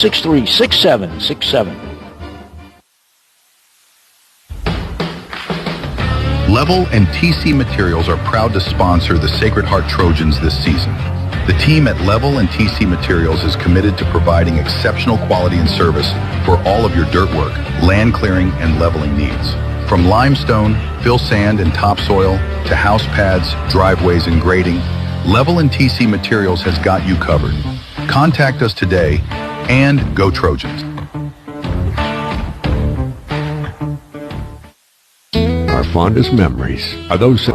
363-6767. Level and TC Materials are proud to sponsor the Sacred Heart Trojans this season. The team at Level and TC Materials is committed to providing exceptional quality and service for all of your dirt work, land clearing, and leveling needs. From limestone, fill sand, and topsoil to house pads, driveways, and grading, Level and TC Materials has got you covered. Contact us today and go Trojans. Our fondest memories are those.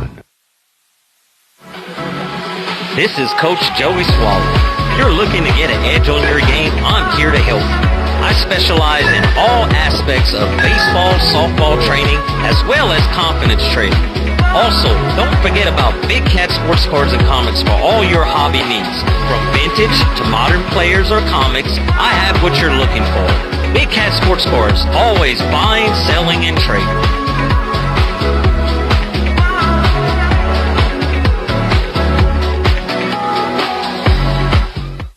This is Coach Joey Swallow. If you're looking to get an edge on your game, I'm here to help you. I specialize in all aspects of baseball, softball training, as well as confidence training. Also, don't forget about Big Cat sports cards and comics for all your hobby needs. From vintage to modern players or comics, I have what you're looking for. Big Cat sports cards, always buying, selling, and trading.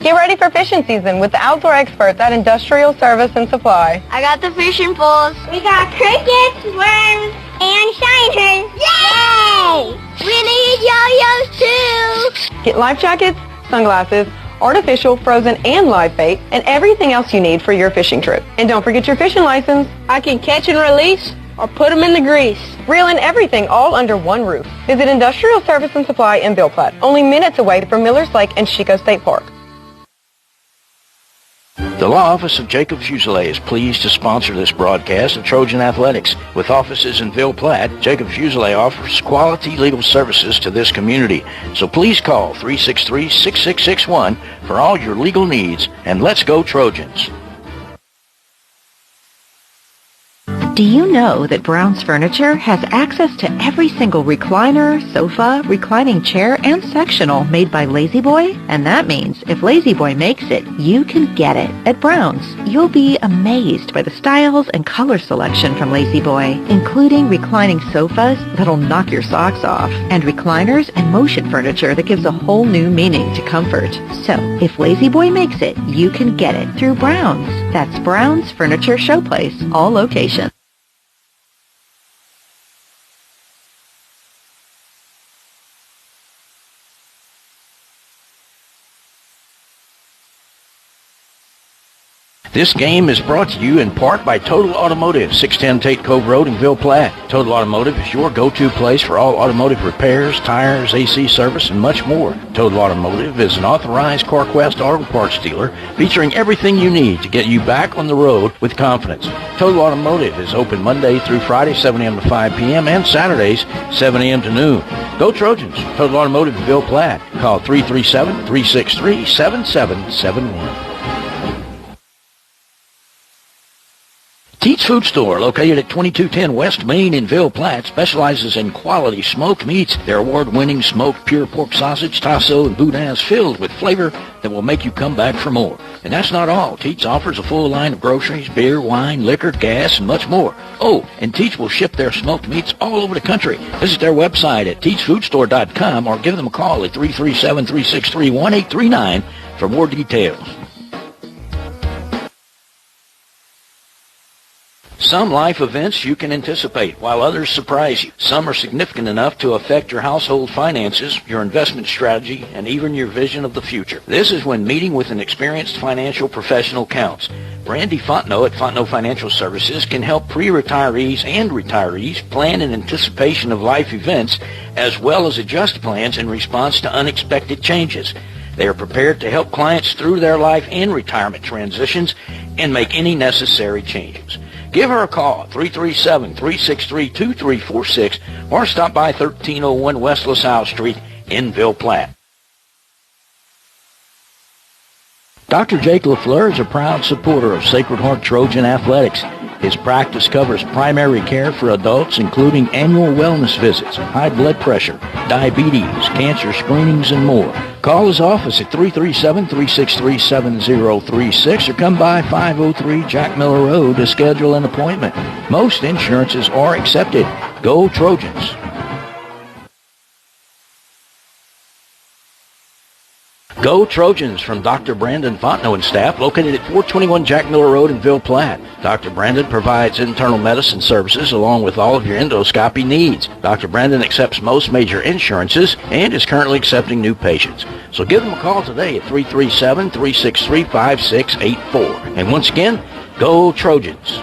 Get ready for fishing season with the outdoor experts at Industrial Service and Supply. I got the fishing poles. We got crickets, worms, and shiners. Yay! We need yo-yos too. Get life jackets, sunglasses, artificial, frozen, and live bait, and everything else you need for your fishing trip. And don't forget your fishing license. I can catch and release or put them in the grease. Reel in everything all under one roof. Visit Industrial Service and Supply in Ville Platte, only minutes away from Millers Lake and Chico State Park. The Law Office of Jacob Fuselier is pleased to sponsor this broadcast of Trojan Athletics. With offices in Ville Platte, Jacob Fuselier offers quality legal services to this community. So please call 363-6661 for all your legal needs, and let's go Trojans. Do you know that Brown's Furniture has access to every single recliner, sofa, reclining chair, and sectional made by Lazy Boy? And that means if Lazy Boy makes it, you can get it at Brown's. You'll be amazed by the styles and color selection from Lazy Boy, including reclining sofas that'll knock your socks off, and recliners and motion furniture that gives a whole new meaning to comfort. So, if Lazy Boy makes it, you can get it through Brown's. That's Brown's Furniture Showplace, all locations. This game is brought to you in part by Total Automotive, 610 Tate Cove Road in Ville Platte. Total Automotive is your go-to place for all automotive repairs, tires, AC service, and much more. Total Automotive is an authorized CarQuest auto parts dealer featuring everything you need to get you back on the road with confidence. Total Automotive is open Monday through Friday, 7 a.m. to 5 p.m., and Saturdays, 7 a.m. to noon. Go Trojans. Total Automotive in Ville Platte. Call 337-363-7771. Teats Food Store, located at 2210 West Main in Ville Platte, specializes in quality smoked meats. Their award-winning smoked pure pork sausage, tasso, and boudin is filled with flavor that will make you come back for more. And that's not all. Teats offers a full line of groceries, beer, wine, liquor, gas, and much more. Oh, and Teats will ship their smoked meats all over the country. Visit their website at teatsfoodstore.com or give them a call at 337-363-1839 for more details. Some life events you can anticipate, while others surprise you. Some are significant enough to affect your household finances, your investment strategy, and even your vision of the future. This is when meeting with an experienced financial professional counts. Brandy Fontenot at Fontenot Financial Services can help pre-retirees and retirees plan in anticipation of life events, as well as adjust plans in response to unexpected changes. They are prepared to help clients through their life and retirement transitions and make any necessary changes. Give her a call, 337-363-2346, or stop by 1301 West LaSalle Street in Ville Platte. Dr. Jake LaFleur is a proud supporter of Sacred Heart Trojan Athletics. His practice covers primary care for adults, including annual wellness visits, high blood pressure, diabetes, cancer screenings, and more. Call his office at 337-363-7036 or come by 503 Jack Miller Road to schedule an appointment. Most insurances are accepted. Go Trojans! Go Trojans from Dr. Brandon Fontenot and staff, located at 421 Jack Miller Road in Ville Platte. Dr. Brandon provides internal medicine services along with all of your endoscopy needs. Dr. Brandon accepts most major insurances and is currently accepting new patients. So give them a call today at 337-363-5684. And once again, go Trojans.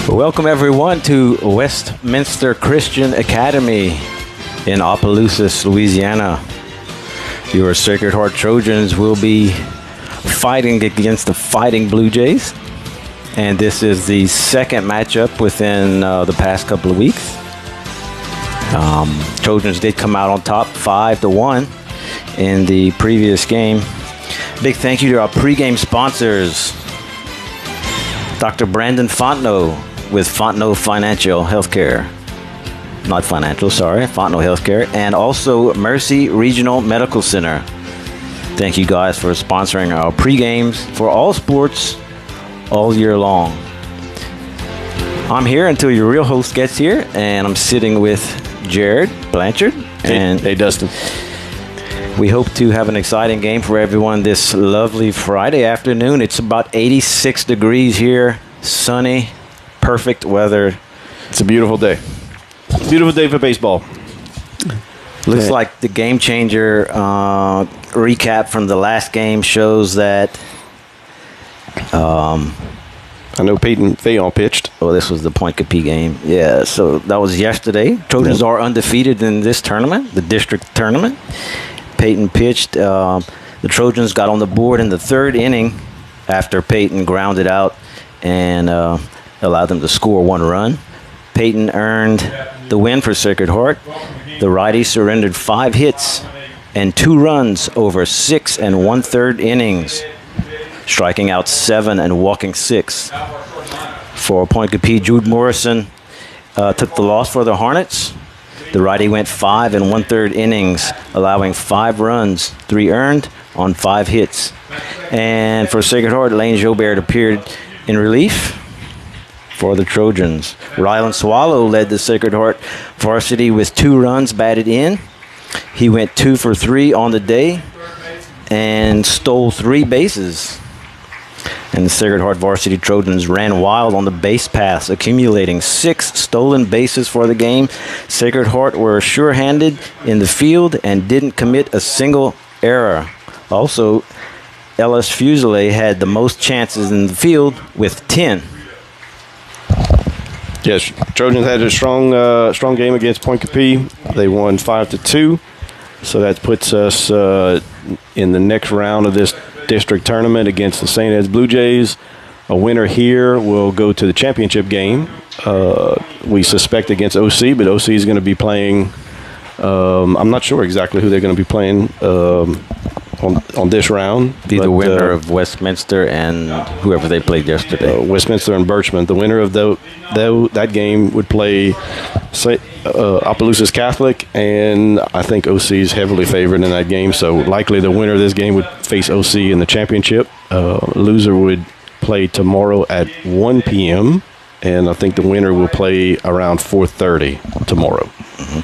Welcome everyone to Westminster Christian Academy in Opelousas, Louisiana. Your Sacred Heart Trojans will be fighting against the Fighting Blue Jays. And this is the second matchup within the past couple of weeks. Trojans did come out on top 5-1 in the previous game. Big thank you to our pregame sponsors. Dr. Brandon Fontenot with Fontenot Financial Healthcare. Not financial, sorry. Fontenot Healthcare. And also Mercy Regional Medical Center. Thank you guys for sponsoring our pre-games for all sports all year long. I'm here until your real host gets here, and I'm sitting with Jared Blanchard. And hey, Dustin. We hope to have an exciting game for everyone this lovely Friday afternoon. It's about 86 degrees here, sunny, perfect weather. It's a beautiful day. Beautiful day for baseball. Looks like the game changer recap from the last game shows that I know Peyton Fayon pitched. Oh, this was the Point Capee game. Yeah, so that was yesterday. Trojans are undefeated in this tournament, the district tournament. Peyton pitched. The Trojans got on the board in the third inning after Peyton grounded out and allowed them to score one run. Peyton earned the win for Sacred Heart. The righty surrendered 5 hits and 2 runs over 6 1/3 innings, striking out 7 and walking 6. For Point Capee, Jude Morrison took the loss for the Hornets. The righty went 5 1/3 innings, allowing 5 runs, 3 earned on 5 hits. And for Sacred Heart, Lane Jobert appeared in relief for the Trojans. Rylan Swallow led the Sacred Heart varsity with 2 runs batted in. He went 2 for 3 on the day and stole 3 bases. And the Sacred Heart varsity Trojans ran wild on the base paths, accumulating 6 stolen bases for the game. Sacred Heart were sure-handed in the field and didn't commit a single error. Also, Ellis Fuselier had the most chances in the field with 10. Yes, Trojans had a strong game against Point Capee. They won 5-2, so that puts us in the next round of this district tournament against the St.Ed's Blue Jays. A winner here will go to the championship game. We suspect against OC, but OC is going to be playing. I'm not sure exactly who they're going to be playing on this round. The winner of Westminster and whoever they played yesterday. Westminster and Birchmont. The winner of that game would play Opelousas Catholic, and I think OC is heavily favored in that game. So likely the winner of this game would face OC in the championship. Loser would play tomorrow at 1 p.m., and I think the winner will play around 4:30 tomorrow. Mm-hmm.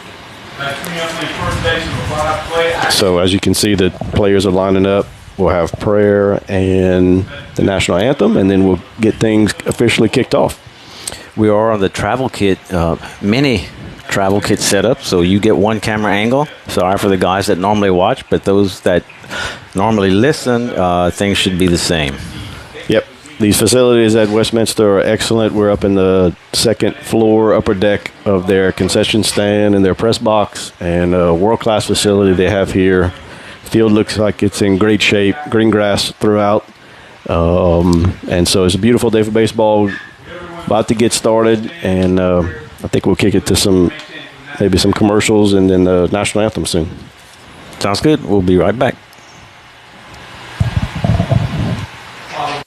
So as you can see, the players are lining up. We'll have prayer and the national anthem, and then we'll get things officially kicked off. We are on the travel kit, mini travel kit setup, so you get one camera angle. Sorry for the guys that normally watch, but those that normally listen, things should be the same. Yep. These facilities at Westminster are excellent. We're up in the second floor, upper deck of their concession stand and their press box, and a world-class facility they have here. Field looks like it's in great shape, green grass throughout. And so it's a beautiful day for baseball. About to get started, and I think we'll kick it to maybe some commercials and then the national anthem soon. Sounds good. We'll be right back.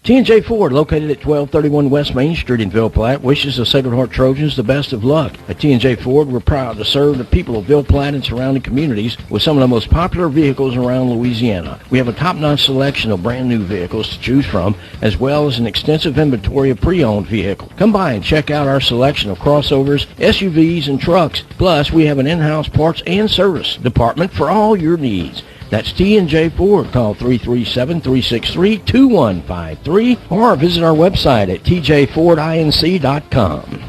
T&J Ford, located at 1231 West Main Street in Ville Platte, wishes the Sacred Heart Trojans the best of luck. At T&J Ford, we're proud to serve the people of Ville Platte and surrounding communities with some of the most popular vehicles around Louisiana. We have a top-notch selection of brand new vehicles to choose from, as well as an extensive inventory of pre-owned vehicles. Come by and check out our selection of crossovers, SUVs, and trucks. Plus, we have an in-house parts and service department for all your needs. That's T&J Ford. Call 337-363-2153 or visit our website at tjfordinc.com.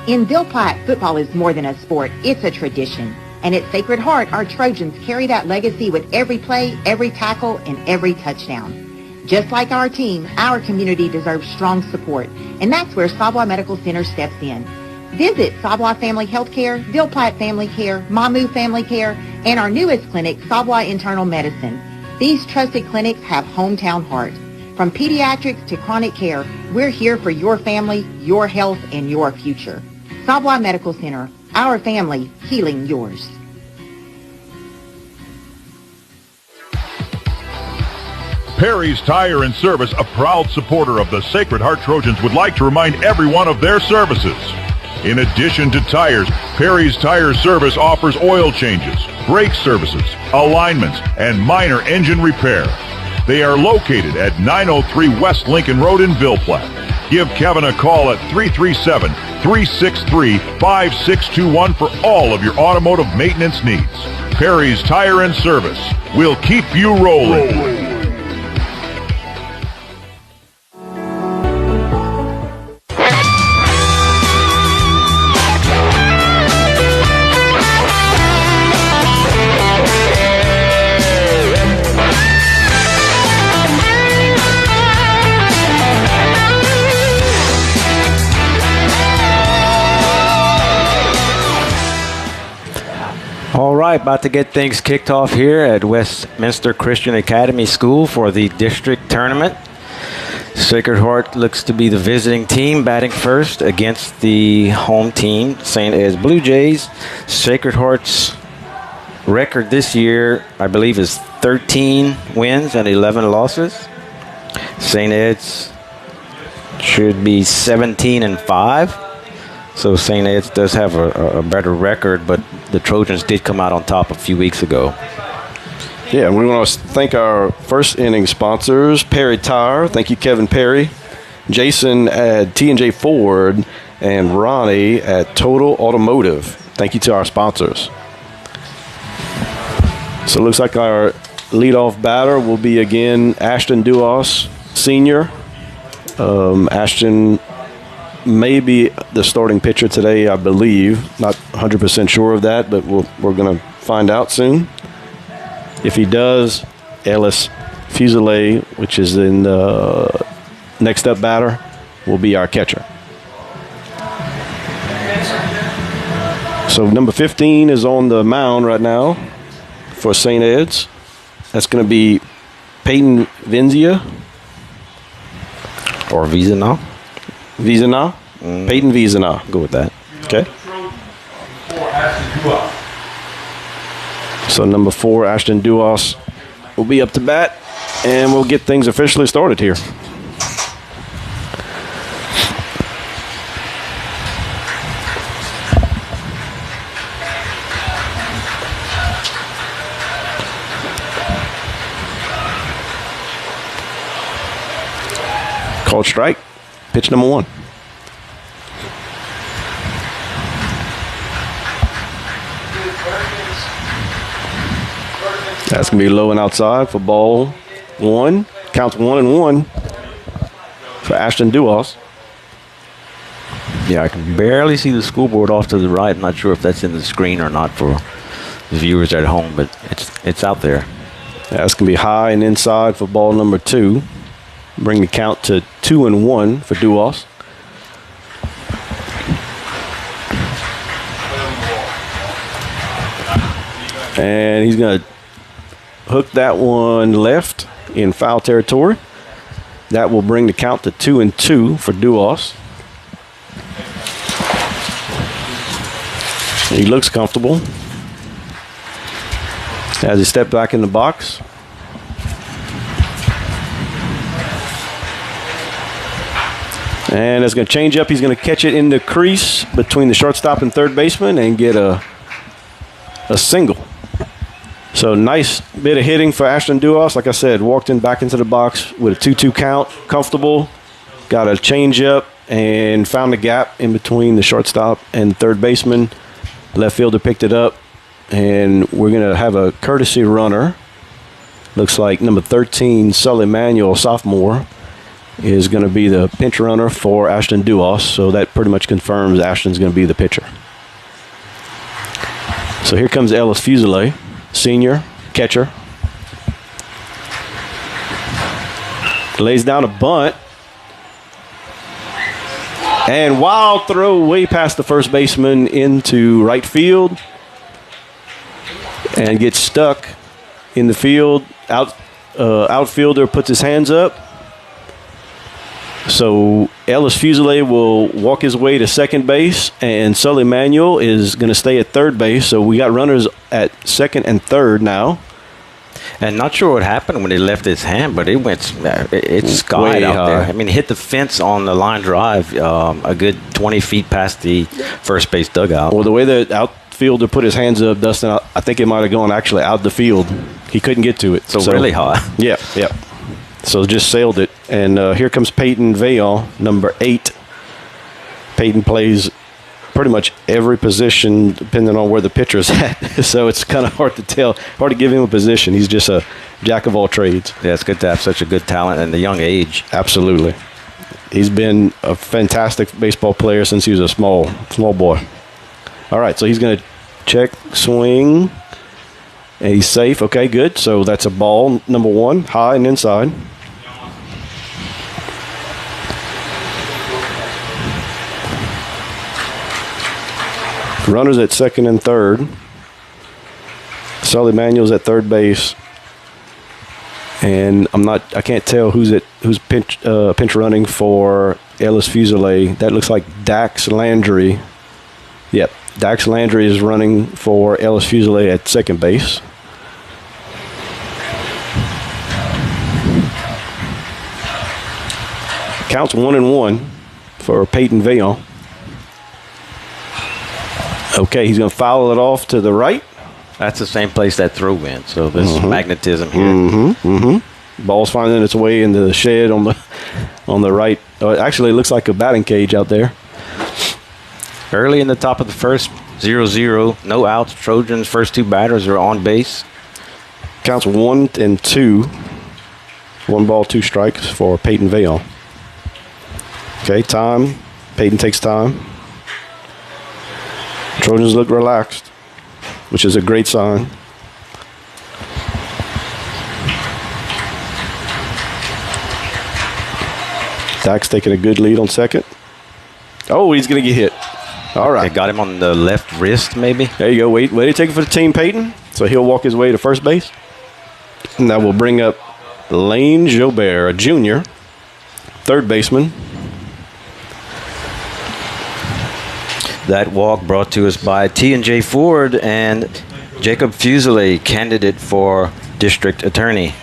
In Ville Platte, football is more than a sport. It's a tradition. And at Sacred Heart, our Trojans carry that legacy with every play, every tackle, and every touchdown. Just like our team, our community deserves strong support. And that's where Savoy Medical Center steps in. Visit Savoy Family Healthcare, Ville Platte Family Care, Mamu Family Care, and our newest clinic, Savoy Internal Medicine. These trusted clinics have hometown heart. From pediatrics to chronic care, we're here for your family, your health, and your future. Savoy Medical Center, our family, healing yours. Perry's Tire and Service, a proud supporter of the Sacred Heart Trojans, would like to remind everyone of their services. In addition to tires, Perry's Tire Service offers oil changes, brake services, alignments, and minor engine repair. They are located at 903 West Lincoln Road in Ville Platte. Give Kevin a call at 337-363-5621 for all of your automotive maintenance needs. Perry's Tire and Service will keep you rolling. All right, about to get things kicked off here at Westminster Christian Academy School for the district tournament. Sacred Heart looks to be the visiting team, batting first against the home team, St.Ed's Blue Jays. Sacred Heart's record this year, I believe, is 13 wins and 11 losses. St.Ed's should be 17-5. So St. Ed's does have a better record, but the Trojans did come out on top a few weeks ago. Yeah, we want to thank our first inning sponsors, Perry Tire. Thank you, Kevin Perry, Jason at T&J Ford, and Ronnie at Total Automotive. Thank you to our sponsors. So it looks like our leadoff batter will be again Ashton Duos, senior. Ashton may be the starting pitcher today, I believe. Not 100% sure of that, but we're going to find out soon. If he does, Ellis Fuselier, which is in the next up batter, will be our catcher. So number 15 is on the mound right now for St. Ed's. That's going to be Peyton Venzia. Or Vizina. Vizina? Peyton Vizina. Go with that. Okay. So number 4, Ashton Duos, will be up to bat, and we'll get things officially started here. Called strike. Pitch number 1. That's going to be low and outside for ball 1. Counts 1-1 for Ashton Duos. Yeah, I can barely see the scoreboard off to the right. I'm not sure if that's in the screen or not for the viewers at home, but it's out there. Yeah, that's going to be high and inside for ball number 2. Bring the count to 2-1 for Duos. And he's going to hook that one left in foul territory. That will bring the count to 2-2 for Duos. He looks comfortable as he stepped back in the box. And it's going to change up. He's going to catch it in the crease between the shortstop and third baseman and get a single. So nice bit of hitting for Ashton Duos. Like I said, walked in back into the box with a 2-2 count, comfortable, got a change up and found the gap in between the shortstop and third baseman. Left fielder picked it up, and we're going to have a courtesy runner. Looks like number 13, Sully Manuel, sophomore, is going to be the pinch runner for Ashton Duos. So that pretty much confirms Ashton's going to be the pitcher. So here comes Ellis Fuselier, senior catcher. Lays down a bunt. And wild throw way past the first baseman into right field. And gets stuck in the field. Outfielder puts his hands up. So Ellis Fuselier will walk his way to second base, and Sully Manuel is going to stay at third base. So we got runners at second and third now. And not sure what happened when he left his hand, but it skied out there. I mean, hit the fence on the line drive a good 20 feet past the first base dugout. Well, the way the outfielder put his hands up, Dustin, I think it might have gone actually out the field. He couldn't get to it. So really high. Yeah. So just sailed it. And here comes Peyton Vail, number 8. Peyton plays pretty much every position depending on where the pitcher's at. So it's kind of hard to tell, hard to give him a position. He's just a jack of all trades. Yeah, it's good to have such a good talent at a young age. Absolutely. He's been a fantastic baseball player since he was a small boy. All right, so he's going to check, swing, and he's safe. Okay, good. So that's a ball, number 1, high and inside. Runners at second and third. Sully Manuel's at third base. And I can't tell who's pinch running for Ellis Fuselier. That looks like Dax Landry. Yep, Dax Landry is running for Ellis Fuselier at second base. Counts 1-1 for Peyton Vail. Okay, he's going to foul it off to the right. That's the same place that throw went, so there's magnetism here. Ball's finding its way into the shed on the right. It actually looks like a batting cage out there. Early in the top of the first, 0-0, no outs. Trojans' first 2 batters are on base. Counts 1-2. 1 ball, 2 strikes for Peyton Vail. Okay, time. Peyton takes time. Trojans look relaxed, which is a great sign. Dax taking a good lead on second. Oh, he's going to get hit. All right. They got him on the left wrist, maybe. There you go. Way to take it for the team, Peyton. So he'll walk his way to first base. And that will bring up Lane Jobert, a junior, third baseman. That walk brought to us by T&J Ford and Jacob Fuselier, candidate for district attorney.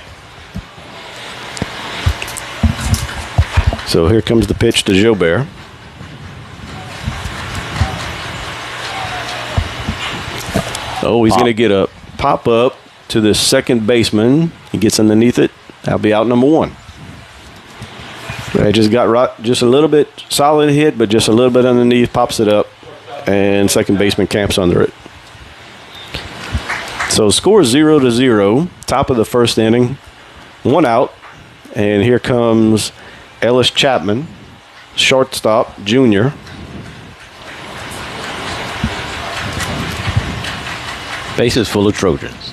So here comes the pitch to Jobert. Oh, he's going to get a pop up to the second baseman. He gets underneath it. That'll be out number 1. They just got just a little bit solid hit, but just a little bit underneath, pops it up. And second baseman camps under it. So score 0-0. Top of the first inning. 1 out. And here comes Ellis Chapman, shortstop, junior. Bases full of Trojans.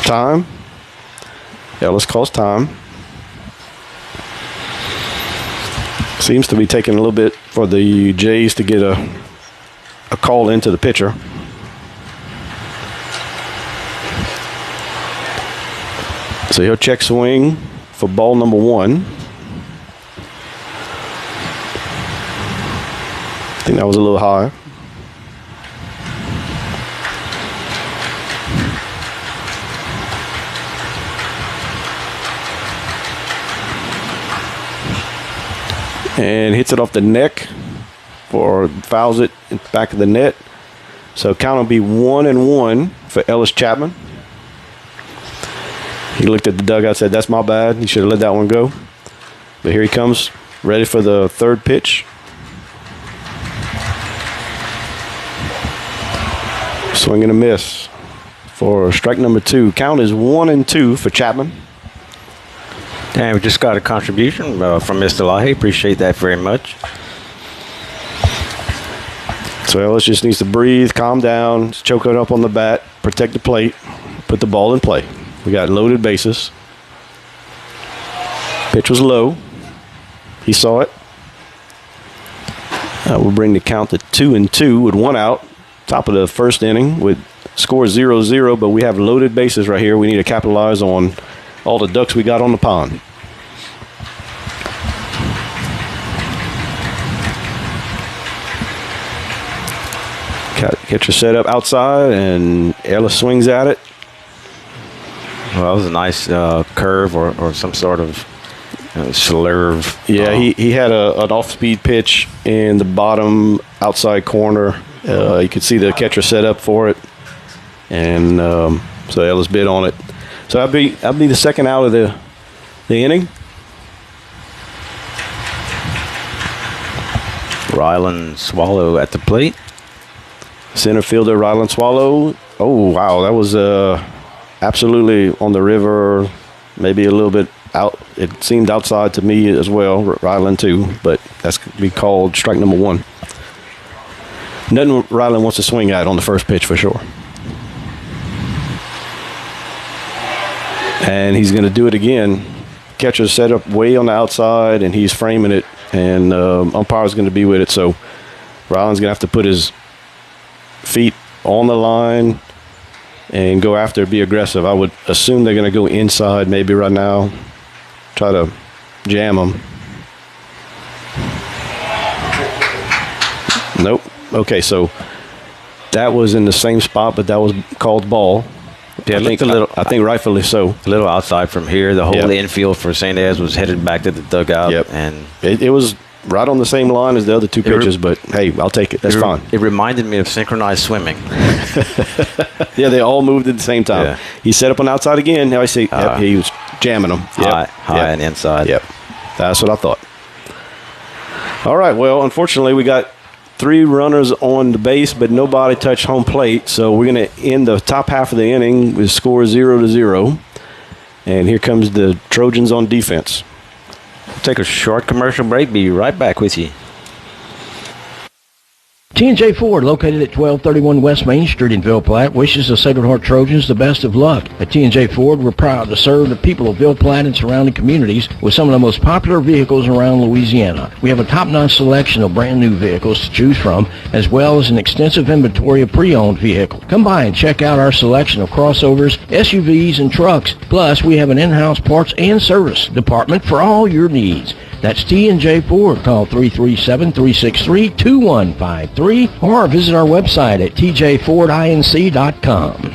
Time. Ellis calls time. Seems to be taking a little bit for the Jays to get a call into the pitcher. So he'll check swing for ball number 1. I think that was a little high. and hits it off the neck or fouls it in the back of the net. So count will be 1-1 for Ellis Chapman. He looked at the dugout, said, "That's my bad. He should have let that one go." But here he comes, ready for the third pitch. Swing and a miss for strike number 2. Count is 1-2 for Chapman. And we just got a contribution from Mr. Lahi. Appreciate that very much. So Ellis just needs to breathe, calm down, choke it up on the bat, protect the plate, put the ball in play. We got loaded bases. Pitch was low. He saw it. We'll bring the count to 2-2 with 1 out. Top of the first inning with score 0-0, but we have loaded bases right here. We need to capitalize on all the ducks we got on the pond. Catcher set up outside, and Ellis swings at it. Well, that was a nice curve or some sort of slurve. Yeah, he had an off-speed pitch in the bottom outside corner. You could see the catcher set up for it, and so Ellis bid on it. So that'll be the second out of the inning. Ryland Swallow at the plate. Center fielder Ryland Swallow. Oh, wow, that was absolutely on the river, maybe a little bit out. It seemed outside to me as well, Ryland too, but that's going to be called strike number 1. Nothing Ryland wants to swing at on the first pitch for sure. And he's going to do it again. Catcher's set up way on the outside, and he's framing it, and umpire's going to be with it. So Ryland's going to have to put his feet on the line and go after, be aggressive. I would assume they're going to go inside maybe right now, try to jam him. Nope. Okay, so that was in the same spot, but that was called ball. Yeah, I think rightfully so. A little outside from here. The whole infield for St. Ed's was headed back to the dugout. Yep. And it was right on the same line as the other 2 pitches, but hey, I'll take it. That's fine. It reminded me of synchronized swimming. Yeah, they all moved at the same time. Yeah. He set up on the outside again. Now I see he was jamming them. High and inside. Yep. That's what I thought. All right, well, unfortunately, we got 3 runners on the base, but nobody touched home plate. So we're going to end the top half of the inning with score 0-0. And here comes the Trojans on defense. Take a short commercial break. Be right back with you. T&J Ford, located at 1231 West Main Street in Ville Platte, wishes the Sacred Heart Trojans the best of luck. At T&J Ford, we're proud to serve the people of Ville Platte and surrounding communities with some of the most popular vehicles around Louisiana. We have a top-notch selection of brand-new vehicles to choose from, as well as an extensive inventory of pre-owned vehicles. Come by and check out our selection of crossovers, SUVs, and trucks. Plus, we have an in-house parts and service department for all your needs. That's T&J Ford. Call 337-363-2153 or visit our website at tjfordinc.com.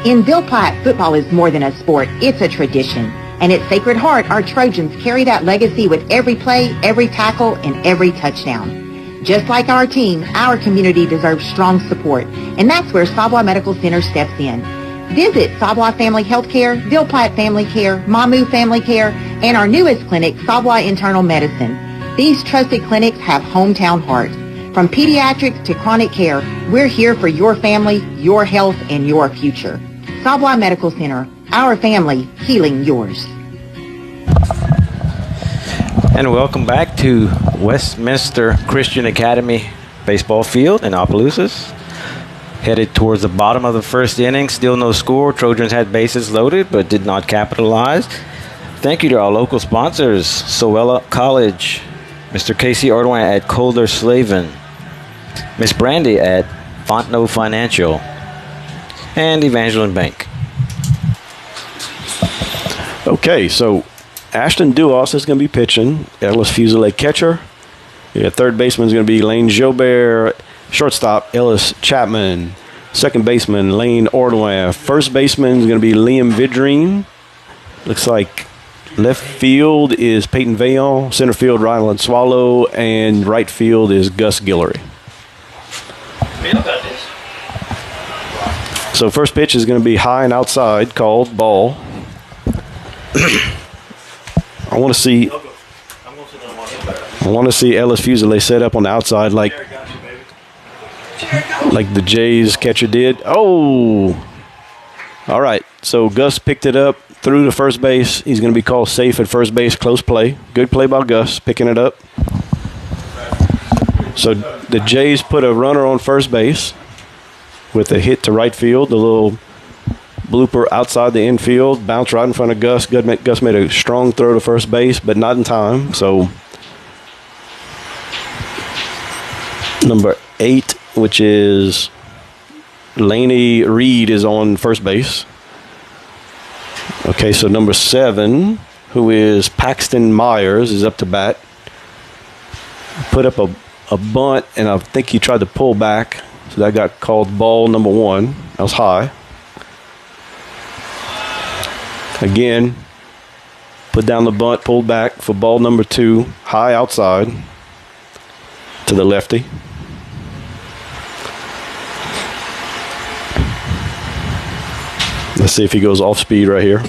In Ville Platte, football is more than a sport. It's a tradition. And at Sacred Heart, our Trojans carry that legacy with every play, every tackle, and every touchdown. Just like our team, our community deserves strong support. And that's where Savoy Medical Center steps in. Visit Savoy Family Healthcare, Ville Platte Family Care, Mamu Family Care, and our newest clinic, Savoy Internal Medicine. These trusted clinics have hometown heart. From pediatrics to chronic care, we're here for your family, your health, and your future. Savoy Medical Center, our family, healing yours. And welcome back to Westminster Christian Academy baseball field in Opelousas. Headed towards the bottom of the first inning. Still no score. Trojans had bases loaded but did not capitalize. Thank you to our local sponsors, Sowella College, Mr. Casey Ordwine at Calder Slavin, Miss Brandy at Fontenot Financial, and Evangeline Bank. Okay, so Ashton Duos is going to be pitching. Ellis Fusilier catcher. Yeah, third baseman is going to be Lane Jobert. Shortstop, Ellis Chapman. Second baseman, Lane Ordwine. First baseman is going to be Liam Vidrine. Looks like Left field is Peyton Vaillant. Center field, Ryland Swallow. And right field is Gus Guillory. So first pitch is going to be high and outside, called ball. I want to see Ellis Fusilier set up on the outside like the Jays catcher did. Oh! All right, so Gus picked it up, threw to first base. He's going to be called safe at first base. Close play. Good play by Gus, picking it up. So the Jays put a runner on first base with a hit to right field. The little blooper outside the infield, bounce right in front of Gus. Gus made a strong throw to first base, but not in time. So number 8, which is Laney Reed, is on first base. Okay, so number 7, who is Paxton Myers, is up to bat. Put up a bunt, and I think he tried to pull back. So that got called ball number 1. That was high. Again, put down the bunt, pulled back for ball number 2. High outside to the lefty. Let's see if he goes off speed right here.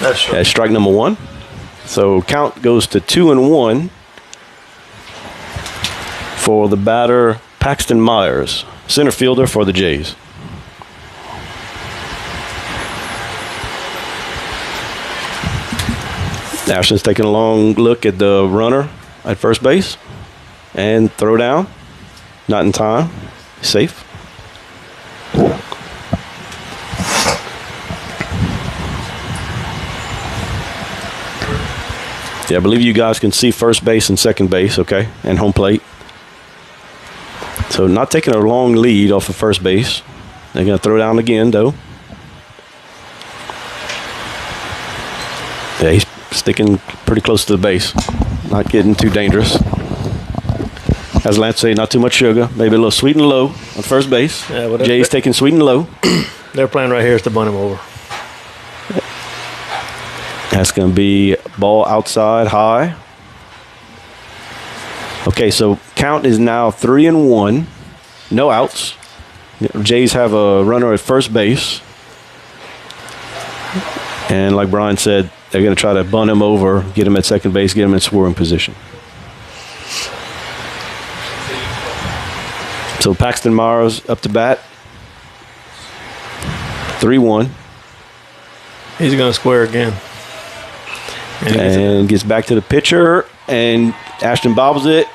That's strike number 1. So count goes to 2-1 for the batter Paxton Myers, center fielder for the Jays. Ashton's taking a long look at the runner at first base and throw down. Not in time. Safe. Yeah, I believe you guys can see first base and second base, okay, and home plate. So not taking a long lead off of first base. They're going to throw down again, though. Yeah, he's sticking pretty close to the base. Not getting too dangerous. As Lance said, not too much sugar. Maybe a little sweet and low on first base. Yeah, well, Jay's taking sweet and low. Their plan right here is to bunt him over. That's going to be ball outside, high. Okay, so count is now 3-1. No outs. Jays have a runner at first base. And like Brian said, they're going to try to bunt him over, get him at second base, get him in scoring position. So Paxton Myers up to bat. 3-1. He's going to square again. And gets back to the pitcher, and Ashton bobbles it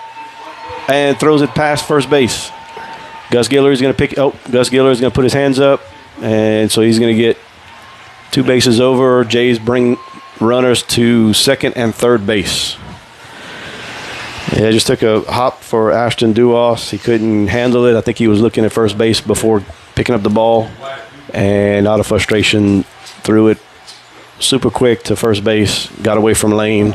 and throws it past first base. Gus Guillory is going to Gus Guillory is going to put his hands up, and so he's going to get 2 bases over. Jays bring runners to second and third base. Yeah, it just took a hop for Ashton Duos. He couldn't handle it. I think he was looking at first base before picking up the ball, and out of frustration, threw it super quick to first base, got away from Lane,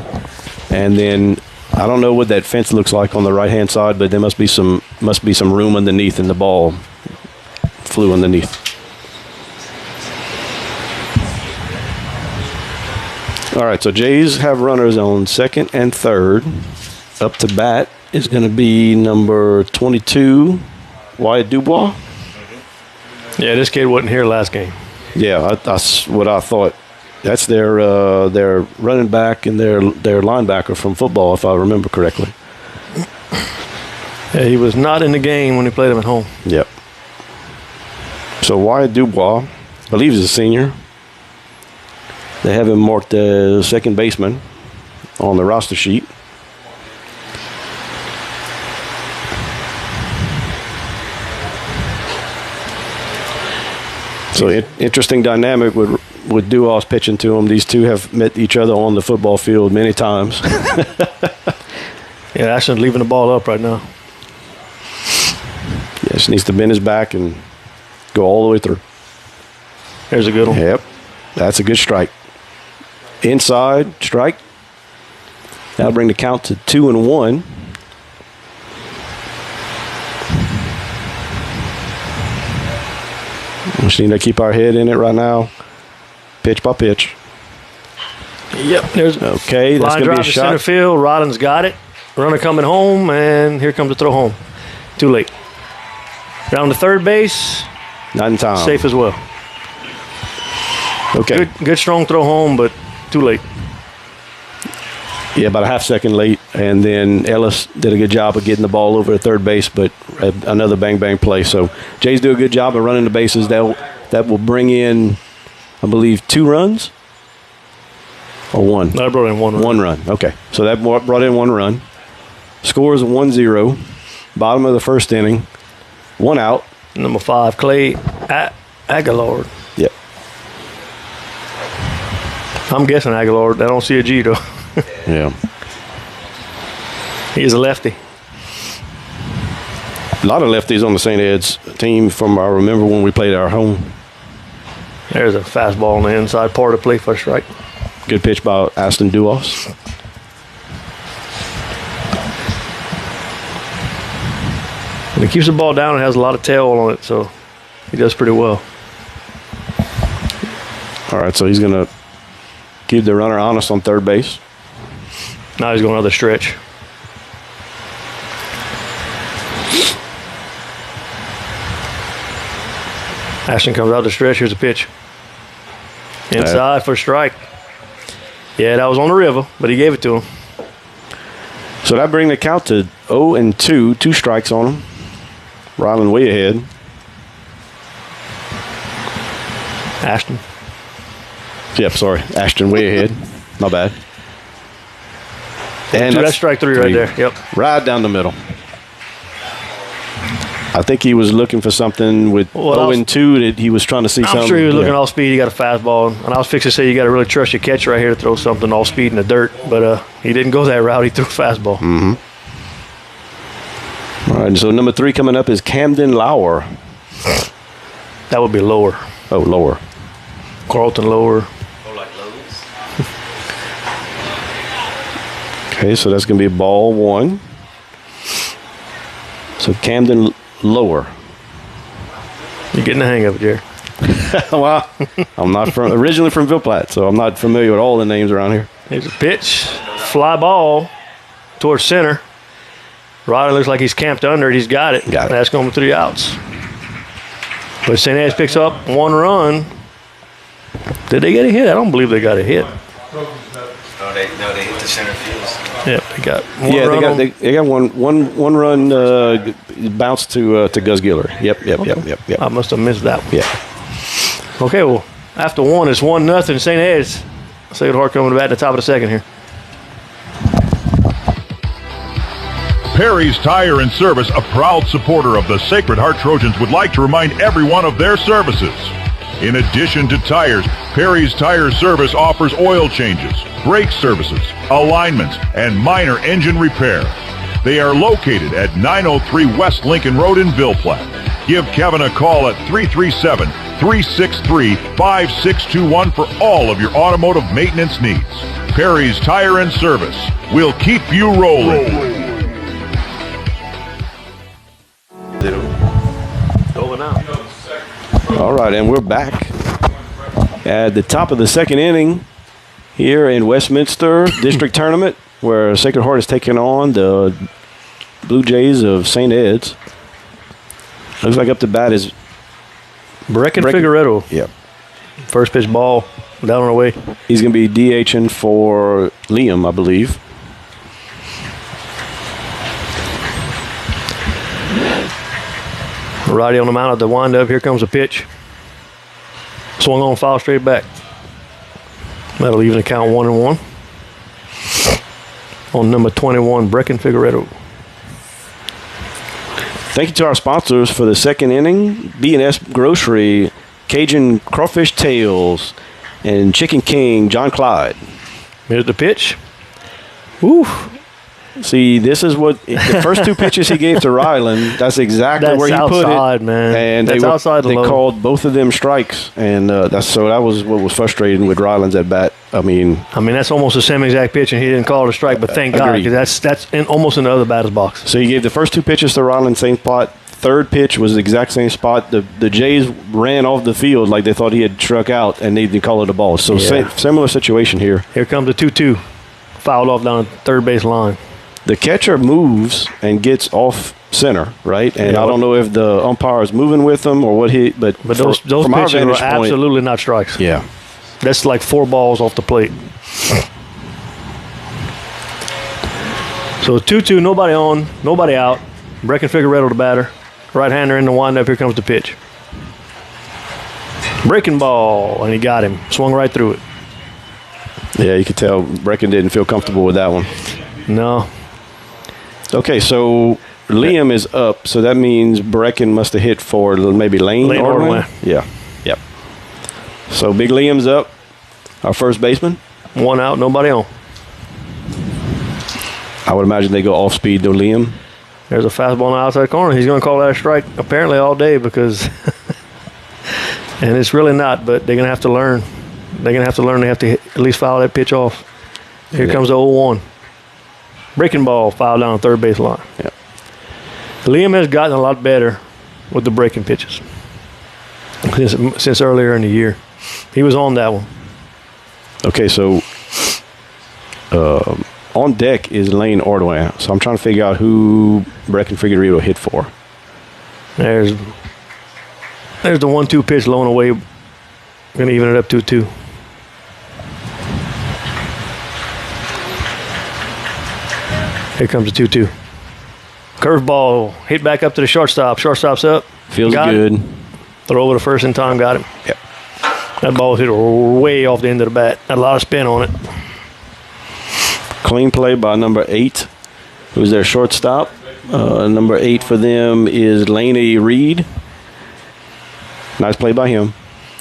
and then I don't know what that fence looks like on the right-hand side, but there must be some room underneath, and the ball flew underneath. All right, so Jays have runners on second and third. Up to bat is going to be number 22, Wyatt Dubois. Yeah, this kid wasn't here last game. Yeah, that's what I thought. That's their running back and their linebacker from football, if I remember correctly. Yeah, he was not in the game when he played him at home. Yep. So Wyatt Dubois, I believe he's a senior. They have him marked as second baseman on the roster sheet. So interesting dynamic with Duos pitching to him. These two have met each other on the football field many times. Yeah, Ashton's leaving the ball up right now. Yeah, just needs to bend his back and go all the way through. There's a good one. Yep, that's a good strike. Inside, strike. That'll bring the count to 2-1. We just need to keep our head in it right now, pitch by pitch. Yep. There's okay. That's line going to be drive a to shot. center field. Ryland's got it. Runner coming home, and here comes the throw home. Too late. Down to third base. Not in time. Safe as well. Okay. Good strong throw home, but too late. Yeah, about a half second late, and then Ellis did a good job of getting the ball over at third base, but another bang play. So Jays do a good job of running the bases. That will bring in, I believe, 2 runs or 1. No, I brought in 1 run. 1 run. Okay, so that brought in 1 run. Score is 1-0. Bottom of the first inning. 1 out. Number 5, Clay Aguilar. Yep. I'm guessing Aguilar. I don't see a G though. Yeah. He's a lefty. A lot of lefties on the St. Ed's team from I remember when we played our home. There's a fastball on the inside part of the play for a strike. Good pitch by Aston Duos. And he keeps the ball down and has a lot of tail on it, so he does pretty well. All right, so he's going to keep the runner honest on third base. Now he's going another stretch. Ashton comes out the stretch. Here's a pitch. Inside for a strike. Yeah, that was on the river, but he gave it to him. So that brings the count to 0-2. 2 strikes on him. Ryland way ahead. Ashton. Yep, sorry. Ashton way ahead. My bad. And that's strike 3 right there. Yep. Right down the middle. I think he was looking for something with 0-2 that he was trying to see something. I'm sure he was looking off speed. He got a fastball. And I was fixing to say you got to really trust your catcher right here to throw something off speed in the dirt. But he didn't go that route. He threw a fastball. Mm-hmm. All right, so number 3 coming up is Camden Lauer. That would be lower. Oh, lower. Carlton Lower. Okay, so that's going to be ball 1. So Camden Lower. You're getting the hang of it, Jerry. Well, I'm not originally from Ville Platte, so I'm not familiar with all the names around here. Here's a pitch. Fly ball towards center. Ryder looks like he's camped under it. He's got it. That's going to 3 outs. But St. Ed's picks up 1 run. Did they get a hit? I don't believe they got a hit. No, they hit the center field. Yeah, they got one run. They got one run bounce to Gus Giller. Yep. I must have missed that one. Yeah. Okay, well, after 1, it's 1-0. St. Ed's. Sacred Heart coming to bat at the top of the second here. Perry's Tire and Service, a proud supporter of the Sacred Heart Trojans, would like to remind everyone of their services. In addition to tires, Perry's Tire Service offers oil changes, brake services, alignments, and minor engine repair. They are located at 903 West Lincoln Road in Ville Platte. Give Kevin a call at 337-363-5621 for all of your automotive maintenance needs. Perry's Tire and Service will keep you rolling. All right, and we're back at the top of the second inning here in Westminster District Tournament, where Sacred Heart is taking on the Blue Jays of St. Ed's. Looks like up to bat is Brecken Figueredo. Yep. First pitch ball down and away. He's going to be DHing for Liam, I believe. Righty on the mound at the windup. Here comes a pitch. Swung on, foul straight back. That'll even the count 1-1. On number 21, Brecken Figueredo. Thank you to our sponsors for the second inning. B&S Grocery, Cajun Crawfish Tails, and Chicken King, John Clyde. Here's the pitch. Woo. See, this is what the first 2 pitches he gave to Ryland. That's exactly where you put it, man. And that's outside they called both of them strikes, and that was what was frustrating with Ryland's at bat. I mean, that's almost the same exact pitch, and he didn't call it a strike. But thank God, because that's almost in the other batter's box. So he gave the first 2 pitches to Ryland, same spot. third pitch was the exact same spot. The Jays ran off the field like they thought he had struck out, and they called it a ball. So similar situation here. Here comes the 2-2. Fouled off down the third base line. The catcher moves and gets off center, right? And I don't know if the umpire is moving with him or what but those pitches are absolutely not strikes. Yeah. That's like 4 balls off the plate. So 2-2, nobody on, nobody out. Brecken Figueredo the batter. Right-hander in the windup. Here comes the pitch. Breaking ball, and he got him. Swung right through it. Yeah, you could tell Brecken didn't feel comfortable with that one. No. Okay, so Liam is up, so that means Brecken must have hit for maybe Lane Ordway. Yeah. Yep. So Big Liam's up, our first baseman. 1 out, nobody on. I would imagine they go off speed to Liam. There's a fastball on the outside corner. He's going to call that a strike apparently all day because, and it's really not, but they're going to have to learn. They're going to have to learn. They have to at least foul that pitch off. Here comes the 0-1. Breaking ball, foul down third base line. Yeah. Liam has gotten a lot better with the breaking pitches since earlier in the year. He was on that one. Okay, so on deck is Lane Ordway. So I'm trying to figure out who Brecken Figueredo hit for. There's the 1-2 pitch low and away. Going to even it up 2-2. Here comes the 2-2. Curveball hit back up to the shortstop. Shortstop's up. Feels good. Throw over to first in time. Got him. Yep. That ball was hit way off the end of the bat. Had a lot of spin on it. Clean play by number 8, who's their shortstop. Number 8 for them is Laney Reed. Nice play by him.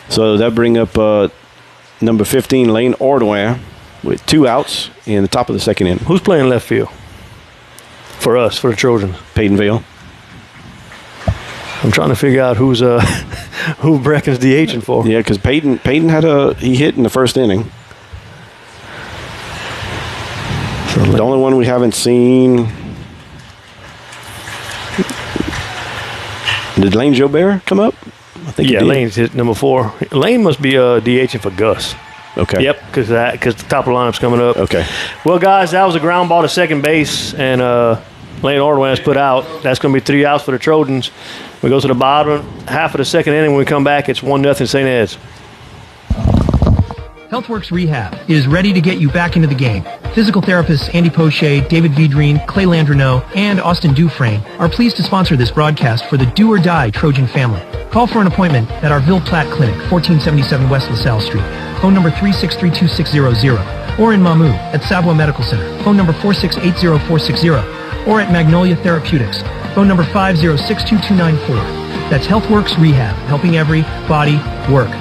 So that bring up number 15, Lane Ordway, with 2 outs in the top of the second inning. Who's playing left field? For us, for the Trojans. Peyton Vale. I'm trying to figure out who Brecken's DHing for. Yeah, because Peyton he hit in the first inning. So the only one we haven't seen. Did Lane Jobert come up? I think Lane's hit number 4. Lane must be DHing for Gus. Okay. Yep, because the top of the lineup's coming up. Okay. Well, guys, that was a ground ball to second base, and Lane Ordway has put out. That's going to be 3 outs for the Trojans. We go to the bottom half of the second inning. When we come back, it's 1-0 St. Ed's. HealthWorks Rehab is ready to get you back into the game. Physical therapists Andy Poche, David Vidrine, Clay Landreneau, and Austin Dufresne are pleased to sponsor this broadcast for the Do or Die Trojan family. Call for an appointment at our Ville Platte Clinic, 1477 West LaSalle Street. Phone number 3632600. Or in Mamou at Savoie Medical Center. Phone number 4680460. Or at Magnolia Therapeutics. Phone number 5062294. That's HealthWorks Rehab, helping every body work.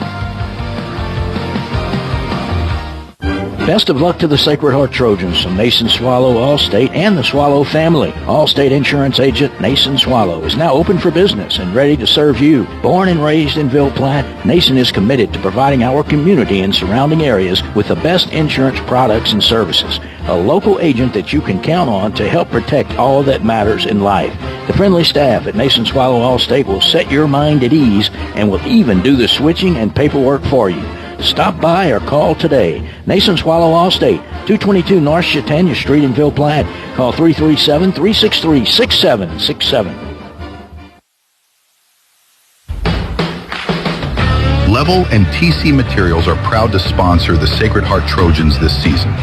Best of luck to the Sacred Heart Trojans from Nason Swallow Allstate and the Swallow family. Allstate Insurance Agent Nason Swallow is now open for business and ready to serve you. Born and raised in Ville Platte, Nason is committed to providing our community and surrounding areas with the best insurance products and services. A local agent that you can count on to help protect all that matters in life. The friendly staff at Nason Swallow Allstate will set your mind at ease and will even do the switching and paperwork for you. Stop by or call today. Nason Swallow Allstate, 222 North Chautauqua Street in Ville Platte. Call 337-363-6767. Level and TC Materials are proud to sponsor the Sacred Heart Trojans this season.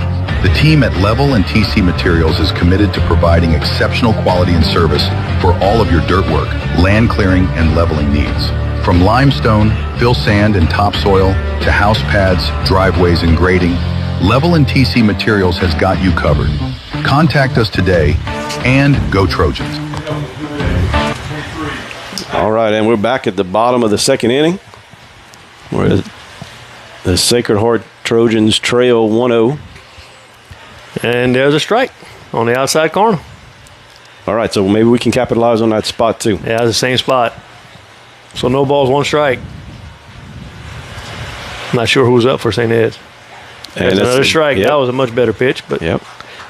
The team at Level and TC Materials is committed to providing exceptional quality and service for all of your dirt work, land clearing, and leveling needs. From limestone, fill sand, and topsoil to house pads, driveways, and grading, Level and TC Materials has got you covered. Contact us today and go Trojans. All right, and we're back at the bottom of the second inning, where the Sacred Heart Trojans trail 1-0. And there's a strike on the outside corner. All right, so maybe we can capitalize on that spot too. Yeah, the same spot. So no balls, 1 strike. I'm not sure who's up for St. Ed's. There's another strike. Yep. That was a much better pitch, but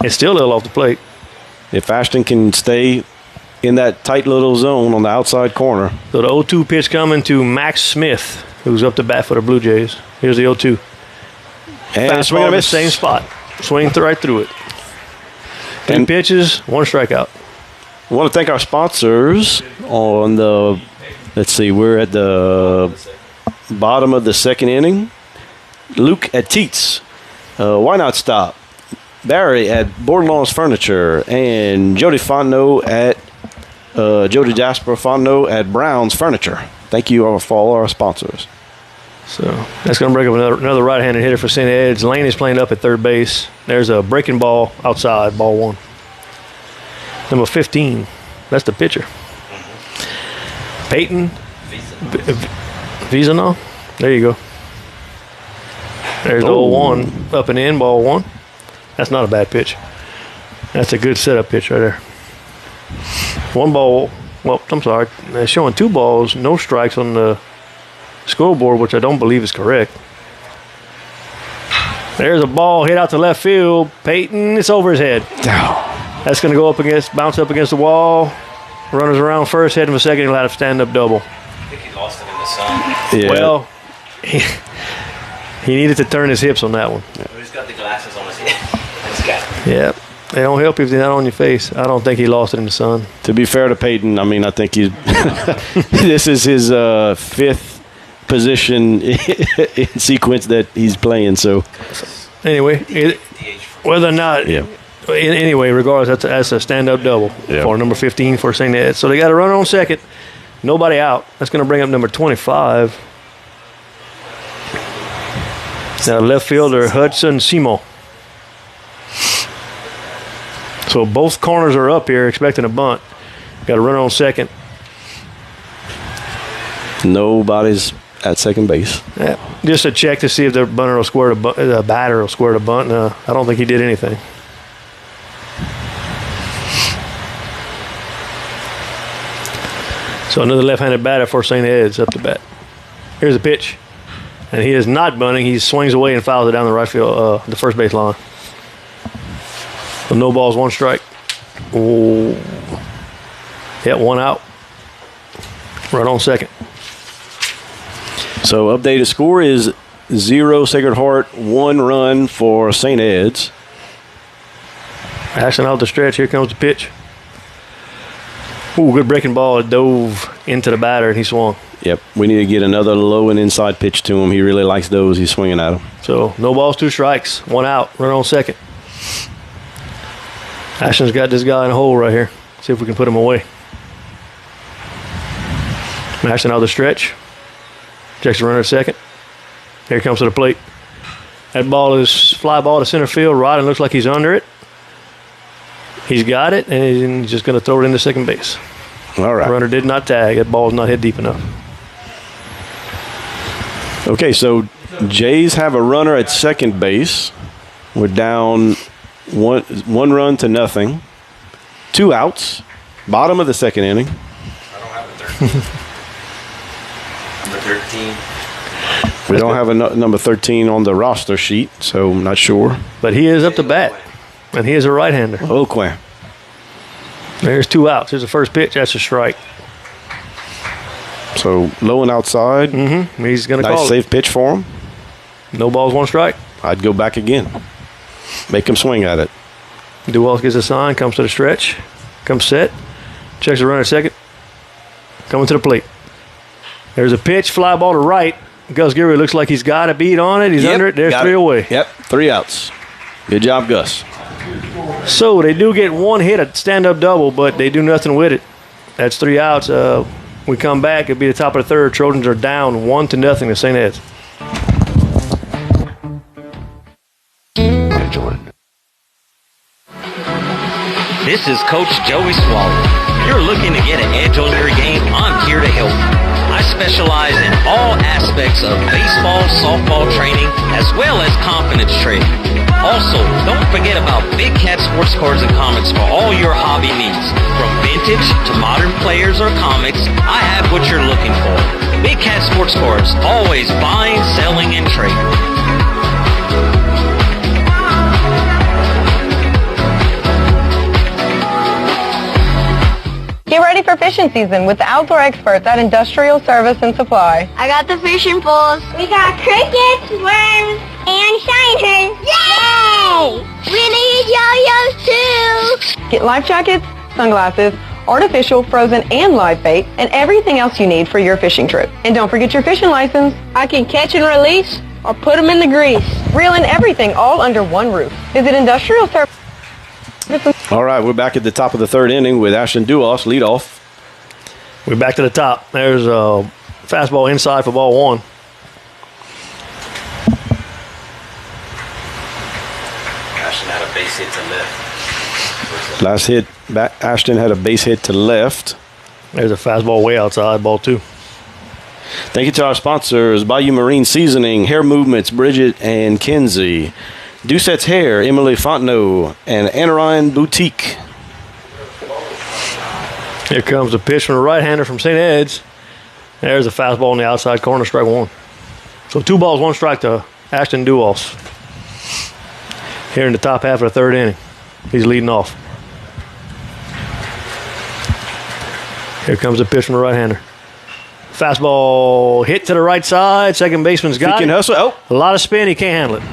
it's still a little off the plate. If Ashton can stay in that tight little zone on the outside corner. So the 0-2 pitch coming to Max Smith, who's up to bat for the Blue Jays. Here's the 0-2. And swing and the miss. same spot. Swing right through it. 3 pitches, 1 strikeout. I want to thank our sponsors on the, let's see, we're at the bottom of the 2nd inning. Luke at Teats. Why Not Stop? Barry at Bordelon's Furniture. And Jody Fontenot at Jody Jasper Fontenot at Brown's Furniture. Thank you for all our sponsors. So that's going to bring up another right-handed hitter for St. Ed's. Lane is playing up at third base. There's a breaking ball outside, ball 1. Number 15, that's the pitcher. Peyton Vizano. There you go. There's the 0-1 up and in, ball 1. That's not a bad pitch. That's a good setup pitch right there. 1 ball. Well, I'm sorry. They're showing 2 balls, no strikes on the scoreboard, which I don't believe is correct. There's a ball hit out to left field. Peyton, it's over his head. That's going to go bounce up against the wall. Runners around first, heading for second. He'll have a stand-up double. I think he lost it in the sun. Yeah. Well, he needed to turn his hips on that one. He's got the glasses on his head. Yeah. They don't help if they're not on your face. I don't think he lost it in the sun. To be fair to Peyton, I mean, I think this is his 5th position in sequence that he's playing. So anyway, whether or not, anyway, regardless, that's a stand-up double for number 15 for St. Ed. So they got a runner on second, nobody out. That's going to bring up number 25. Now left fielder Hudson Simo. So both corners are up here expecting a bunt. Got a runner on second. Nobody's at second base. Yeah, just a check to see if the batter will square the bunt. I don't think he did anything. So another left-handed batter for St. Ed's up to bat. Here's the pitch, and he is not bunting. He swings away and fouls it down the right field, the first base line. So no balls, 1 strike. Oh, yeah, 1 out. Run on second. So updated score is 0 Sacred Heart, 1 run for St. Ed's. Ashton out the stretch. Here comes the pitch. Ooh, good breaking ball. It dove into the batter and he swung. Yep, we need to get another low and inside pitch to him. He really likes those. He's swinging at them. So no balls, 2 strikes, 1 out. Run on second. Ashton's got this guy in a hole right here. See if we can put him away. Ashton out the stretch. Checks the runner at second. Here he comes to the plate. That ball is fly ball to center field. Rodden looks like he's under it. He's got it, and he's just going to throw it into second base. All right. The runner did not tag. That ball is not hit deep enough. Okay, so Jays have a runner at second base. We're down one run to nothing. 2 outs. Bottom of the 2nd inning. I don't have a 13. Number 13. We don't have a number 13 on the roster sheet, so I'm not sure. But he is up to bat, and he is a right-hander. Okay. There's 2 outs. Here's the first pitch. That's a strike. So low and outside. Mm-hmm. He's going to call it. Nice safe pitch for him. No balls, 1 strike. I'd go back again. Make him swing at it. Dewalt gets a sign, comes to the stretch, comes set, checks the runner at second, coming to the plate. There's a pitch, fly ball to right. Gus Geary looks like he's got a beat on it. He's under it. There's 3 away. Yep, 3 outs. Good job, Gus. So they do get 1 hit, a stand-up double, but they do nothing with it. That's 3 outs. We come back. It'll be the top of the 3rd. Trojans are down 1-0 to St. Ed's. This is Coach Joey Swallow. If you're looking to get an edge on your game, I'm here to help you. I specialize in all aspects of baseball, softball training, as well as confidence training. Also, don't forget about Big Cat sports cards and comics for all your hobby needs. From vintage to modern players or comics, I have what you're looking for. Big Cat sports cards, always buying, selling, and trading. Get ready for fishing season with the outdoor experts at Industrial Service and Supply. I got the fishing poles. We got crickets, worms, and shiners. Yay! We need yo-yos too. Get life jackets, sunglasses, artificial, frozen, and live bait, and everything else you need for your fishing trip. And don't forget your fishing license. I can catch and release or put them in the grease. Reel in everything all under one roof. Visit Industrial Service. All right, we're back at the top of the third inning with Ashton Duos lead off. We're back to the top. There's a fastball inside for ball one. Ashton had a base hit to left. Last hit, Ashton had a base hit to left. There's a fastball way outside, ball two. Thank you to our sponsors, Bayou Marine Seasoning, Hair Movements, Bridget and Kinsey, Doucette's Hair, Emily Fontenot, and Anarine Boutique. Here comes the pitch from the right-hander from St. Ed's. There's a fastball on the outside corner, strike one. So 2 balls, 1 strike to Ashton Duos. Here in the top half of the third inning. He's leading off. Here comes the pitch from the right-hander. Fastball hit to the right side. Second baseman's got it. Hustle. Oh. A lot of spin. He can't handle it.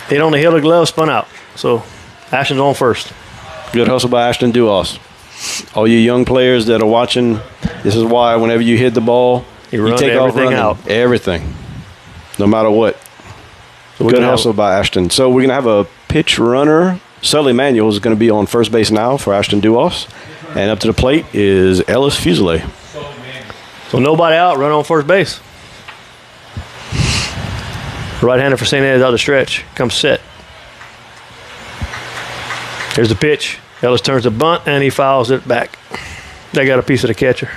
Hit on the heel of the glove, spun out. So Ashton's on first. Good hustle by Ashton Duos. All you young players that are watching, this is why whenever you hit the ball, you take off running. Out. Everything. No matter what. So good hustle by Ashton. So we're going to have a pitch runner. Sully Manuel is going to be on first base now for Ashton Duos. And up to the plate is Ellis Fuselier. So nobody out, run on first base. Right-hander for St. Ed out the stretch. Comes set. Here's the pitch. Ellis turns the bunt, and he fouls it back. They got a piece of the catcher.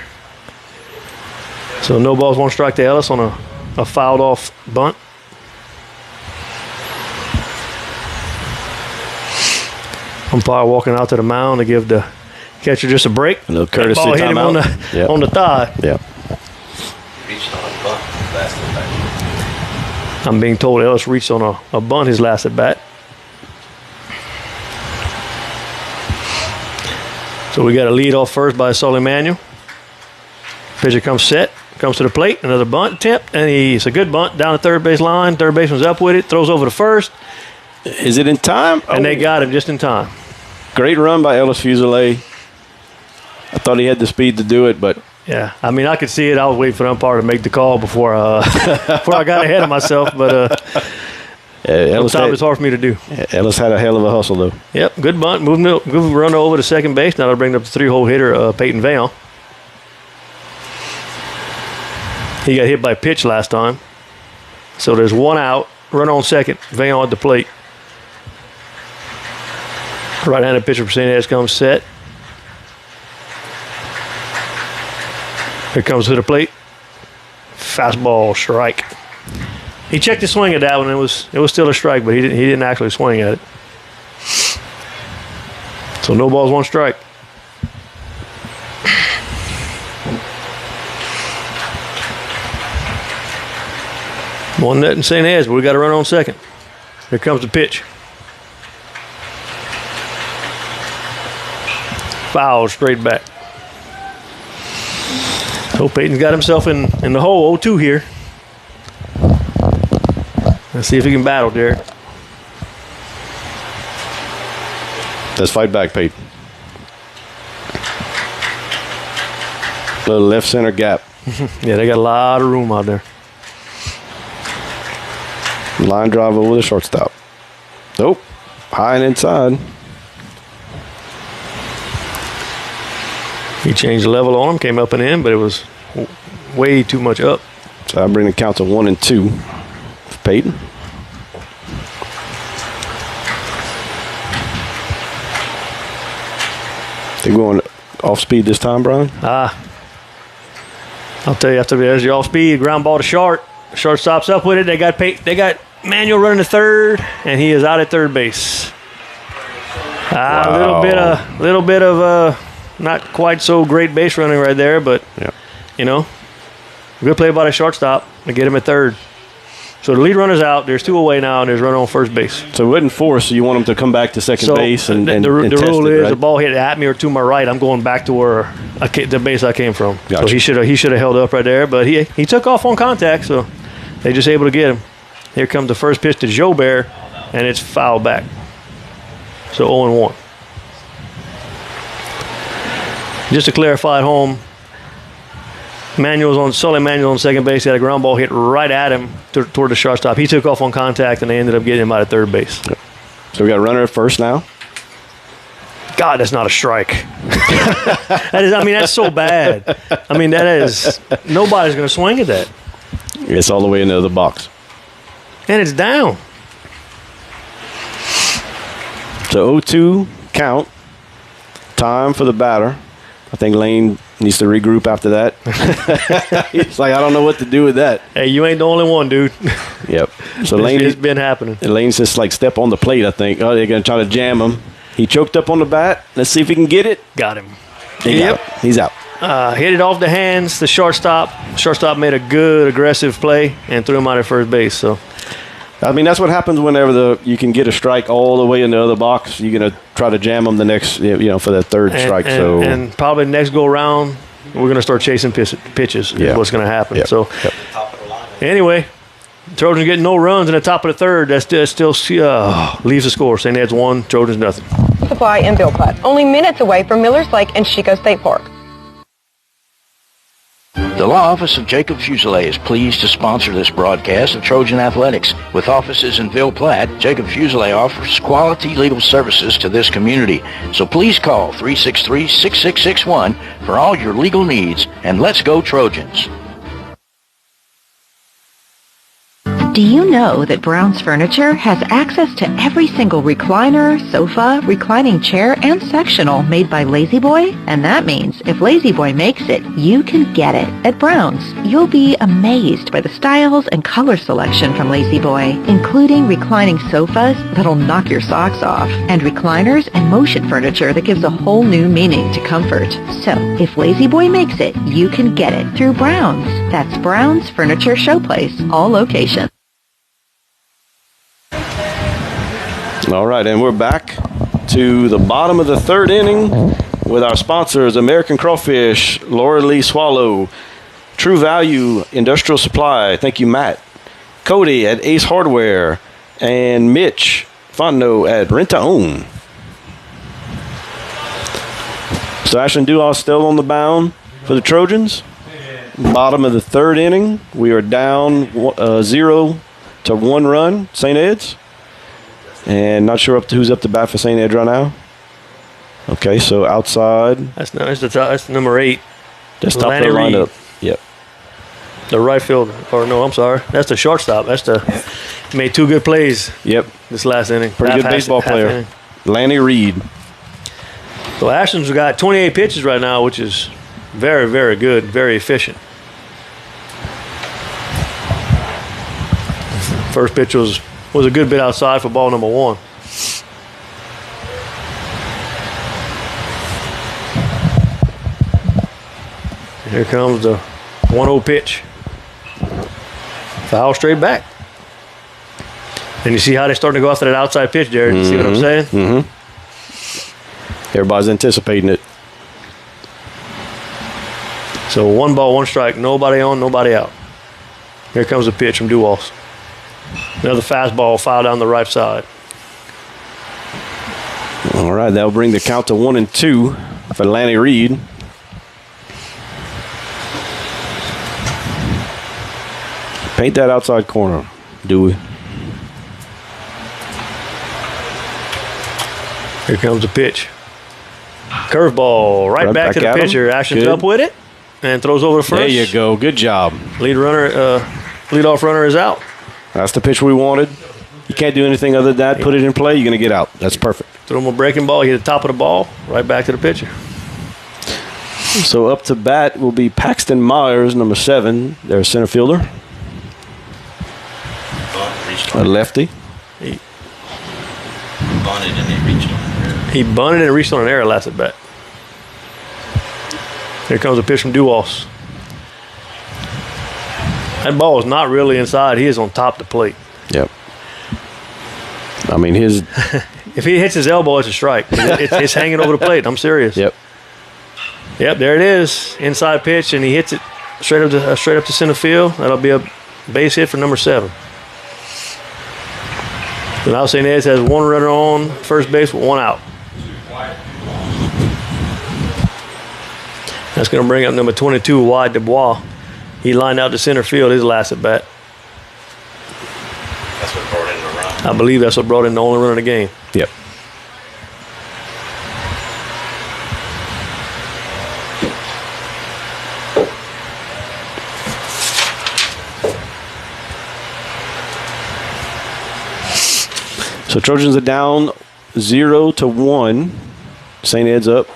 So no balls, 1 strike to Ellis on a fouled-off bunt. Umpire walking out to the mound to give the catcher just a break. A little courtesy ball hit him on the thigh. Yep. Reached on a bunt last at bat. I'm being told Ellis reached on a bunt his last at bat. So we got a lead off first by Sully Manuel. Pitcher comes set, comes to the plate, another bunt attempt, and it's a good bunt down the third base line. Third baseman's up with it, throws over to first. Is it in time? And they got him just in time. Great run by Ellis Fuselier. I thought he had the speed to do it, but yeah, I mean, I could see it. I was waiting for the umpire to make the call before before I got ahead of myself, but sometimes it's hard for me to do. Ellis had a hell of a hustle, though. Yep, good bunt, good run over to second base. Now they'll bring up the 3-hole hitter, Peyton Vail. He got hit by pitch last time, so there's 1 out. Run on second, Vail at the plate. Right-handed pitcher for St. Ed's comes set. Here comes to the plate. Fastball strike. He checked his swing at that one. It was still a strike, but he didn't actually swing at it. So no balls, 1 strike. One net in St. Ed's, but we got to run on second. Here comes the pitch. Foul straight back. So Peyton's got himself in the hole, 0-2 here. Let's see if he can battle, Derek. Let's fight back, Peyton. Little left center gap. Yeah, they got a lot of room out there. Line drive over the shortstop. Nope. High and inside. He changed the level on him, came up and in, but it was way too much up. So I bring the count to 1-2 for Peyton. They going off speed this time, Brian? I'll tell you, after there's your off speed, ground ball to short. Shortstop's up with it. They got Manuel running to third, and he is out at third base. Wow. A little bit of not quite so great base running right there, but yeah. Good play by the shortstop to get him at third. So the lead runner's out. There's 2 away now, and there's a runner on first base. So it wasn't forced, so you want him to come back to second base and the test rule it, is right? the ball hit at me or to my right, I'm going back to where the base I came from. Gotcha. So he should have held up right there, but he took off on contact, so they just able to get him. Here comes the first pitch to Jobert, and it's fouled back. So 0-1. Just to clarify at home, Sully Manuel's on second base. He had a ground ball hit right at him toward the shortstop. He took off on contact, and they ended up getting him out of third base. Yep. So we got a runner at first now. God, that's not a strike. That's so bad. Nobody's going to swing at that. It's all the way into the box. And it's down. So 0-2 count. Time for the batter. I think Lane needs to regroup after that. He's like, I don't know what to do with that. Hey, you ain't the only one, dude. Yep. So Lane, it's been happening. And Lane's just like step on the plate, I think. Oh, they're going to try to jam him. He choked up on the bat. Let's see if he can get it. Got him. He's out. Hit it off the hands, the shortstop. Shortstop made a good aggressive play and threw him out at first base. So, that's what happens whenever you can get a strike all the way in the other box. You're going to try to jam them the next, for that third strike. And probably next go around, we're going to start chasing pitches. Is what's going to happen. Yep. So, anyway, Trojans getting no runs in the top of the third. That still leaves the score. St. Ed's 1, Trojans nothing. Supply in Bill Platt, only minutes away from Millers Lake and Chico State Park. The Law Office of Jacob Fuselier is pleased to sponsor this broadcast of Trojan Athletics. With offices in Ville Platte, Jacob Fuselier offers quality legal services to this community. So please call 363-6661 for all your legal needs, and let's go Trojans. Do you know that Brown's Furniture has access to every single recliner, sofa, reclining chair, and sectional made by Lazy Boy? And that means if Lazy Boy makes it, you can get it. At Brown's, you'll be amazed by the styles and color selection from Lazy Boy, including reclining sofas that'll knock your socks off, and recliners and motion furniture that gives a whole new meaning to comfort. So, if Lazy Boy makes it, you can get it through Brown's. That's Brown's Furniture Showplace, all locations. All right, and we're back to the bottom of the third inning with our sponsors, American Crawfish, Laura Lee Swallow, True Value Industrial Supply, thank you, Matt, Cody at Ace Hardware, and Mitch Fontenot at Rent to Own. So Ashland Duhall still on the mound for the Trojans. Bottom of the third inning, we are down 0 to 1 run, St. Ed's. And not sure who's up to bat for St. Ed right now. Okay, so outside. That's number 8. That's top of the lineup. Yep. The right fielder. That's the shortstop. Made 2 good plays. Yep. This last inning. Pretty good baseball player. Lanny Reed. So Ashland's got 28 pitches right now, which is very, very good, very efficient. First pitch was a good bit outside for ball number 1. Here comes the 1-0 pitch. Foul straight back. And you see how they're starting to go after that outside pitch, Jared. You see what I'm saying? Mm-hmm. Everybody's anticipating it. So 1 ball, 1 strike. Nobody on, nobody out. Here comes the pitch from Duwals. Another fastball foul down the right side. All right, that'll bring the count to 1-2 for Lanny Reed. Paint that outside corner, Dewey. Here comes the pitch. Curveball right back to the pitcher. Ashton's up with it and throws over the first. There you go. Good job. Leadoff runner is out. That's the pitch we wanted. You can't do anything other than that. Put it in play, you're going to get out. That's perfect. Throw him a breaking ball. Hit the top of the ball. Right back to the pitcher. So up to bat will be Paxton Myers, number 7. Their center fielder. A lefty. He bunted and he reached on an error. He bunted and reached on an error last at bat. Here comes a pitch from Duwals. That ball is not really inside. He is on top of the plate. Yep. I mean, his... If he hits his elbow, it's a strike. It's hanging over the plate. I'm serious. Yep. Yep, there it is. Inside pitch, and he hits it straight up to center field. That'll be a base hit for number 7. So now St. Ed's has one runner on first base with 1 out. That's going to bring up number 22, Wide Dubois. He lined out to center field his last at bat. That's what brought in the run. I believe that's what brought in the only run of the game. Yep. So Trojans are down 0-1. St. Ed's up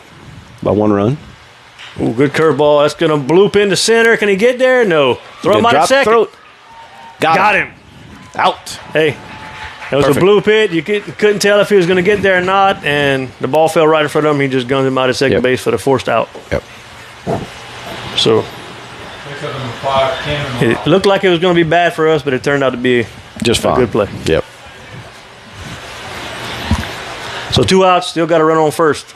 by 1 run. Ooh, good curveball. That's going to bloop into center. Can he get there? No. Throw him out at second. Throat. Got him. Out. Hey, that was Perfect. a bloop hit. You couldn't tell if he was going to get there or not, and the ball fell right in front of him. He just gunned him out at second base for the forced out. Yep. So it looked like it was going to be bad for us, but it turned out to be just fine. A good play. Yep. So 2 outs, still got to run on first.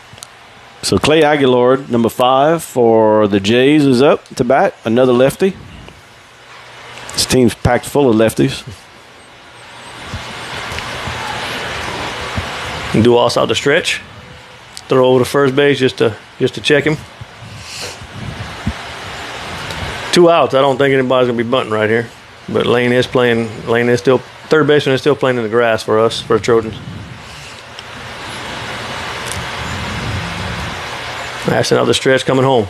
So Clay Aguilar, number 5 for the Jays, is up to bat. Another lefty. This team's packed full of lefties. Duas out the stretch. Throw over to first base just to check him. 2 outs. I don't think anybody's gonna be bunting right here. But Lane is still third baseman is still playing in the grass for us, for the Trojans. Ashton out the stretch, coming home.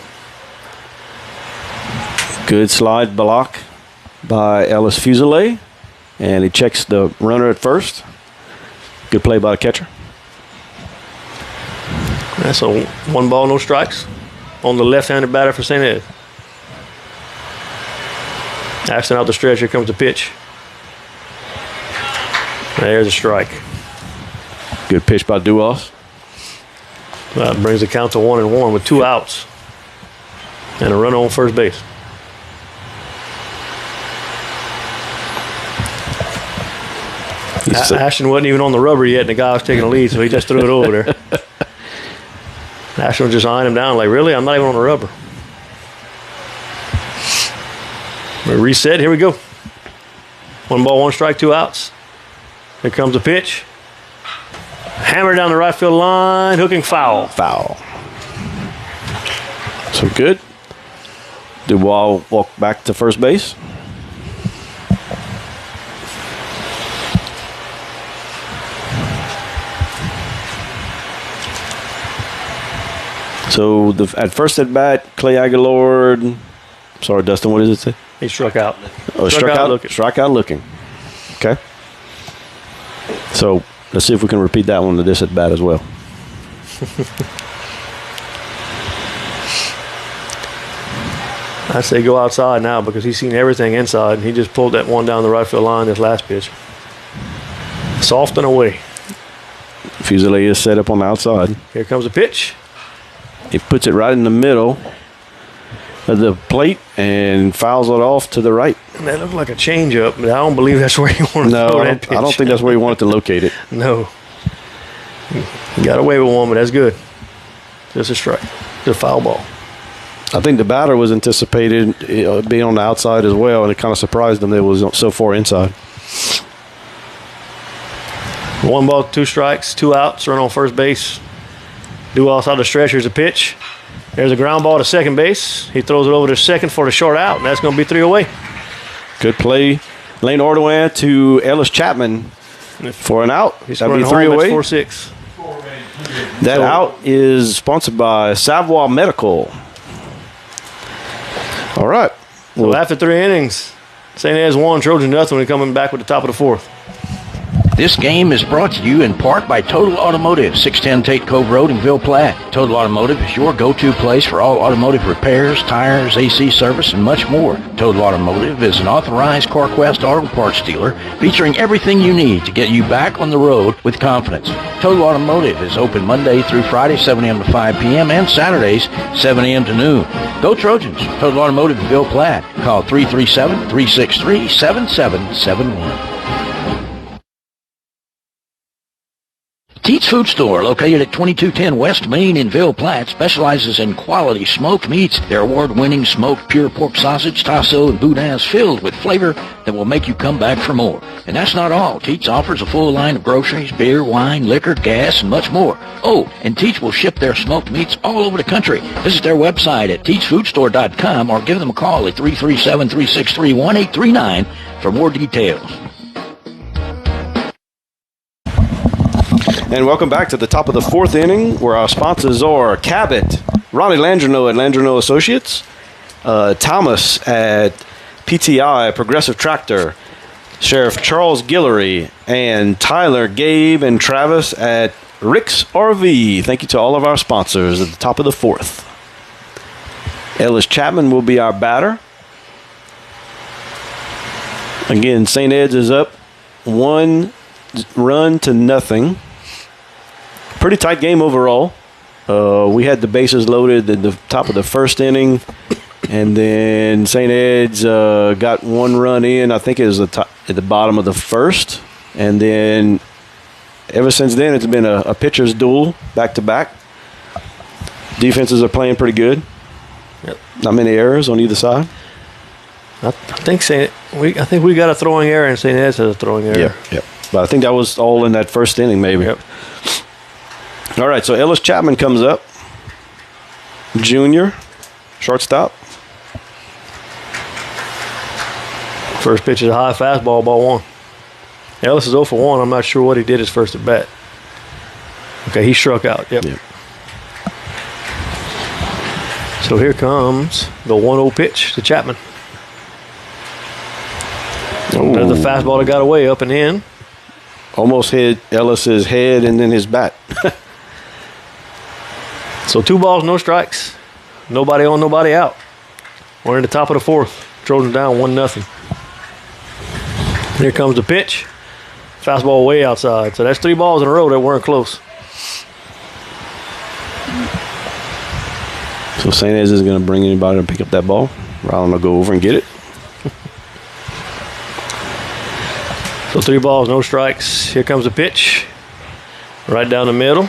Good slide block by Ellis Fuselier. And he checks the runner at first. Good play by the catcher. That's a 1 ball, no strikes on the left-handed batter for St. Ed. Ashton out the stretch. Here comes the pitch. There's a strike. Good pitch by Duas. That brings the count to 1-1 with 2 outs and a run on first base. Ashton wasn't even on the rubber yet, and the guy was taking the lead, so he just threw it over there. Ashton was just eyeing him down like, really? I'm not even on the rubber. We reset. Here we go. 1 ball, 1 strike, 2 outs. Here comes the pitch. Hammer down the right field line, hooking foul. Foul. So good. Dubois walk back to first base. So at first at bat, Clay Aguilar. Sorry, Dustin. What does it say? He struck out. Oh, struck out looking. Okay. So let's see if we can repeat that one to this at bat as well. I say go outside now because he's seen everything inside. He just pulled that one down the right field line this last pitch. Soft and away. Fuselier is set up on the outside. Here comes the pitch. He puts it right in the middle of the plate and fouls it off to the right. That looked like a changeup, but I don't believe that's where he wanted to throw that pitch. I don't think that's where he wanted to locate it. No. He got away with one, but that's good. Just a strike. Just a foul ball. I think the batter was anticipated being on the outside as well, and it kind of surprised him that it was so far inside. 1 ball, 2 strikes, 2 outs, run on first base. Duas out the stretch. Here's a pitch. There's a ground ball to second base. He throws it over to second for the short out, and that's going to be 3 away. Good play. Lane Ordowan to Ellis Chapman for an out. That'll be 3 away. 4-6. That out is sponsored by Savoy Medical. All right. Well, after 3 innings, St. Ed's 1, Trojan nothing when coming back with the top of the 4th. This game is brought to you in part by Total Automotive, 610 Tate Cove Road in Ville Platte. Total Automotive is your go-to place for all automotive repairs, tires, AC service, and much more. Total Automotive is an authorized CarQuest auto parts dealer featuring everything you need to get you back on the road with confidence. Total Automotive is open Monday through Friday, 7 a.m. to 5 p.m. and Saturdays, 7 a.m. to noon. Go Trojans! Total Automotive in Ville Platte. Call 337-363-7771. Teats Food Store, located at 2210 West Main in Ville Platte, specializes in quality smoked meats. Their award-winning smoked pure pork sausage, tasso, and boudin is filled with flavor that will make you come back for more. And that's not all. Teats offers a full line of groceries, beer, wine, liquor, gas, and much more. Oh, and Teats will ship their smoked meats all over the country. Visit their website at teatsfoodstore.com or give them a call at 337-363-1839 for more details. And welcome back to the top of the fourth inning, where our sponsors are Cabot, Ronnie Landreneau at Landreneau Associates, Thomas at PTI, Progressive Tractor, Sheriff Charles Guillory, and Tyler, Gabe, and Travis at Rick's RV. Thank you to all of our sponsors at the top of the fourth. Ellis Chapman will be our batter. Again, St. Ed's is up 1-0. Pretty tight game overall. We had the bases loaded at the top of the first inning, and then St. Ed's got 1 run in. I think it was at the bottom of the first, and then ever since then it's been a pitcher's duel back-to-back. Defenses are playing pretty good. Yep. Not many errors on either side. I think we got a throwing error, and St. Ed's has a throwing error. Yep. But I think that was all in that first inning, maybe. Yep. All right, so Ellis Chapman comes up. Junior, shortstop. First pitch is a high fastball, ball 1. Ellis is 0 for 1. I'm not sure what he did his first at bat. Okay, he struck out. Yep. So here comes the 1-0 pitch to Chapman. Another fastball that got away, up and in. Almost hit Ellis's head and then his bat. So 2 balls, no strikes. Nobody on, nobody out. We're in the top of the fourth. Trojans down 1-0. Here comes the pitch. Fastball way outside. So that's 3 balls in a row that weren't close. So St. Ed's is going to bring anybody to pick up that ball. Rylan will go over and get it. So 3 balls, no strikes. Here comes the pitch. Right down the middle.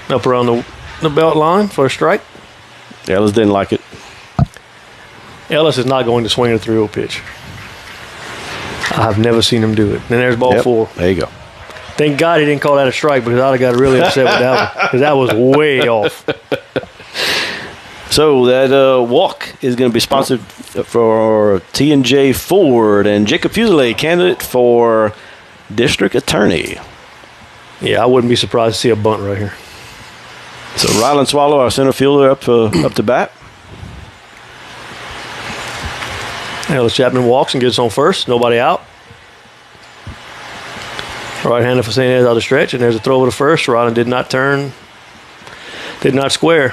Up around the belt line for a strike. Ellis didn't like it. Ellis is not going to swing a 3-0 pitch. I've never seen him do it. And there's ball 4. There you go. Thank God he didn't call that a strike, because I'd have got really upset with that one, because that was way off. So that walk is going to be sponsored for T&J Ford and Jacob Fuselier, candidate for District Attorney. Yeah, I wouldn't be surprised to see a bunt right here. So Rylan Swallow, our center fielder, up to bat. Ellis Chapman walks and gets on first. Nobody out. Right-hander for St. Ed's out of stretch, and there's a throw over to first. Rylan did not turn, did not square.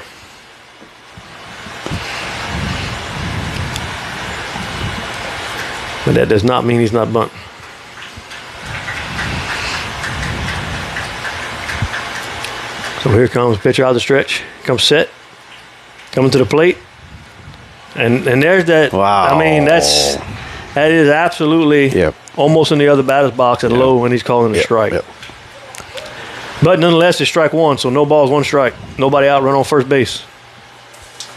But that does not mean he's not bunting. So here comes pitcher out of the stretch. Comes set. Coming to the plate. And there's that. Wow. I mean, that is absolutely almost in the other batter's box at low when he's calling a strike. Yep. But nonetheless, it's strike 1, so no balls, 1 strike. Nobody out, run on first base.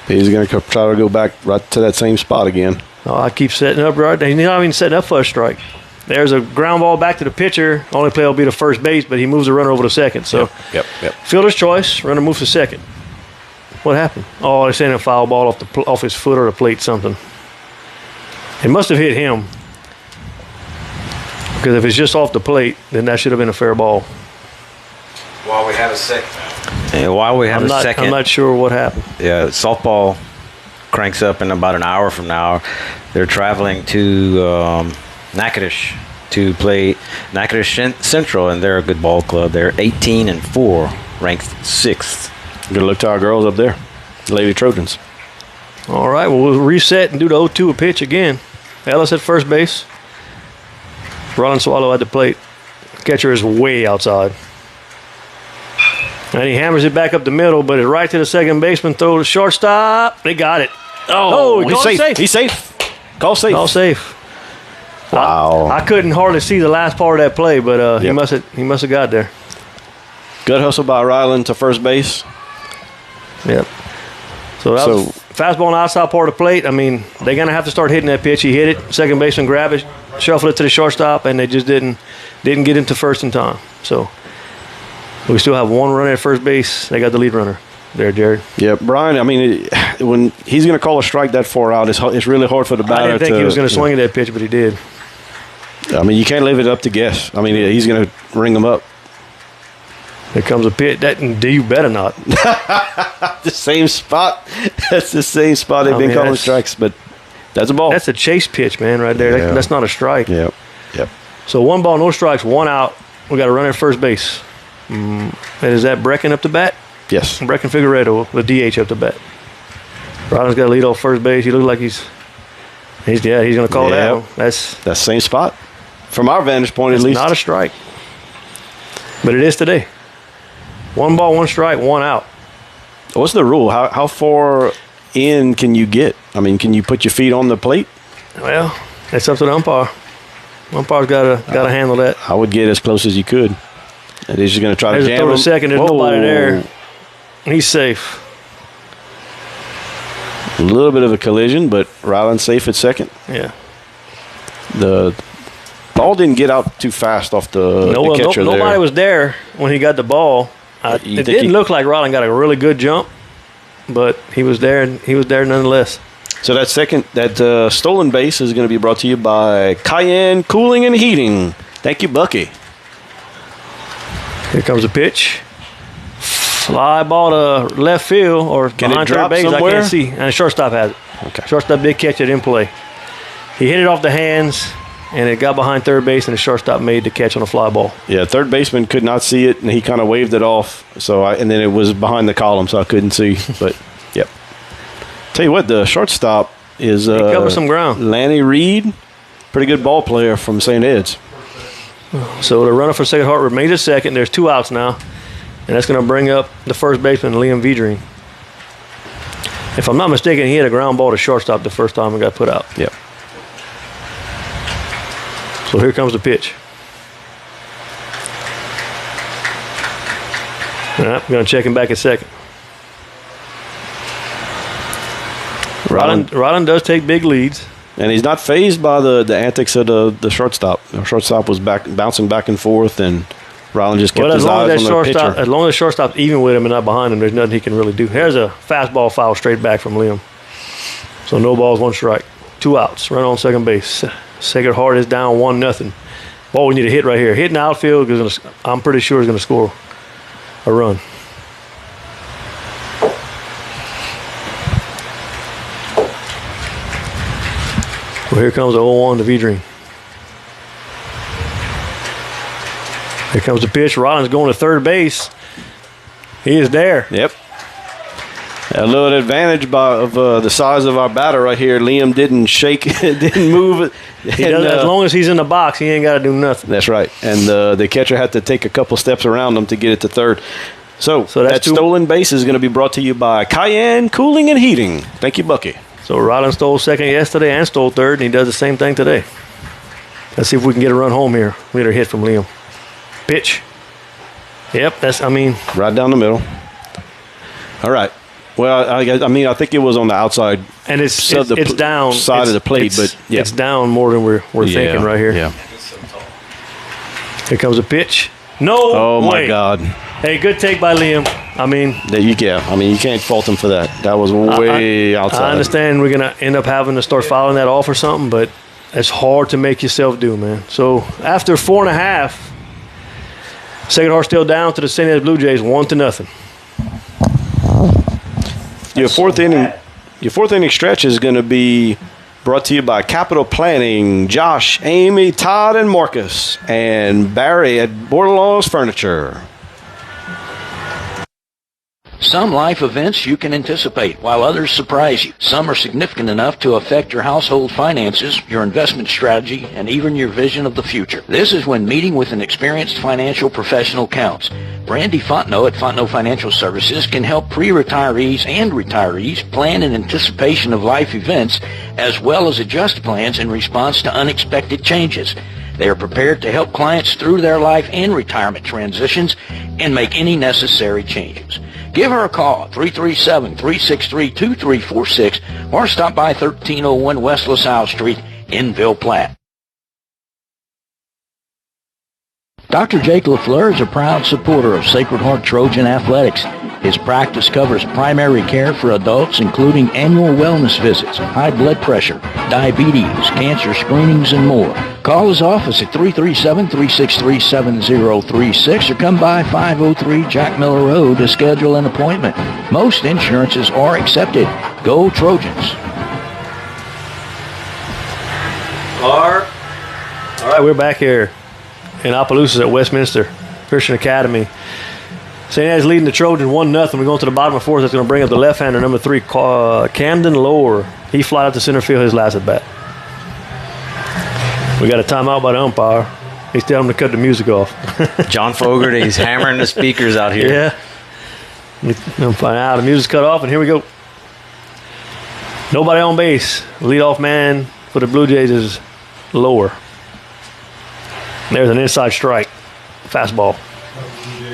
He's going to try to go back right to that same spot again. Oh, I keep setting up right there. He's not even setting up for a strike. There's a ground ball back to the pitcher. Only play will be to first base, but he moves the runner over to second. So, yep. Fielder's choice, runner moves to second. What happened? Oh, they're sending a foul ball off his foot or the plate, something. It must have hit him. Because if it's just off the plate, then that should have been a fair ball. While we have a second. And while we have a second. I'm not sure what happened. Yeah, softball cranks up in about an hour from now. They're traveling to Natchitoches to play Natchitoches Central, and they're a good ball club. They're 18-4, ranked 6th. Good luck to our girls up there, Lady Trojans. All right, well, we'll reset and do the 0-2 pitch again. Ellis at first base. Rollins Swallow at the plate. Catcher is way outside. And he hammers it back up the middle, but it's right to the second baseman. Throw to shortstop. They got it. Oh, he's safe. He's safe. Call safe. Call safe. Wow. I couldn't hardly see the last part of that play, but he must have got there. Good hustle by Ryland to first base. Yep. So that was fastball on the outside part of the plate. I mean, they're going to have to start hitting that pitch. He hit it. Second baseman grab it, shuffle it to the shortstop, and they just didn't get into first in time. So we still have one runner at first base. They got the lead runner there, Jared. Yeah, Brian, I mean, when he's going to call a strike that far out, it's really hard for the batter to... I didn't think he was going to swing at that pitch, but he did. I mean, you can't leave it up to guess. I mean, he's going to ring them up. Here comes a pitch. You better not. The same spot. That's the same spot they've been calling strikes, but that's a ball. That's a chase pitch, man, right there. Yeah. That's not a strike. Yep. So 1 ball, no strikes, 1 out. We got a runner at first base. And is that Brecken up the bat? Yes. Brecken Figueredo, the DH up the bat. Ryland's got to lead off first base. He looks like he's going to call it out. That's the same spot. From our vantage point, at least. Not a strike. But it is today. 1 ball, 1 strike, 1 out. What's the rule? How far in can you get? I mean, can you put your feet on the plate? Well, it's up to the umpire. Umpire's got to handle that. I would get as close as you could. And he's just going to try to jam throw him. to second. There's nobody there. He's safe. A little bit of a collision, but Ryland's safe at second. Yeah. The ball didn't get out too fast off the catcher there. Nobody was there when he got the ball. It didn't look like Ryland got a really good jump, but he was there, and he was there nonetheless. So that stolen base is going to be brought to you by Cayenne Cooling and Heating. Thank you, Bucky. Here comes a pitch. Fly ball to left field or behind third base. Somewhere? I can't see. And the shortstop has it. Okay. Shortstop did catch it in play. He hit it off the hands, and it got behind third base, and the shortstop made the catch on a fly ball. Yeah, third baseman could not see it, and he kind of waved it off. And then it was behind the column, so I couldn't see. But, yep. Tell you what, the shortstop is he covered some ground. Lanny Reed, pretty good ball player from St. Ed's. So the runner for Sacred Heart remains at second. There's 2 outs now, and that's going to bring up the first baseman, Liam Vidrine. If I'm not mistaken, he had a ground ball to shortstop the first time it got put out. Yep. So here comes the pitch. All right, we're going to check him back at second. Ryland does take big leads. And he's not fazed by the antics of the shortstop. The shortstop was bouncing back and forth, and Ryland just kept his eyes on the pitcher. As long as the shortstop's even with him and not behind him, there's nothing he can really do. Here's a fastball foul straight back from Liam. So no balls, 1 strike. 2 outs. Run on second base. Sacred Heart is down 1-0. Ball we need a hit right here. Hit in the outfield because I'm pretty sure he's going to score a run. Well, here comes the 0-1 to Vidrine. Here comes the pitch. Rollins going to third base. He is there. Yep. A little advantage of the size of our batter right here. Liam didn't shake, didn't move. As long as he's in the box, he ain't got to do nothing. That's right. And the catcher had to take a couple steps around him to get it to third. So that stolen base is going to be brought to you by Cayenne Cooling and Heating. Thank you, Bucky. So Ryland stole second yesterday and stole third, and he does the same thing today. Let's see if we can get a run home here. We get a hit from Liam. Pitch. Yep, right down the middle. All right. Well, I think it was on the outside. And it's down. Side of the plate, but yeah. It's down more than we're thinking right here. Yeah. Here comes a pitch. No Oh, way. my God. Hey, good take by Liam. You can't fault him for that. That was way outside. I understand we're going to end up having to start fouling that off or something, but it's hard to make yourself do, man. So after 4.5, Sacred Heart still down to the St.Ed Blue Jays 1-0. Your fourth inning stretch is going to be Brought to you by Capital Planning, Josh, Amy, Todd, and Marcus, and Barry at Bordelon's Furniture. Some life events you can anticipate, while others surprise you. Some are significant enough to affect your household finances, your investment strategy, and even your vision of the future. This is when meeting with an experienced financial professional counts. Brandy Fontenot at Fontenot Financial Services can help pre-retirees and retirees plan in anticipation of life events, as well as adjust plans in response to unexpected changes. They are prepared to help clients through their life and retirement transitions and make any necessary changes. Give her a call, 337-363-2346, or stop by 1301 West LaSalle Street in Ville Platte. Dr. Jake LaFleur is a proud supporter of Sacred Heart Trojan Athletics. His practice covers primary care for adults, including annual wellness visits, high blood pressure, diabetes, cancer screenings, and more. Call his office at 337-363-7036 or come by 503 Jack Miller Road to schedule an appointment. Most insurances are accepted. Go Trojans. All right, we're back here in Opelousas at Westminster Christian Academy. St. Ed's leading the Trojans 1-0. We're going to the bottom of fourth. That's going to bring up the left-hander, number 3, Camden Lower. He flied out to center field his last at bat. We got a timeout by the umpire. He's telling him to cut the music off. John Fogerty's hammering the speakers out here. Yeah. I'm finding out the music's cut off, and here we go. Nobody on base. Leadoff man for the Blue Jays is Lower. There's an inside strike. Fastball.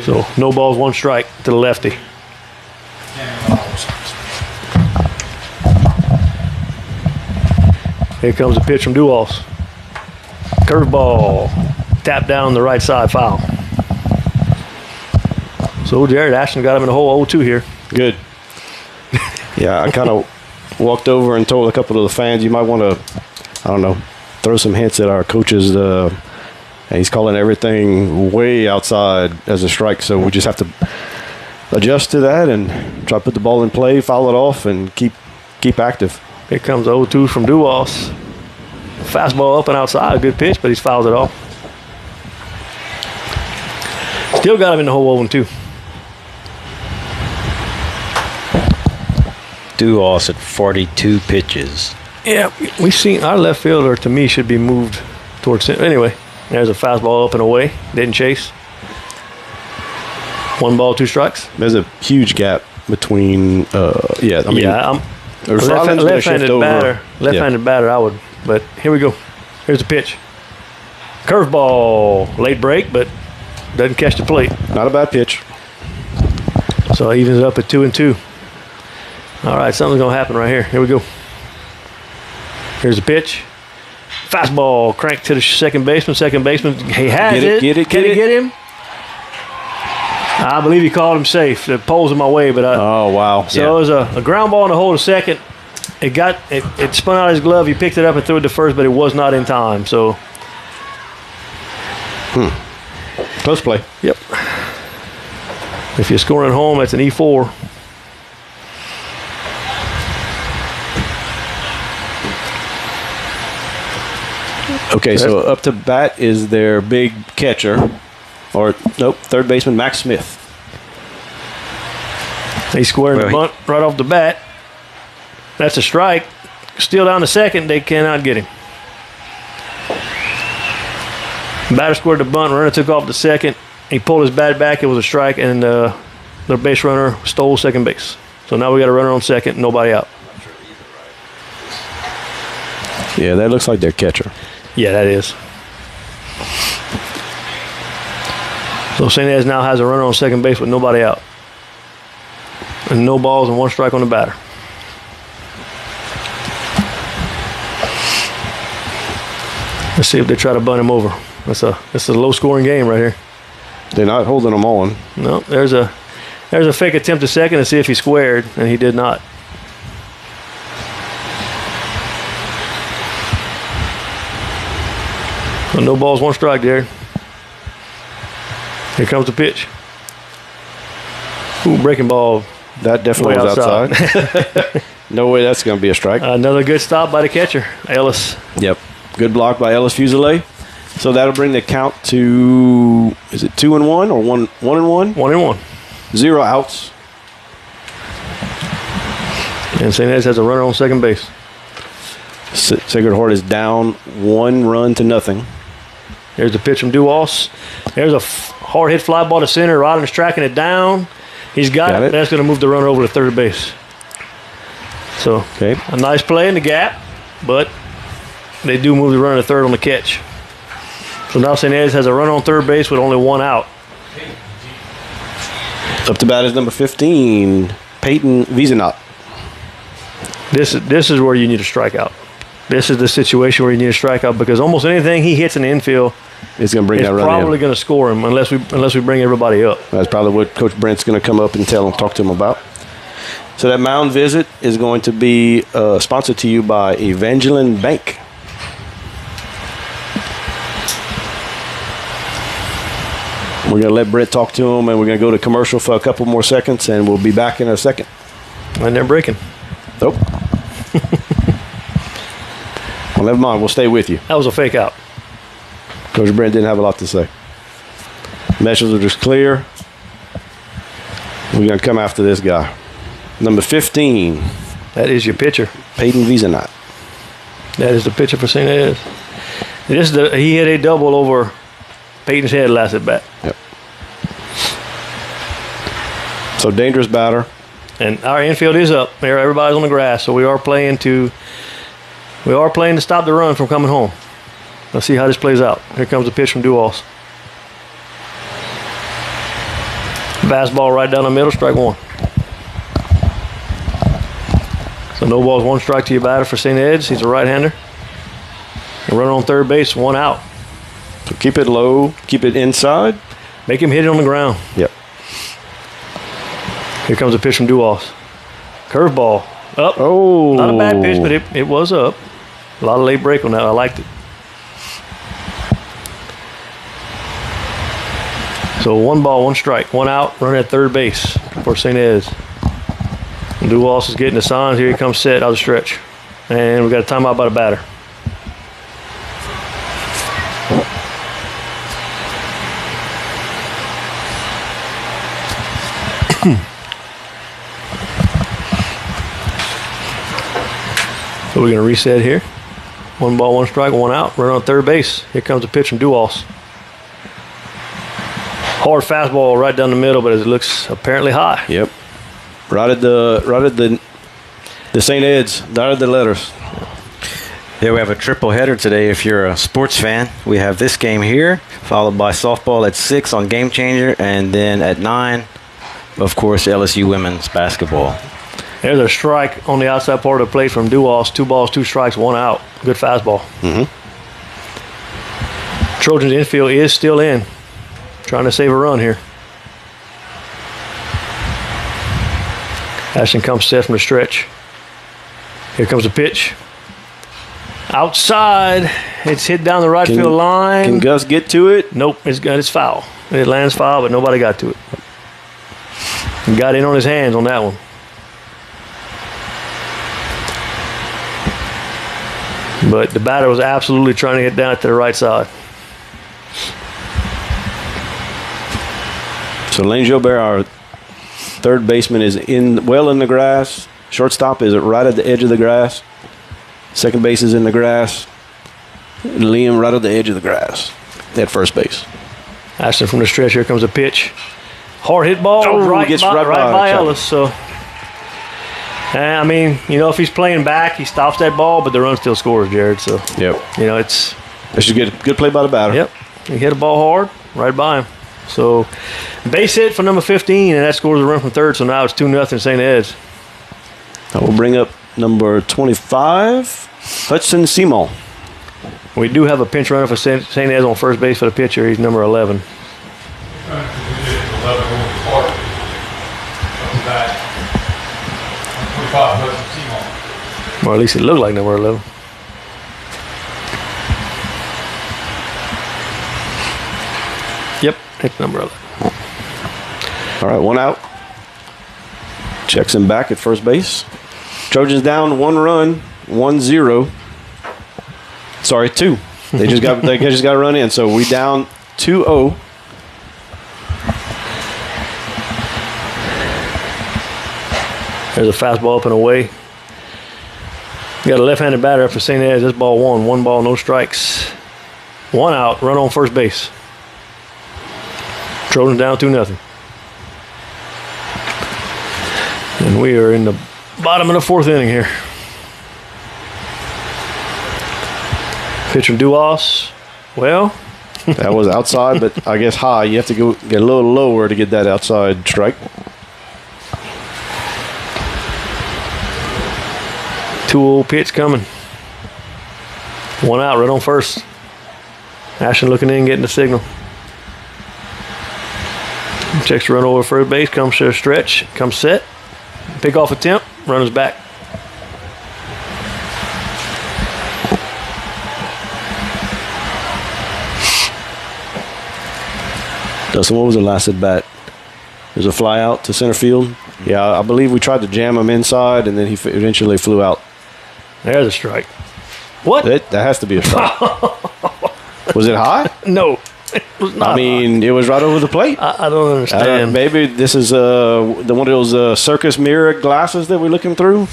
So no balls, 1 strike to the lefty. Here comes a pitch from Duals. Curveball. Tap down the right side, foul. So Jared Ashton got him in the hole 0-2 here. Good. Yeah, I kind of walked over and told a couple of the fans, you might want to, I don't know, throw some hints at our coaches. And he's calling everything way outside as a strike, so we just have to adjust to that and try to put the ball in play, foul it off, and keep active. Here comes 0-2 from Duals. Fastball up and outside, good pitch, but he's fouled it off. Still got him in the hole 0-2. Duals at 42 pitches. Yeah, we've seen our left fielder, to me, should be moved towards center. Anyway. There's a fastball up and away. Didn't chase. 1 ball, 2 strikes. There's a huge gap between, left-handed batter. Left-handed batter, I would. But here we go. Here's the pitch. Curveball. Late break, but doesn't catch the plate. Not a bad pitch. So it evens it up at 2-2. All right, something's going to happen right here. Here we go. Here's the pitch. Fastball cranked to the second baseman. Second baseman, he has it. Can he get him? I believe he called him safe. The pole's in my way, but oh wow! So it was a ground ball in the hole to second. It spun out of his glove. He picked it up and threw it to first, but it was not in time. So, close play. Yep. If you're scoring at home, that's an E4. Okay, so up to bat is their big catcher, third baseman Max Smith. He squared the bunt right off the bat. That's a strike. Still down to second. They cannot get him. Batter squared the bunt. Runner took off to second. He pulled his bat back. It was a strike, and their base runner stole second base. So now we got a runner on second, nobody out. Yeah, that looks like their catcher. Yeah, that is. So St. Ed's now has a runner on second base with nobody out. And no balls and 1 strike on the batter. Let's see if they try to bunt him over. That's a low-scoring game right here. They're not holding him on. No, there's a fake attempt to second to see if he squared, and he did not. So no balls, 1 strike there. Here comes the pitch. Ooh, breaking ball. That definitely was outside. No way that's going to be a strike. Another good stop by the catcher, Ellis. Yep. Good block by Ellis Fuselier. So that'll bring the count to, is it 2-1 or 1-1? 1-1. 0 outs. And St. Ed's has a runner on second base. Sacred Heart is down 1-0. There's the pitch from Duos. There's a hard hit fly ball to center. Rodden's tracking it down. He's got it. That's going to move the runner over to third base. So a nice play in the gap, but they do move the runner to third on the catch. So now St. Ed's has a runner on third base with only 1 out. Up to bat is number 15, Peyton Wiesenat. This is where you need a strikeout. This is the situation where you need a strikeout because almost anything he hits in the infield is going to bring that run in. Probably going to score him unless we bring everybody up. That's probably what Coach Brent's going to come up and talk to him about. So that mound visit is going to be sponsored to you by Evangeline Bank. We're going to let Brent talk to him, and we're going to go to commercial for a couple more seconds, and we'll be back in a second. And they're breaking. Nope. Well, never mind. We'll stay with you. That was a fake out. Coach Brent didn't have a lot to say. Meshes are just clear. We're going to come after this guy. Number 15. That is your pitcher. Peyton Wiesenat. That is the pitcher for St. Ed's. He hit a double over Peyton's head last at bat. Yep. So dangerous batter. And our infield is up. Everybody's on the grass, so we are playing to stop the run from coming home. Let's see how this plays out. Here comes the pitch from Duos. Fastball right down the middle, strike 1. So no balls, 1 strike to your batter for St. Ed's. He's a right-hander. A runner on third base, 1 out. So keep it low, keep it inside. Make him hit it on the ground. Yep. Here comes a pitch from Duos. Curveball. Up. Oh. Not a bad pitch, but it was up. A lot of late break on that. I liked it. So 1 ball, 1 strike, 1 out, running at third base for St. Ed's. Duos is getting the signs. Here he comes set out of the stretch. And we got a timeout by the batter. So we're going to reset here. 1 ball, 1 strike, 1 out. Runner on third base. Here comes a pitch from Duos. Hard fastball right down the middle, but it looks apparently high. Yep. Right at the St. Ed's. Dotted the letters. Yeah, we have a triple header today. If you're a sports fan, we have this game here, followed by softball at 6 on Game Changer, and then at 9, of course, LSU women's basketball. There's a strike on the outside part of the plate from Duos. 2 balls, 2 strikes, 1 out. Good fastball. Mm-hmm. Trojans infield is still in. Trying to save a run here. Ashton comes set from the stretch. Here comes a pitch. Outside. It's hit down the right field line. Can Gus get to it? Nope. It's foul. It lands foul, but nobody got to it. He got in on his hands on that one. But the batter was absolutely trying to hit down to the right side. So Lane Gilbert, our third baseman, is in the grass. Shortstop is right at the edge of the grass. Second base is in the grass. Liam right at the edge of the grass at first base. Ashton from the stretch. Here comes a pitch. Hard hit ball right by Ellis. So, I mean, if he's playing back, he stops that ball, but the run still scores, Jared. So, yep. It's a good play by the batter. Yep. He hit a ball hard right by him. So, base hit for number 15, and that scores a run from third. So now it's 2-0 St. Ed's. I will bring up number 25, Hudson Simon. We do have a pinch runner for St. Ed's on first base for the pitcher. He's number 11. Or at least it looked like number 11. Yep, it's number 11. All right, 1 out. Checks him back at first base. Trojans down 1 run, 1-0. Sorry, 2. They just got a run in, so we down 2-0. There's a fastball up and away. You got a left-handed batter up for St. Ed. This ball 1. 1 ball, no strikes. 1 out, run on first base. Trojans down 2-0. And we are in the bottom of the 4th inning here. Pitch from Duas. Well, that was outside, but I guess high. You have to go get a little lower to get that outside strike. 2-0 pitch coming. 1 out, right on first. Ashton looking in, getting the signal. Checks the run over first base, comes to a stretch, comes set. Pick off attempt, runners back. Dustin, what was the last at bat? There's a fly out to center field. Yeah, I believe we tried to jam him inside, and then he eventually flew out. There's a strike. What? That has to be a strike. Was it high? No, it was not. I mean, it was right over the plate. I don't understand. Maybe this is one of those circus mirror glasses that we're looking through.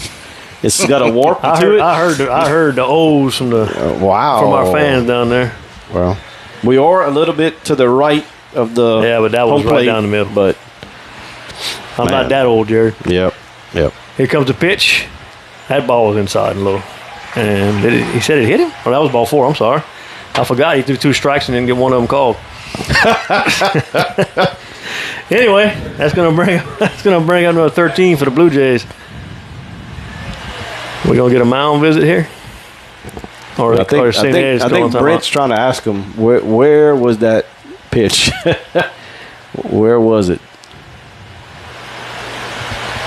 It's got a warp to it. I heard the O's from the from our fans down there. Well, we are a little bit to the right of the but that was right down the middle. But I'm not that old, Jared. Yep. Here comes the pitch. That ball was inside and low. And he said it hit him? Well, that was ball 4. I'm sorry. I forgot he threw 2 strikes and didn't get one of them called. Anyway, that's gonna bring up number 13 for the Blue Jays. We're gonna get a mound visit here. I think Brent's trying to ask him where was that pitch? Where was it?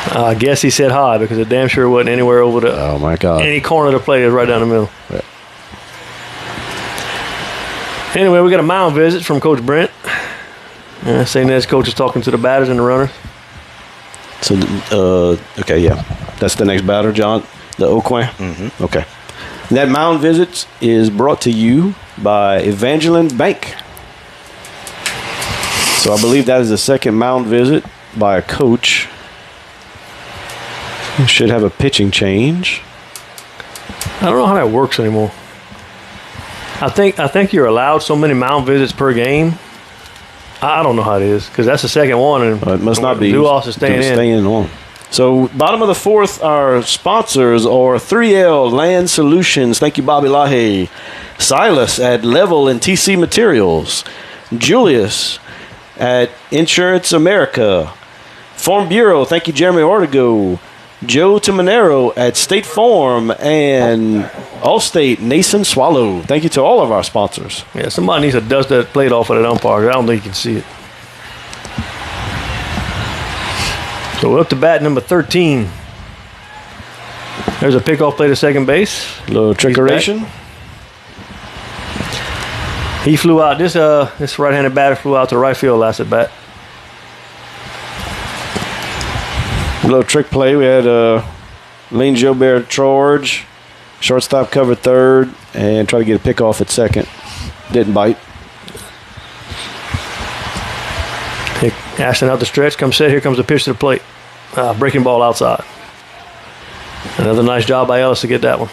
I guess he said high because it damn sure wasn't anywhere over the. Oh my God! Any corner of the plate is right down the middle. Right. Anyway, we got a mound visit from Coach Brent. St. Ed's coach is talking to the batters and the runners. So, okay, yeah, that's the next batter, John, the Oakland. Mm-hmm. Okay, and that mound visit is brought to you by Evangeline Bank. So I believe that is the second mound visit by a coach. Should have a pitching change. I don't know how that works anymore. I think you're allowed so many mound visits per game. I don't know how it is because that's the second one, and it must not be. Duas is staying on. So bottom of the 4th, our sponsors are 3L Land Solutions. Thank you, Bobby Lahaye. Silas at Level and TC Materials. Julius at Insurance America. Farm Bureau. Thank you, Jeremy Ortego. Joe Timonero at State Farm and Allstate Nason Swallow. Thank you to all of our sponsors. Yeah, somebody needs to dust that plate off of that umpire. I don't think you can see it. So we're up to bat number 13. There's a pickoff play to second base. A little trickeration. He flew out. This right-handed batter flew out to right field last at bat. A little trick play. We had Lane Jobert charge. Shortstop covered third and try to get a pick off at second. Didn't bite. Ashton out the stretch. Comes set. Here comes the pitch to the plate. Breaking ball outside. Another nice job by Ellis to get that one.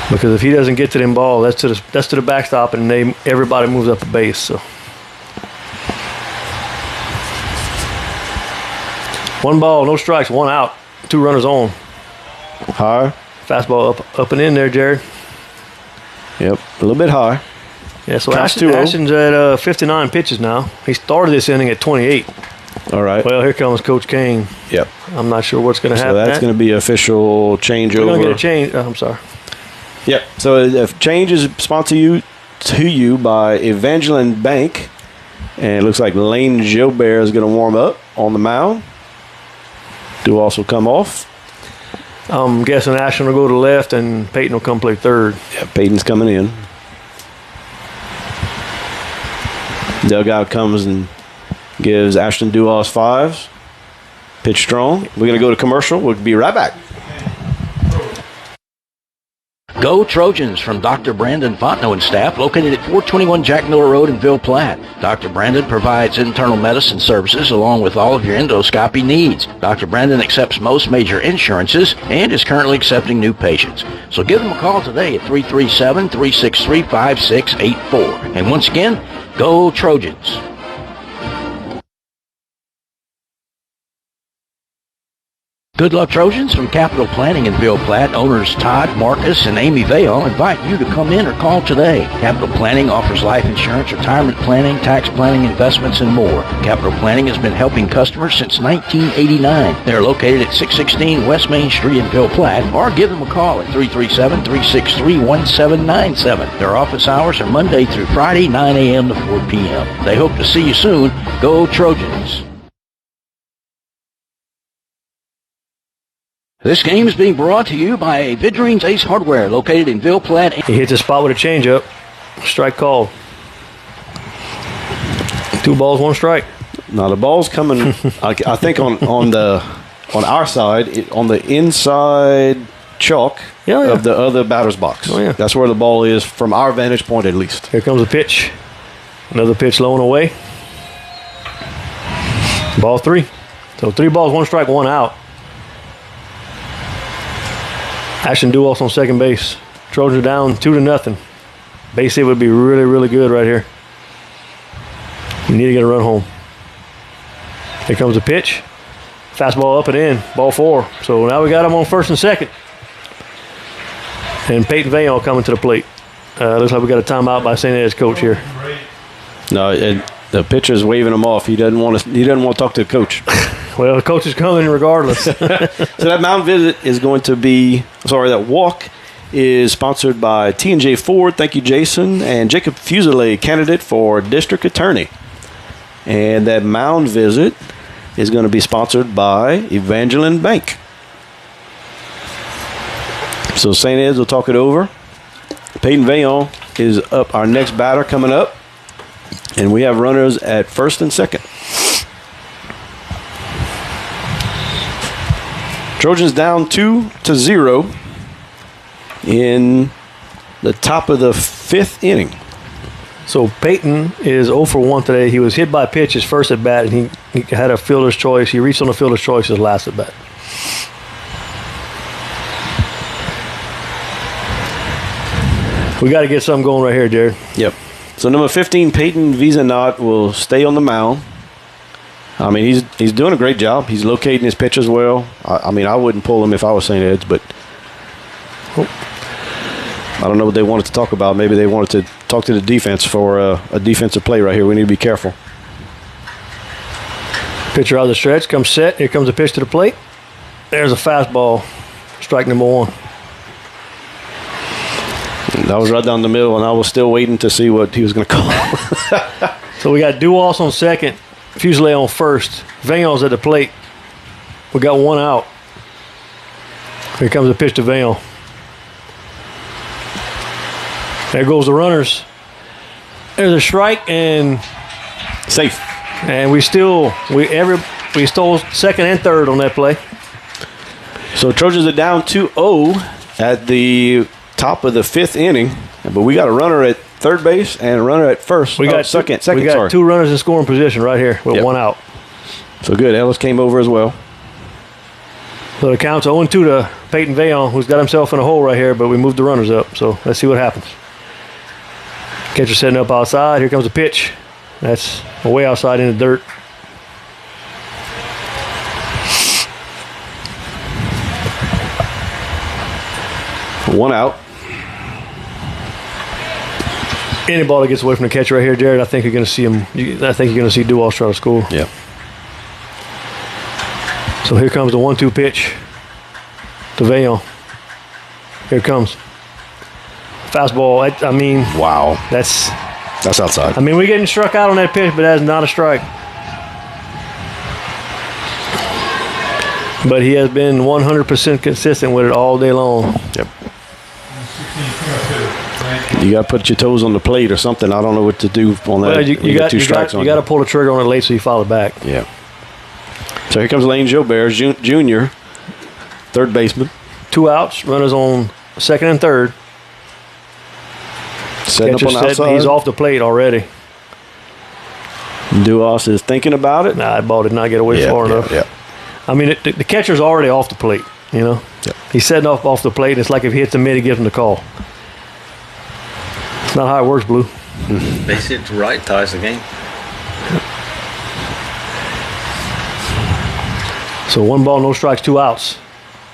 Because if he doesn't get to them ball, that's to the backstop, and everybody moves up a base. So 1 ball, no strikes, 1 out, 2 runners on. High. Fastball up and in there, Jared. Yep, a little bit high. Yeah, so Ashton's at 59 pitches now. He started this inning at 28. All right. Well, here comes Coach Kane. Yep. I'm not sure what's going to happen. So that's going to be official changeover. We're going to get a change. I'm sorry. Yep. So the change is sponsored to you by Evangeline Bank. And it looks like Lane Jobert is going to warm up on the mound. Do also come off. I'm guessing Ashton will go to left and Peyton will come play third. Yeah, Peyton's coming in. Dugout comes and gives Ashton Duas 5s. Pitch strong. We're going to go to commercial. We'll be right back. Go Trojans from Dr. Brandon Fontenot and staff, located at 421 Jack Miller Road in Ville Platte. Dr. Brandon provides internal medicine services along with all of your endoscopy needs. Dr. Brandon accepts most major insurances and is currently accepting new patients. So give them a call today at 337-363-5684. And once again, go Trojans. Good luck, Trojans, from Capital Planning in Ville Platte. Owners Todd, Marcus, and Amy Vale invite you to come in or call today. Capital Planning offers life insurance, retirement planning, tax planning, investments, and more. Capital Planning has been helping customers since 1989. They are located at 616 West Main Street in Ville Platte, or give them a call at 337-363-1797. Their office hours are Monday through Friday, 9 a.m. to 4 p.m. They hope to see you soon. Go Trojans. This game is being brought to you by Vidrine's Ace Hardware, located in Ville Platte. He hits the spot with a changeup. Strike called. 2 balls, 1 strike. Now the ball's coming. I think on our side, on the inside chalk of the other batter's box. Oh, yeah. That's where the ball is from our vantage point, at least. Here comes a pitch. Another pitch low and away. Ball 3. So 3 balls, 1 strike, 1 out. Ashton Duos on second base. Trojans are down 2-0. Base hit would be really, really good right here. You need to get a run home. Here comes a pitch. Fastball up and in. Ball 4. So now we got him on first and second. And Peyton Vayon coming to the plate. Looks like we got a timeout by St. Ed's coach here. No, the pitcher's waving him off. He doesn't want to talk to the coach. Well, the coach is coming regardless. So that mound visit is going to be, that walk is sponsored by T&J Ford. Thank you, Jason. And Jacob Fuselier, candidate for District Attorney. And that mound visit is going to be sponsored by Evangeline Bank. So St. Ed's will talk it over. Peyton Vayon is up, our next batter coming up. And we have runners at first and second. Trojans down 2-0 in the top of the 5th inning. So Peyton is 0 for 1 today. He was hit by a pitch his first at bat, and he had a fielder's choice. He reached on a fielder's choice his last at bat. We got to get something going right here, Jared. Yep. So number 15, Peyton Vizanot, will stay on the mound. I mean, he's doing a great job. He's locating his pitches well. I mean, I wouldn't pull him if I was St. Ed's, but I don't know what they wanted to talk about. Maybe they wanted to talk to the defense for a defensive play right here. We need to be careful. Pitcher out of the stretch, comes set. Here comes a pitch to the plate. There's a fastball. Strike number 1. That was right down the middle, and I was still waiting to see what he was going to call. So we got Duos on second, Fuselier on first. Vayon's at the plate. We got 1 out. Here comes a pitch to Vayon. There goes the runners. There's a strike and safe. And we stole second and third on that play. So Trojans are down 2-0 at the top of the 5th inning, but we got a runner at third base and a runner at first. We got second. We got 2 runners in scoring position right here with 1 out. So good. Ellis came over as well. So the count's 0-2 to Peyton Vayon, who's got himself in a hole right here, but we moved the runners up. So let's see what happens. Catcher setting up outside. Here comes a pitch. That's way outside in the dirt. One out. Any ball that gets away from the catcher right here, Jared, I think you're going to see him. I think you're going to see Duos try to score. Yeah. So here comes the 1-2 pitch to Vayon. Here it comes. Fastball. I mean, wow. That's outside. I mean, we're getting struck out on that pitch, but that's not a strike. But he has been 100% consistent with it all day long. Yep. You got to put your toes on the plate or something. I don't know what to do on that. Well, you got to pull the trigger on it late so you follow it back. Yeah. So here comes Lane Gilbert, junior, third baseman. 2 outs, runners on second and third. Setting Catcher up on said outside. he's off the plate already. Duas is thinking about it. Nah, that ball did not get away far enough. Yeah. I mean, the catcher's already off the plate, you know. Yep. He's setting off the plate. It's like if he hits the mid, he gives him the call. It's not how it works, Blue. Base hit to right ties the game. So 1 ball, no strikes, 2 outs.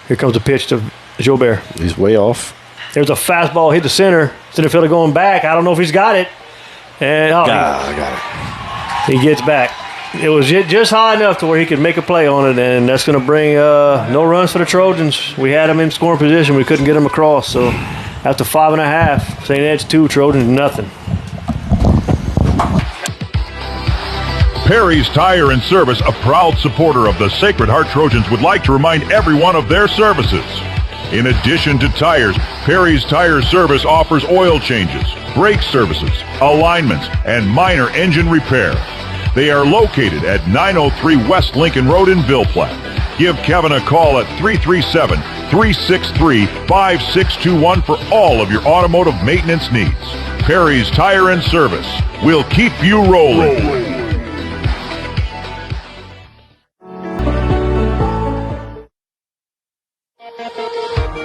Here comes the pitch to Gilbert. He's way off. There's a fastball hit the center. Center fielder going back. I don't know if he's got it. And got it. He gets back. It was just high enough to where he could make a play on it, and that's going to bring no runs for the Trojans. We had him in scoring position. We couldn't get him across. So after 5.5, St. Ed's 2, Trojans nothing. Perry's Tire and Service, a proud supporter of the Sacred Heart Trojans, would like to remind everyone of their services. In addition to tires, Perry's Tire Service offers oil changes, brake services, alignments, and minor engine repair. They are located at 903 West Lincoln Road in Ville Platte. Give Kevin a call at 337-363-5621 for all of your automotive maintenance needs. Perry's Tire and Service will keep you rolling.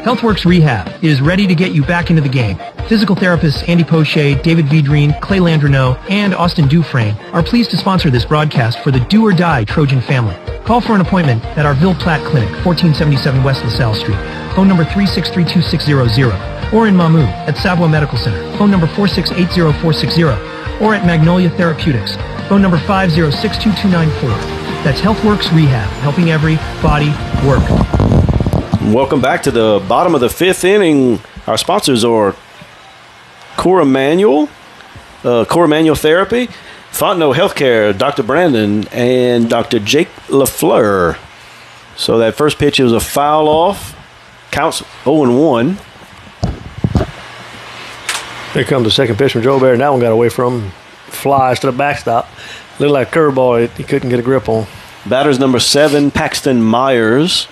HealthWorks Rehab is ready to get you back into the game. Physical therapists Andy Poche, David Vidrine, Clay Landreneau, and Austin Dufresne are pleased to sponsor this broadcast for the Do or Die Trojan family. Call for an appointment at our Ville Platte Clinic, 1477 West LaSalle Street. Phone number 363-2600. Or in Mamou at Savoie Medical Center. Phone number 4680460. Or at Magnolia Therapeutics. Phone number 5062294. That's HealthWorks Rehab, helping every body work. Welcome back to the bottom of the 5th inning. Our sponsors are Core Manual Therapy, Fontenot Healthcare, Dr. Brandon, and Dr. Jake LaFleur. So that first pitch was a foul off. Counts 0-1. Here comes the second pitch from Gilbert, and that one got away from him. Flies to the backstop. Looked like a curveball he couldn't get a grip on. Batter's number 7, Paxton Myers.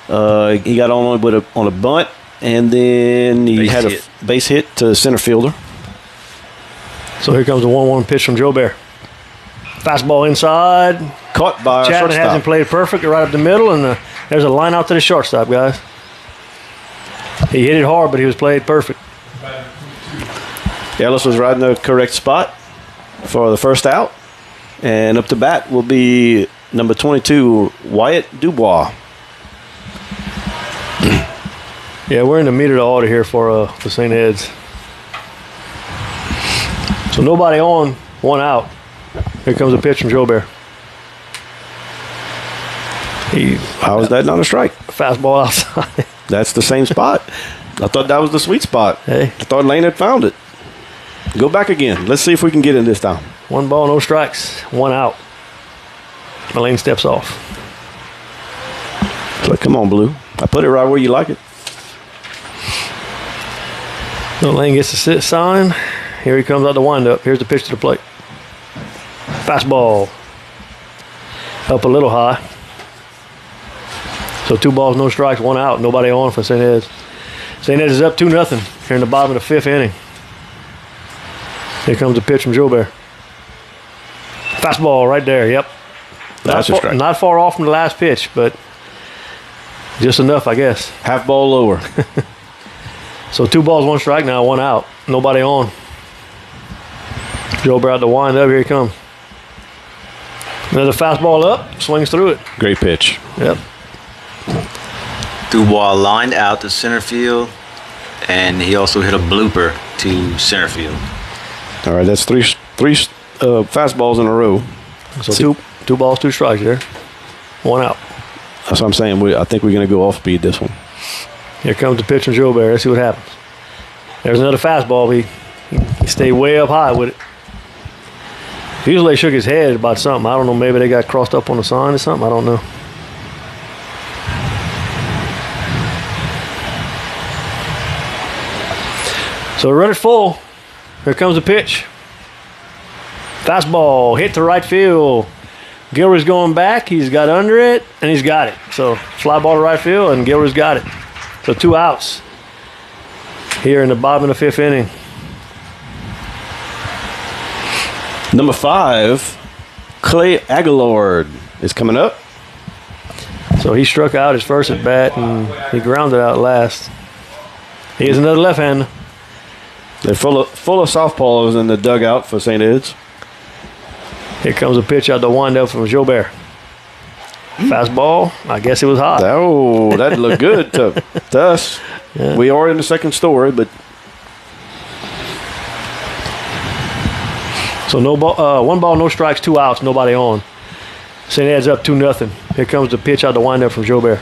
He got on a bunt, and then he had a base hit to center fielder. So here comes the 1-1 pitch from Gilbert. Fastball inside. Caught by Chapman shortstop. hasn't played perfect right up the middle, and there's a line out to the shortstop, guys. He hit it hard, but he was played perfect. Ellis was right in the correct spot for the first out. And up to bat will be number 22, Wyatt Dubois. Yeah, we're in the meat of the order here for St. Ed's. So nobody on, 1 out. Here comes a pitch from Gilbert. How is that not a strike? Fastball outside. That's the same spot. I thought that was the sweet spot. Hey. I thought Lane had found it. Go back again. Let's see if we can get in this time. 1 ball, no strikes, 1 out. Lane steps off. So come on, Blue. I put it right where you like it. So Lane gets the sit sign. Here he comes out the windup. Here's the pitch to the plate. Fastball. Up a little high. So 2 balls, no strikes, 1 out. Nobody on for St. Ed's. St. Ed's is up 2-0 here in the bottom of the 5th inning. Here comes the pitch from Gilbert. Fastball right there, yep. That's a strike. Not far off from the last pitch, but just enough, I guess. Half ball lower. So 2 balls, 1 strike now, 1 out. Nobody on. Gilbert out the windup. Here he comes. Another fastball up. Swings through it. Great pitch. Yep. Dubois lined out to center field, and he also hit a blooper to center field. All right, that's three fastballs in a row. So two balls, 2 strikes there. 1 out. That's what I'm saying. I think we're going to go off speed this one. Here comes the pitch from Gilbert. Let's see what happens. There's another fastball. He stayed way up high with it. Usually he shook his head about something. I don't know. Maybe they got crossed up on the sign or something. I don't know. So run it full. Here comes the pitch. Fastball hit to right field. Gilroy's going back. He's got under it, and he's got it. So fly ball to right field, and Gilroy's got it. So 2 outs here in the bottom of the 5th inning. Number 5, Clay Aguilard is coming up. So he struck out his first at bat, and he grounded out last. He is another left-hander. They're full of softballs in the dugout for St. Ed's. Here comes a pitch out the windup from Jobert. Fastball. I guess it was hot. Oh, that looked good to us. Yeah. We are in the second story, but so no ball, 1 ball, no strikes, 2 outs, nobody on. St. Ed's up 2-0. Here comes the pitch out the windup from Jobert.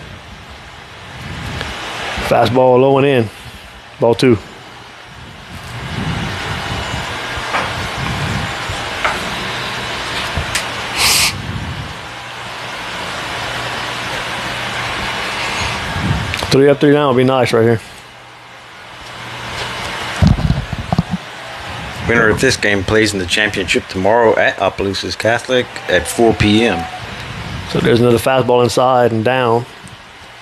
Fastball low and in. Ball 2. Three up, 3 down would be nice right here. Winner of this game plays in the championship tomorrow at Opelousas Catholic at 4 p.m. So there's another fastball inside and down.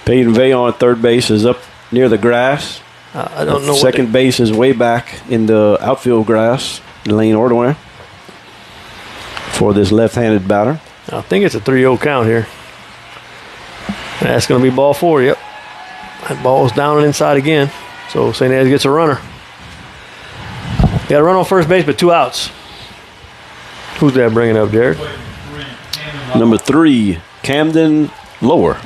Peyton Vey on third base is up near the grass. I don't know. Second base is way back in the outfield grass. Lane Ordway for this left-handed batter. I think it's a 3-0 count here. That's going to be ball 4. Yep. That ball's down and inside again. So St. Ed gets a runner. Got a run on first base, but 2 outs. Who's that bringing up, Jared? Number 3, Camden Lower.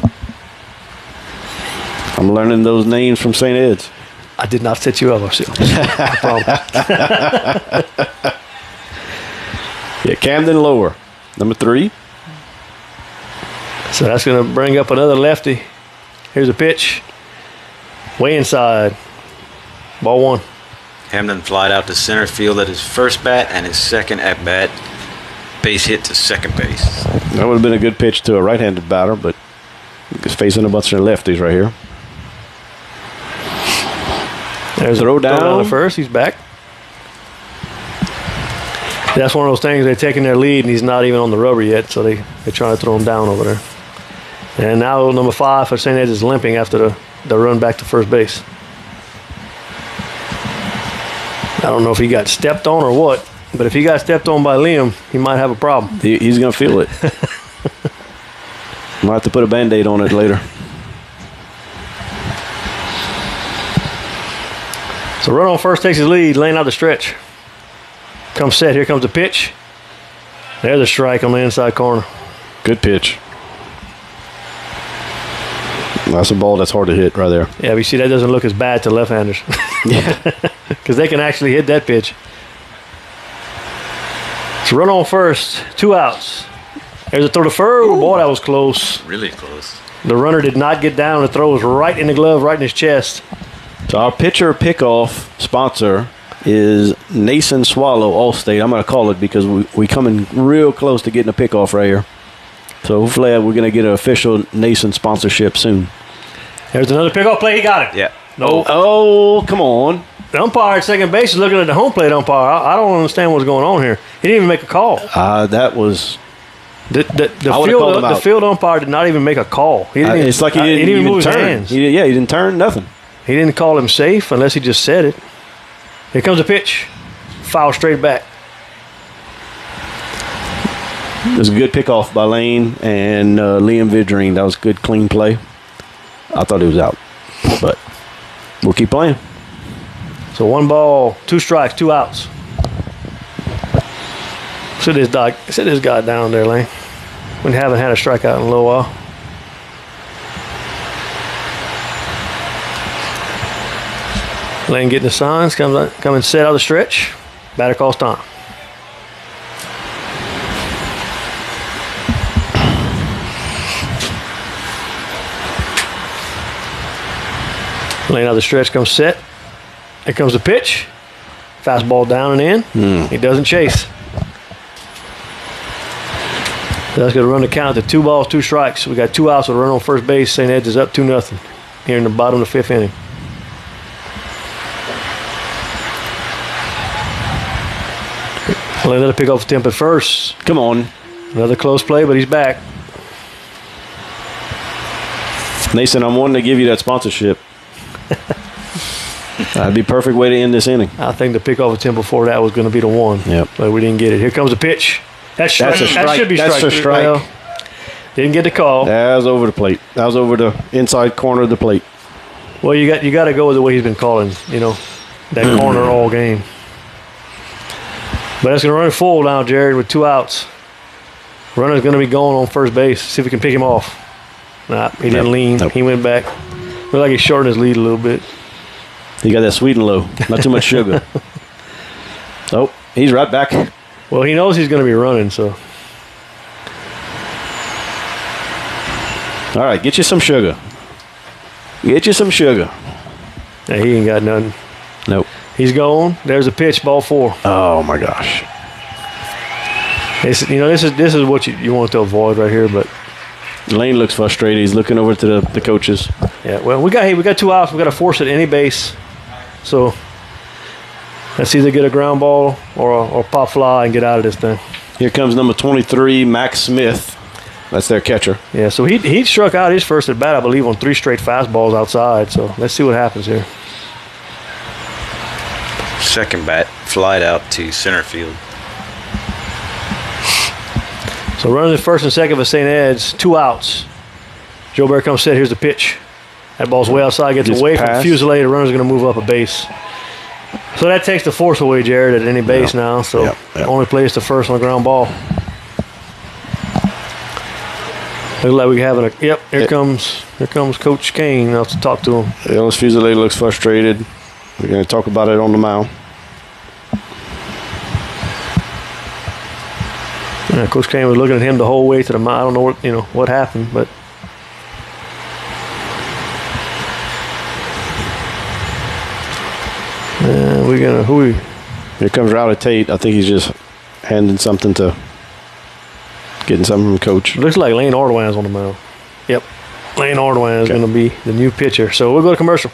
I'm learning those names from St. Ed's. I did not set you up, I promise. Yeah, Camden Lower. Number 3. So that's going to bring up another lefty. Here's a pitch. Way inside. Ball 1. Hamden flied out to center field at his first bat and his second at bat. Base hit to second base. That would have been a good pitch to a right-handed batter, but he's facing a bunch of lefties right here. There's throw down to first. He's back. That's one of those things. They're taking their lead, and he's not even on the rubber yet, so they're trying to throw him down over there. And now number 5 for St. Ed is limping after the run back to first base. I don't know if he got stepped on or what, but if he got stepped on by Liam, he might have a problem. He's going to feel it. Might have to put a Band-Aid on it later. So run on first takes his lead, laying out the stretch. Comes set. Here comes the pitch. There's a strike on the inside corner. Good pitch. That's a ball that's hard to hit right there. Yeah, but you see that doesn't look as bad to left-handers. Yeah. Because they can actually hit that pitch. So run on first, 2 outs. There's a throw to first. Boy, that was close. Really close. The runner did not get down. The throw was right in the glove, right in his chest. So our pitcher pickoff sponsor is Nason Swallow Allstate. I'm going to call it because we coming real close to getting a pickoff right here. So hopefully we're going to get an official Nason sponsorship soon. There's another pickoff play. He got it. Yeah. No. Oh, come on. The umpire at second base is looking at the home plate umpire. I don't understand what's going on here. He didn't even make a call. That was... The field umpire did not even make a call. He didn't it's like he didn't even move his turn. hands. He didn't turn, nothing. He didn't call him safe unless he just said it. Here comes a pitch. Foul straight back. It was a good pickoff by Lane and Liam Vidrine. That was a good, clean play. I thought he was out, but we'll keep playing. So 1 ball, 2 strikes, 2 outs. Sit this guy down there, Lane. We haven't had a strikeout in a little while. Lane getting the signs, coming set out the stretch. Batter calls time. Lane out the stretch, comes set. Here comes the pitch. Fastball down and in. He doesn't chase. That's going to run the count to 2 balls, 2 strikes. We got 2 outs with a run on first base. St. Ed's is up 2-0 here in the bottom of the 5th inning. Well, another pick off attempt at first. Come on. Another close play, but he's back. Nason, I'm wanting to give you that sponsorship. That'd be a perfect way to end this inning. I think the pickoff attempt before that was going to be the one. Yep. But we didn't get it. Here comes the pitch. That's a strike. That should be That's strike. a strike. Well, didn't get the call. That was over the plate. That was over the inside corner of the plate. Well, you got to go with the way he's been calling, that corner all game. But it's going to run full now, Jared, with 2 outs. Runner's going to be going on first base. See if we can pick him off. Nah, he didn't lean. Nope. He went back. Looked like he shortened his lead a little bit. He got that sweet and low. Not too much sugar. Oh, he's right back. Well, he knows he's going to be running, so. All right, get you some sugar. Get you some sugar. Yeah, he ain't got nothing. Nope. He's going. There's a pitch, ball 4. Oh, my gosh. This is what you want to avoid right here, but. Lane looks frustrated. He's looking over to the coaches. Yeah, well, we got 2 outs. We got to force it any base. So let's either get a ground ball or pop fly and get out of this thing. Here comes number 23, Max Smith. That's their catcher. Yeah, so he struck out his first at bat, I believe, on 3 straight fastballs outside. So let's see what happens here. Second bat, flied out to center field. So running at first and second for St. Ed's, 2 outs. Joe Bear comes set. Here's the pitch. That ball's way outside, gets away from the fusillade. The runner's going to move up a base. So that takes the force away, Jared, at any base now. So only plays the first on the ground ball. Looks like we having a. Yep, here comes Coach Kane now to talk to him. Ellis Fusillade looks frustrated. We're going to talk about it on the mound. Yeah, Coach Kane was looking at him the whole way to the mound. I don't know what happened, but. Here comes Rowdy Tate. I think he's just handing something getting something from Coach. Looks like Lane Ardoin's on the mound. Yep. Lane Ardoin is going to be the new pitcher. So we'll go to commercial.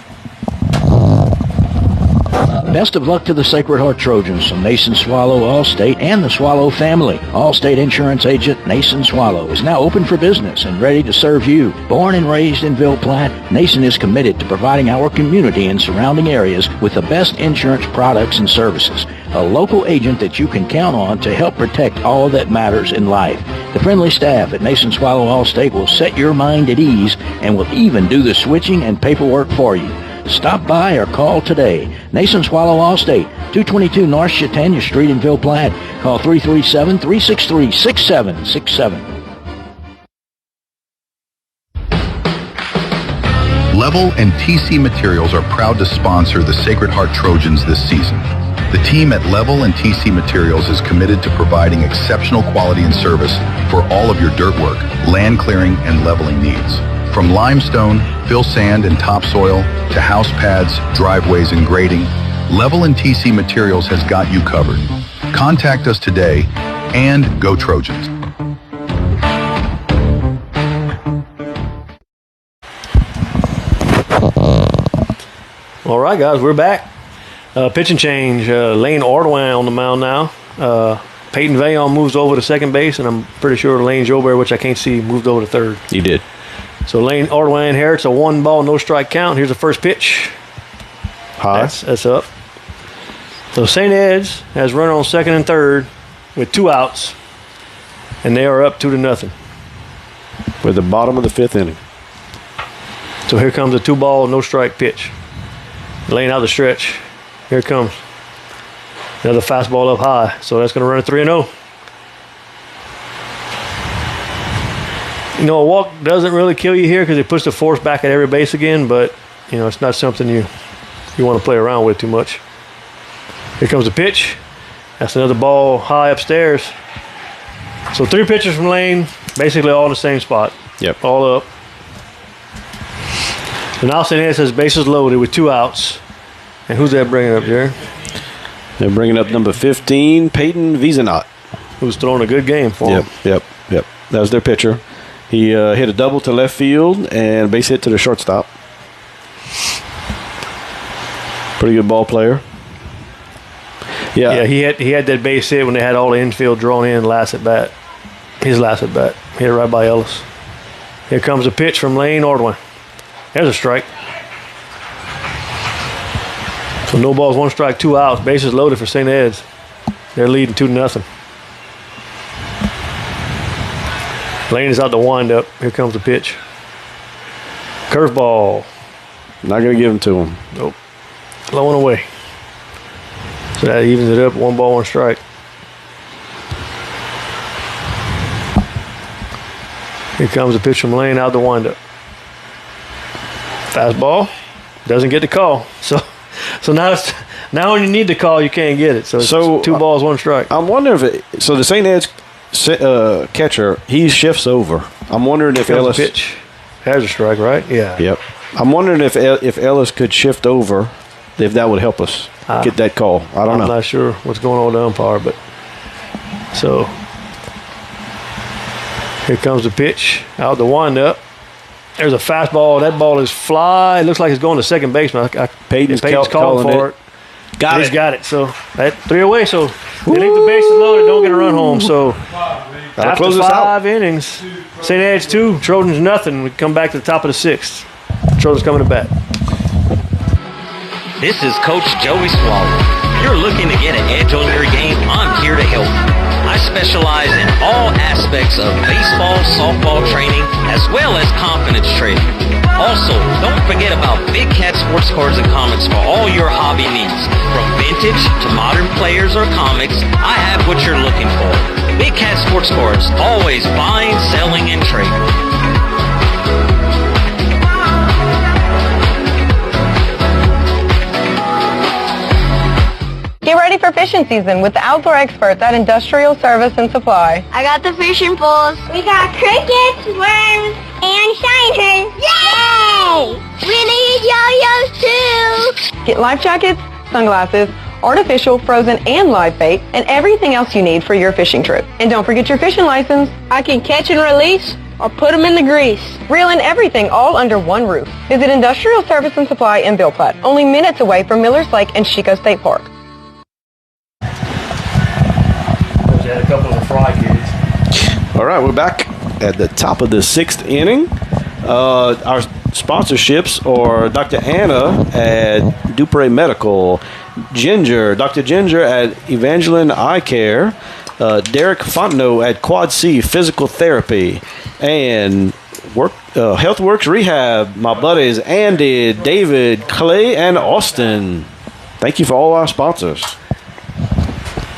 Best of luck to the Sacred Heart Trojans from Nason Swallow, Allstate, and the Swallow family. Allstate Insurance Agent Nason Swallow is now open for business and ready to serve you. Born and raised in Ville Platte, Nason is committed to providing our community and surrounding areas with the best insurance products and services. A local agent that you can count on to help protect all that matters in life. The friendly staff at Nason Swallow Allstate will set your mind at ease and will even do the switching and paperwork for you. Stop by or call today. Nason Swallow Allstate, 222 North Chautauqua Street in Ville Platte. Call 337-363-6767. Level and TC Materials are proud to sponsor the Sacred Heart Trojans this season. The team at Level and TC Materials is committed to providing exceptional quality and service for all of your dirt work, land clearing, and leveling needs. From limestone, fill sand, and topsoil to house pads, driveways, and grading, Level and TC Materials has got you covered. Contact us today and go Trojans. All right, guys, we're back. Pitching change. Lane Ardoin on the mound now. Peyton Vaillant moves over to second base, and I'm pretty sure Lane Joubert, which I can't see, moved over to third. He did. So Lane Ardoin inherits a 1-ball, no strike count. Here's the first pitch. High. That's up. So St. Ed's has run on second and third with 2 outs, and they are up 2-0. We're at the bottom of the 5th inning. So here comes a 2-ball, no strike pitch. Lane out the stretch. Here it comes. Another fastball up high. So that's going to run a 3-0. A walk doesn't really kill you here because it puts the force back at every base again, but, it's not something you want to play around with too much. Here comes the pitch. That's another ball high upstairs. So 3 pitchers from Lane, basically all in the same spot. Yep. All up. So now St. Ed says bases loaded with 2 outs. And who's that bringing up, Jerry? They're bringing up number 15, Peyton Vaillant. Who's throwing a good game for him. Yep. That was their pitcher. He hit a double to left field and a base hit to the shortstop. Pretty good ball player. Yeah, he had that base hit when they had all the infield drawn in last at bat. his last at bat. Hit it right by Ellis. Here comes a pitch from Lane Ordwin. There's a strike. So no balls, 1 strike, 2 outs. Bases loaded for St. Ed's. They're leading 2-0. Lane is out the windup. Here comes the pitch. Curveball. Not going to give him to him. Nope. Low and away. So that evens it up. 1 ball, 1 strike. Here comes a pitch from Lane out the windup. Fastball. Doesn't get the call. So now when you need the call, you can't get it. So it's 2 balls, 1 strike. I'm wondering if so the St. Ed's catcher, he shifts over. I'm wondering if Ellis pitch has a strike, right? Yeah. Yep. I'm wondering if Ellis could shift over, if that would help us get that call. I don't know. I'm not sure what's going on with the umpire, but so here comes the pitch out the windup. There's a fastball. That ball is fly. It looks like it's going to second baseman. Peyton's calling for it. He's got it. So that 3 away. So they leave the bases loaded. Don't get a run home. So after close 5 innings, St. Ed's 2, Trojans nothing. We come back to the top of the 6th. Trojans coming to bat. This is Coach Joey Swallow. If you're looking to get an edge on your game, I'm here to help. I specialize in all aspects of baseball, softball training, as well as confidence training. Also, don't forget about Big Cat sports cards and comics for all your hobby needs. From vintage to modern players or comics, I have what you're looking for. Big Cat sports cards, always buying, selling, and trading. Get ready for fishing season with the outdoor experts at Industrial Service and Supply. I got the fishing poles. We got crickets, worms, and shiners. Yay! We need yo-yos too. Get life jackets, sunglasses, artificial, frozen, and live bait, and everything else you need for your fishing trip. And don't forget your fishing license. I can catch and release or put them in the grease. Reel and everything all under one roof. Visit Industrial Service and Supply in Bill Platte, only minutes away from Millers Lake and Chico State Park. Had a couple of the fry kids. All right, we're back at the top of the 6th inning. Our sponsorships are Dr. Anna at Dupre Medical, Dr. Ginger at Evangeline Eye Care, Derek Fontenot at Quad C Physical Therapy, and HealthWorks Rehab. My buddies Andy, David, Clay, and Austin. Thank you for all our sponsors.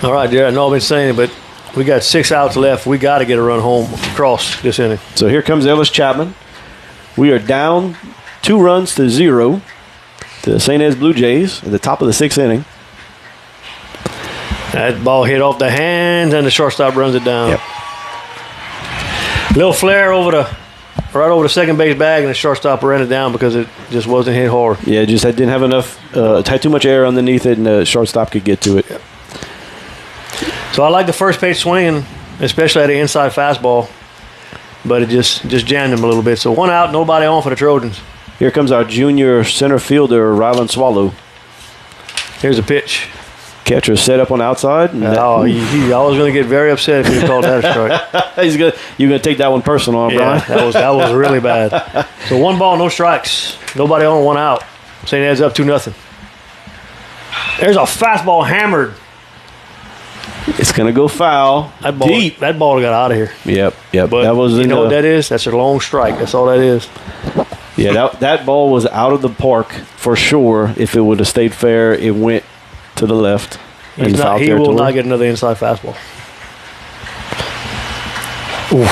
All right, Jared, I know I've been saying it, but we got 6 outs left. We got to get a run home across this inning. So here comes Ellis Chapman. We are down 2-0 to the St. Ed's Blue Jays at the top of the 6th inning. That ball hit off the hands, and the shortstop runs it down. Yep. Little flare right over the second base bag, and the shortstop ran it down because it just wasn't hit hard. Yeah, it didn't have enough, had too much air underneath it, and the shortstop could get to it. Yep. So I like the first pitch swinging, especially at the inside fastball, but it just jammed him a little bit. So 1 out, nobody on for the Trojans. Here comes our junior center fielder, Rylan Swallow. Here's a pitch. Catcher set up on the outside. I was going to get very upset if he called that a strike. You're going to take that one personal, Brian? Yeah, that was really bad. So 1 ball, no strikes. Nobody on, 1 out. St. Ed's up 2-0. There's a fastball hammered. It's going to go foul. That ball, deep. That ball got out of here. Yep. But that was you know what that is? That's a long strike. That's all that is. Yeah, that ball was out of the park for sure. If it would have stayed fair, it went to the left. He will not get another inside fastball. Oof,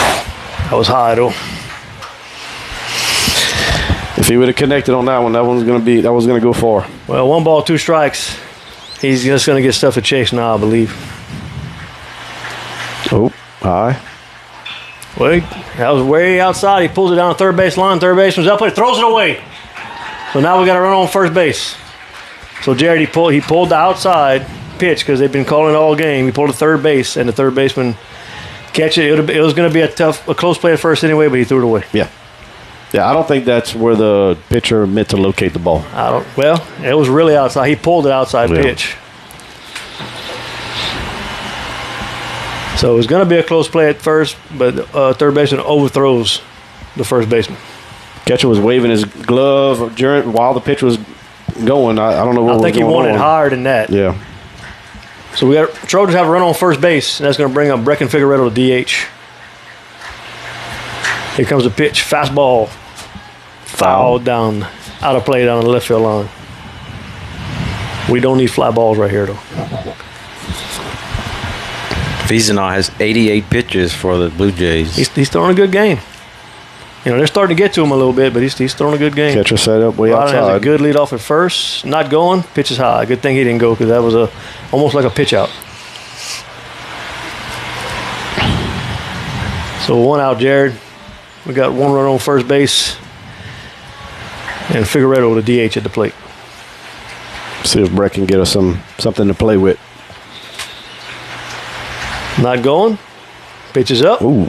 that was high though. If he would have connected on that one, that was going to go far. Well, 1 ball, 2 strikes. He's just going to get stuff to chase now, I believe. Oh, high. Well, that was way outside. He pulls it down the third base line. Third baseman's up, but he throws it away. So now we got to run on first base. So Jared, he pulled the outside pitch because they've been calling it all game. He pulled to third base, and the third baseman catch it. It was going to be a close play at first anyway, but he threw it away. Yeah, I don't think that's where the pitcher meant to locate the ball. Well, it was really outside. He pulled the outside pitch. So it's going to be a close play at first, but third baseman overthrows the first baseman. Catcher was waving his glove while the pitch was going. I don't know what was going on. I think he wanted it higher than that. Yeah. So we got Trojans have a run on first base, and that's going to bring up Brecken Figueredo to DH. Here comes the pitch, fastball, foul down, out of play down the left field line. We don't need fly balls right here, though. Vizina has 88 pitches for the Blue Jays. He's throwing a good game. You know, they're starting to get to him a little bit, but he's throwing a good game. Catcher set up way Rodden outside. has a good lead off at first. Not going. Pitch is high. Good thing he didn't go because that was almost like a pitch out. So 1 out, Jared. We got 1 run on first base. And Figueredo to DH at the plate. See if Brett can get us something to play with. Not going. Pitch is up. Ooh.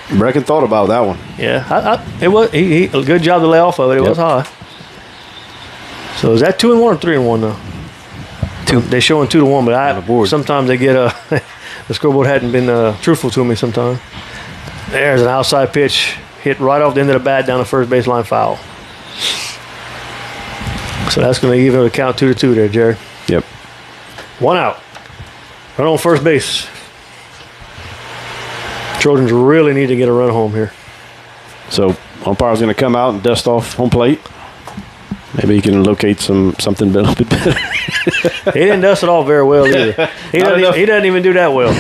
Brecken thought about that one. Yeah, it was he a good job to lay off of it. It was high. So is that 2-1 or 3-1 now? 2. They're showing 2-1, but sometimes they get the scoreboard hadn't been truthful to me sometimes. There's an outside pitch hit right off the end of the bat down the first baseline foul. So that's going to even the count 2-2 there, Jared. Yep. 1 out. Run on first base. Trojans really need to get a run home here. So umpire's going to come out and dust off home plate. Maybe he can locate something a little bit better. He didn't dust it off very well either. He doesn't even do that well.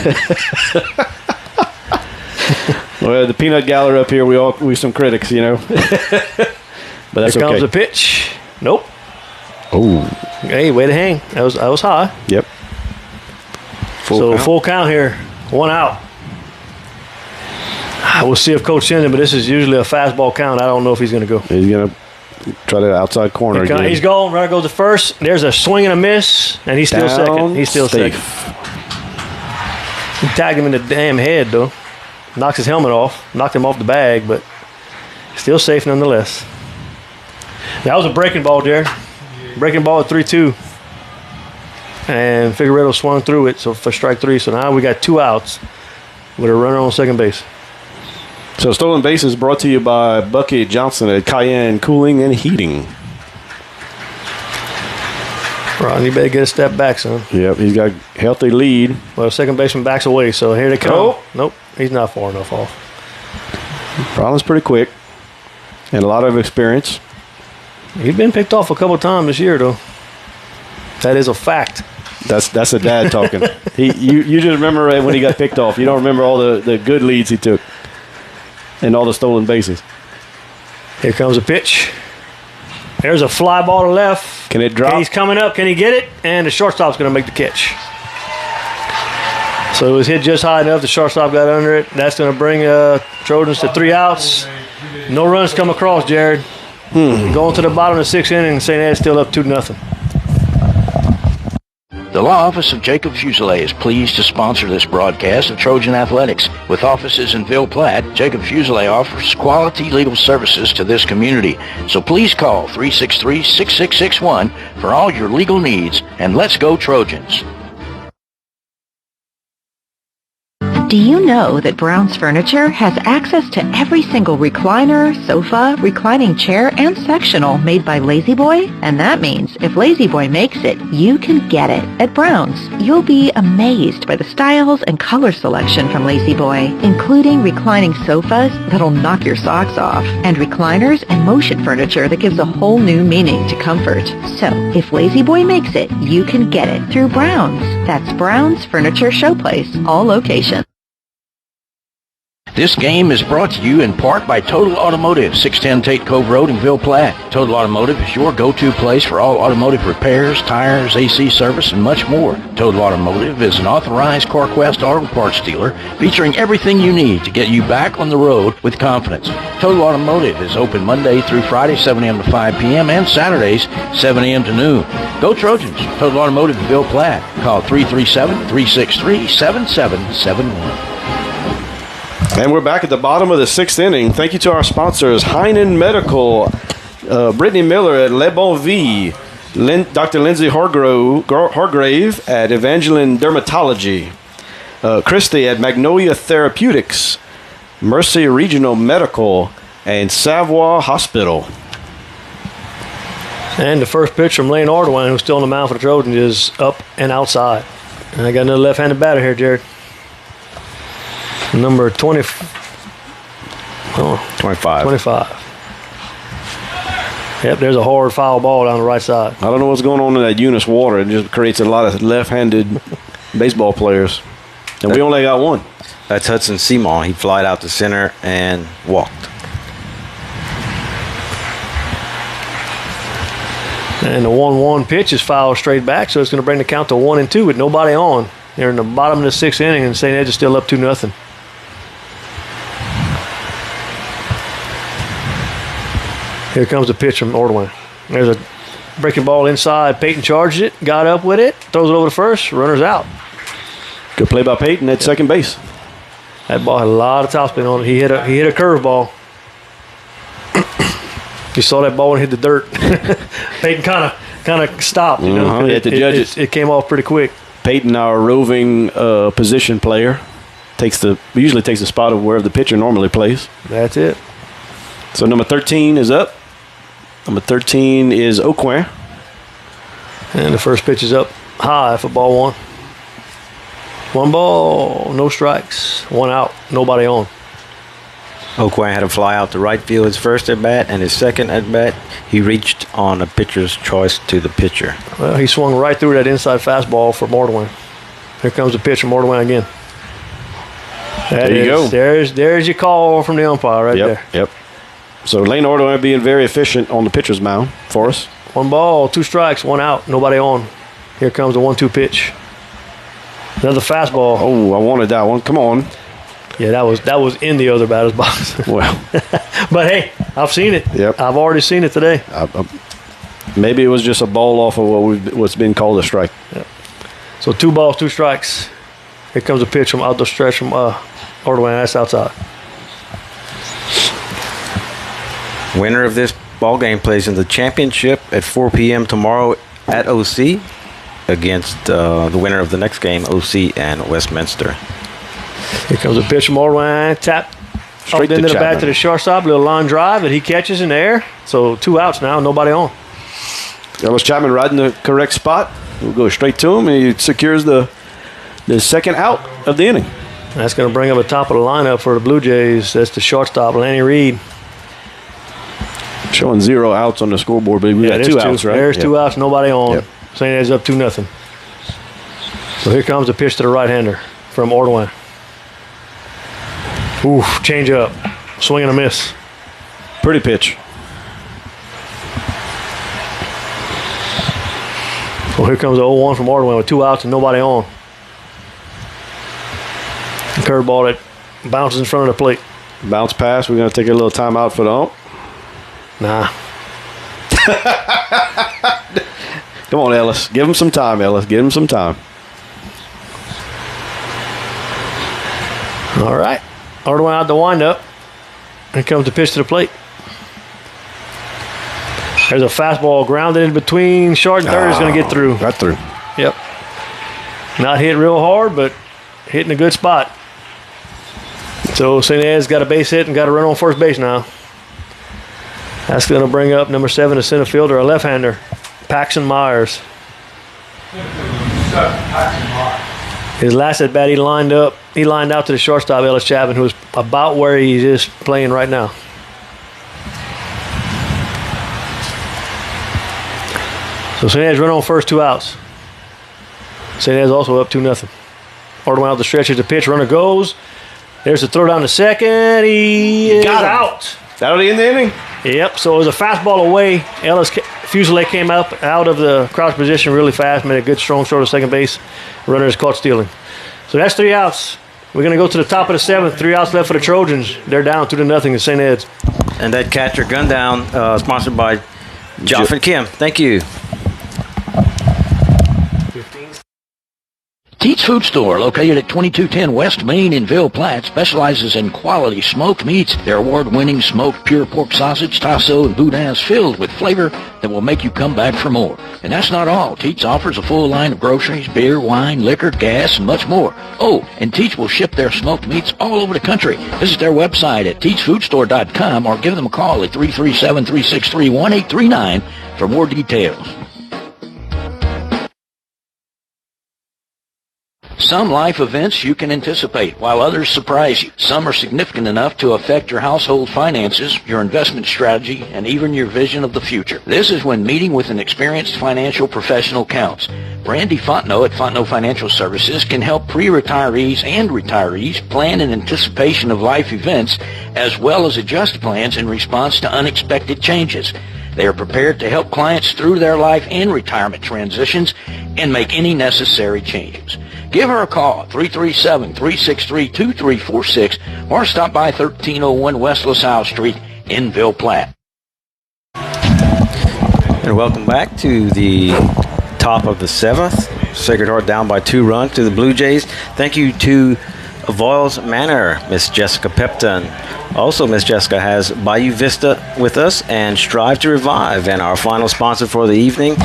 Well, the peanut gallery up here, we some critics, you know. But that's Here comes okay. the pitch. Nope. Oh. Hey, way to hang. That was high. Yep. Full count here. 1 out. We'll see if Coach sends him, but this is usually a fastball count. I don't know if he's going to go. He's going to try the outside corner again. He's going. Runner goes to first. There's a swing and a miss, and he's still second. He's still second. He tagged him in the damn head, though. Knocks his helmet off. Knocked him off the bag, but still safe nonetheless. That was a breaking ball, Jared. Breaking ball at 3-2. And Figueredo swung through it so for strike 3. So now we got 2 outs with a runner on second base. So Stolen Base is brought to you by Bucky Johnson at Cayenne Cooling and Heating. Ron, you better get a step back, son. Yep, he's got a healthy lead. Well, second baseman backs away, so here they come. Oh. Nope, he's not far enough off. Ronald's pretty quick and a lot of experience. He's been picked off a couple times this year, though. That is a fact. That's a dad talking. You just remember when he got picked off. You don't remember all the good leads he took and all the stolen bases. Here comes a pitch. There's a fly ball to left. Can it drop? He's coming up. Can he get it? And the shortstop's going to make the catch. So it was hit just high enough. The shortstop got under it. That's going to bring Trojans to 3 outs. No runs come across, Jared. Going to the bottom of the 6th inning, St. Ed still up 2-0. The law office of Jacob Fuselier is pleased to sponsor this broadcast of Trojan Athletics. With offices in Ville Platte, Jacob Fuselier offers quality legal services to this community. So please call 363-6661 for all your legal needs, and let's go Trojans. Do you know that Brown's Furniture has access to every single recliner, sofa, reclining chair, and sectional made by Lazy Boy? And that means if Lazy Boy makes it, you can get it. At Brown's, you'll be amazed by the styles and color selection from Lazy Boy, including reclining sofas that'll knock your socks off, and recliners and motion furniture that gives a whole new meaning to comfort. So, if Lazy Boy makes it, you can get it through Brown's. That's Brown's Furniture Showplace, all locations. This game is brought to you in part by Total Automotive, 610 Tate Cove Road in Ville Platte. Total Automotive is your go-to place for all automotive repairs, tires, AC service, and much more. Total Automotive is an authorized CarQuest auto parts dealer featuring everything you need to get you back on the road with confidence. Total Automotive is open Monday through Friday, 7 a.m. to 5 p.m., and Saturdays, 7 a.m. to noon. Go Trojans! Total Automotive in Ville Platte. Call 337-363-7771. And we're back at the bottom of the 6th inning. Thank you to our sponsors, Heinen Medical, Brittany Miller at Le Bon Vie, Dr. Lindsay Hargrave at Evangeline Dermatology, Christie at Magnolia Therapeutics, Mercy Regional Medical, and Savoy Hospital. And the first pitch from Lane Ardoin, who's still on the mound for the Trojans, is up and outside. And I got another left-handed batter here, Jared. Number 25. Yep, there's a hard foul ball down the right side. I don't know what's going on in that Eunice water. It just creates a lot of left-handed baseball players. And we only got one. That's Hudson Simon. He flied out to center and walked. And the 1-1 pitch is fouled straight back, so it's going to bring the count to 1-2 with nobody on. They're in the bottom of the 6th inning, and St. Ed is still up 2-0. Here comes the pitch from Ordwine. There's a breaking ball inside. Peyton charged it, got up with it, throws it over to first, runner's out. Good play by Peyton at second base. That ball had a lot of topspin on it. He hit a curveball. You saw that ball and hit the dirt. Peyton kind of stopped. You know, he had to judge it. It came off pretty quick. Peyton, our roving position player, usually takes the spot of where the pitcher normally plays. That's it. So number 13 is up. Number 13 is Aucoin. And the first pitch is up high for ball one. 1 ball, no strikes, 1 out, nobody on. Aucoin had a fly out to right field his first at bat, and his second at bat, he reached on a pitcher's choice to the pitcher. Well, he swung right through that inside fastball for Mordwin. Here comes the pitch from Mordwin again. There you go. There's your call from the umpire right there. Yep. So Lane Ordwine being very efficient on the pitcher's mound for us. 1 ball, 2 strikes, 1 out, nobody on. Here comes the 1-2 pitch. Another fastball. Oh, I wanted that one. Come on. Yeah, that was in the other batter's box. Well. But hey, I've seen it. Yep. I've already seen it today. Maybe it was just a ball off of what's been called a strike. Yep. So 2 balls, 2 strikes. Here comes a pitch from out the stretch from Ordwine. That's outside. Winner of this ball game plays in the championship at 4 p.m. tomorrow at OC against the winner of the next game, OC and Westminster. Here comes a pitch from Ordwine. Tap straight into the bat to the shortstop. Little line drive that he catches in the air. So 2 outs now, nobody on. Ellis Chapman riding the correct spot. We'll go straight to him, and he secures the second out of the inning. That's going to bring up the top of the lineup for the Blue Jays. That's the shortstop, Lanny Reed. Showing 0 outs on the scoreboard, but we got 2 outs, right? There's 2 outs, nobody on. Yep. St. Ed's up 2-0. So here comes the pitch to the right-hander from Ordwine. Ooh, change up. Swing and a miss. Pretty pitch. Well, here comes the 0-1 from Ordwine with 2 outs and nobody on. Curveball that bounces in front of the plate. Bounce pass. We're going to take a little time out for the ump. Nah. Come on, Ellis. Give him some time, Ellis. Give him some time. All right. Ordwine out the windup. Here comes the pitch to the plate. There's a fastball grounded in between short and third. Is going to get through. Got through. Yep. Not hit real hard, but hitting a good spot. So St. Ed's got a base hit and got a run on first base now. That's going to bring up number 7, the center fielder, a left-hander, Paxton Myers. His last at bat, he lined out to the shortstop, Ellis Chapman, who is about where he is playing right now. So St. Ed's run on first, 2 outs. St. Ed's also up 2-0. Ordwine out the stretch at the pitch, runner goes. There's the throw down to second. He is out. That'll be in the inning? Yep, so it was a fastball away. Ellis Fuselier came up out of the crouch position really fast, made a good strong throw to second base. Runner is caught stealing. So that's 3 outs. We're going to go to the top of the 7th. 3 outs left for the Trojans. They're down 2-0 in St. Ed's. And that catcher gun down, sponsored by Joffin Kim. Thank you. Teats Food Store, located at 2210 West Main in Ville Platte, specializes in quality smoked meats. Their award-winning smoked pure pork sausage, tasso, and boudin is filled with flavor that will make you come back for more. And that's not all. Teats offers a full line of groceries, beer, wine, liquor, gas, and much more. Oh, and Teats will ship their smoked meats all over the country. Visit their website at teatsfoodstore.com or give them a call at 337-363-1839 for more details. Some life events you can anticipate, while others surprise you. Some are significant enough to affect your household finances, your investment strategy, and even your vision of the future. This is when meeting with an experienced financial professional counts. Brandy Fontenot at Fontenot Financial Services can help pre-retirees and retirees plan in anticipation of life events, as well as adjust plans in response to unexpected changes. They are prepared to help clients through their life and retirement transitions and make any necessary changes. Give her a call, 337-363-2346, or stop by 1301 West LaSalle Street in Ville Platte. And welcome back to the top of the 7th. Sacred Heart down by 2 runs to the Blue Jays. Thank you to Voiles Manor, Miss Jessica Pepton. Also, Miss Jessica has Bayou Vista with us and Strive to Revive. And our final sponsor for the evening,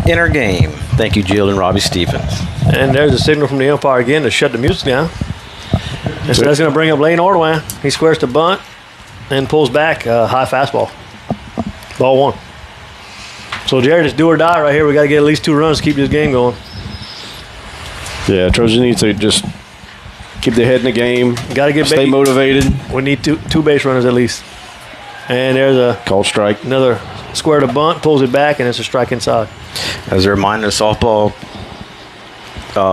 Inner Game. Thank you, Jill and Robbie Stevens. And there's a signal from the umpire again to shut the music down. And so that's going to bring up Lane Ordwine. He squares the bunt and pulls back a high fastball. Ball 1. So, Jared, it's do or die right here. We got to get at least 2 runs to keep this game going. Yeah, Trojan needs to just keep their head in the game. Got to get stay motivated. We need two base runners at least. And there's a called strike. Another square to bunt, pulls it back, and it's a strike inside. As a reminder, softball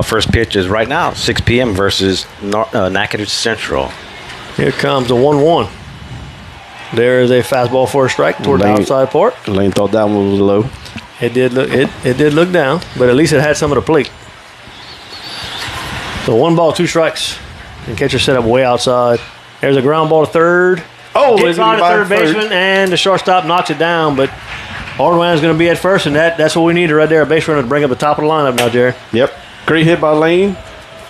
first pitch is right now, 6 p.m. versus Natchitoches Central. Here comes a 1-1. There is a fastball for a strike toward the outside part. Lane thought that one was low. It did look down, but at least it had some of the plate. So 1 ball, 2 strikes. And catcher set up way outside. There's a ground ball to third. Oh, gets by the third baseman, and the shortstop knocks it down, but Ordwine is going to be at first, and that's what we needed right there, a base runner to bring up the top of the lineup now, Jared. Yep. Great hit by Lane.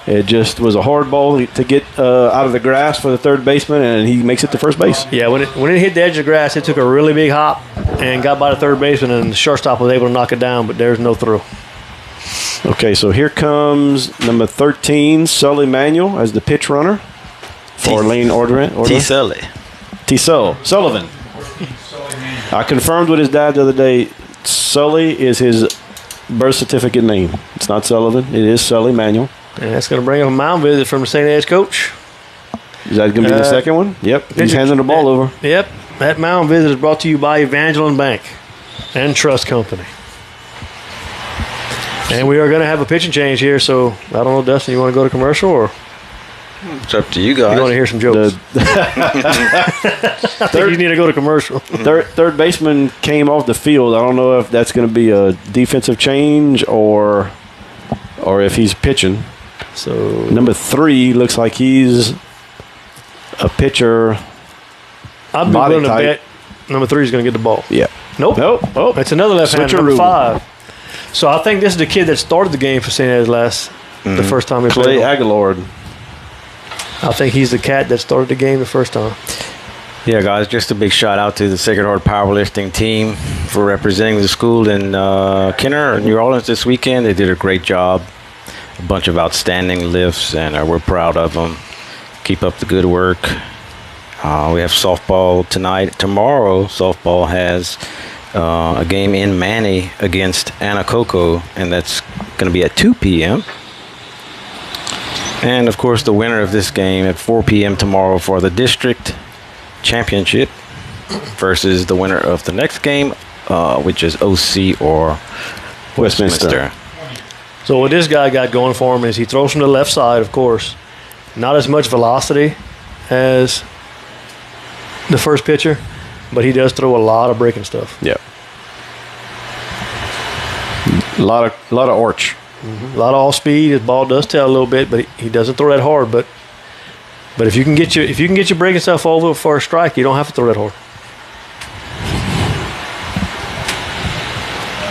It just was a hard ball to get out of the grass for the third baseman, and he makes it to first base. Yeah, when it hit the edge of the grass, it took a really big hop and got by the third baseman, and the shortstop was able to knock it down, but there's no throw. Okay, so here comes number 13, Sully Manuel, as the pitch runner for Lane Ordwine. T. Sully. T. Sullivan. I confirmed with his dad the other day, Sully is his birth certificate name. It's not Sullivan. It is Sully Manuel. And that's going to bring up a mound visit from the St.Ed coach. Is that going to be the second one? Yep. He's handing the ball over. Yep. That mound visit is brought to you by Evangeline Bank and Trust Company. And we are going to have a pitching change here, so I don't know, Dustin, you want to go to commercial or? It's up to you guys. You want to hear some jokes? I think you need to go to commercial. Third baseman came off the field. I don't know if that's going to be a defensive change or if he's pitching. So number 3 looks like he's a pitcher. I'd be willing to bet number 3 is going to get the ball. Yeah. Nope. Oh, that's another left-hander, number 5. So I think this is the kid that started the game for St. Ed's the first time he played. Clay Aguilar. I think he's the cat that started the game the first time. Yeah, guys, just a big shout out to the Sacred Heart powerlifting team for representing the school in Kenner, New Orleans this weekend. They did a great job. A bunch of outstanding lifts, and we're proud of them. Keep up the good work. We have softball tonight. Tomorrow, softball has a game in Manny against Anacoco, and that's going to be at 2 p.m. And, of course, the winner of this game at 4 p.m. tomorrow for the district championship versus the winner of the next game, which is OC or Westminster. So what this guy got going for him is he throws from the left side, of course. Not as much velocity as the first pitcher, but he does throw a lot of breaking stuff. Yeah. A lot of arch. Mm-hmm. A lot of off speed. His ball does tail a little bit, but he doesn't throw that hard. But if you can get your breaking stuff over for a strike, you don't have to throw that hard.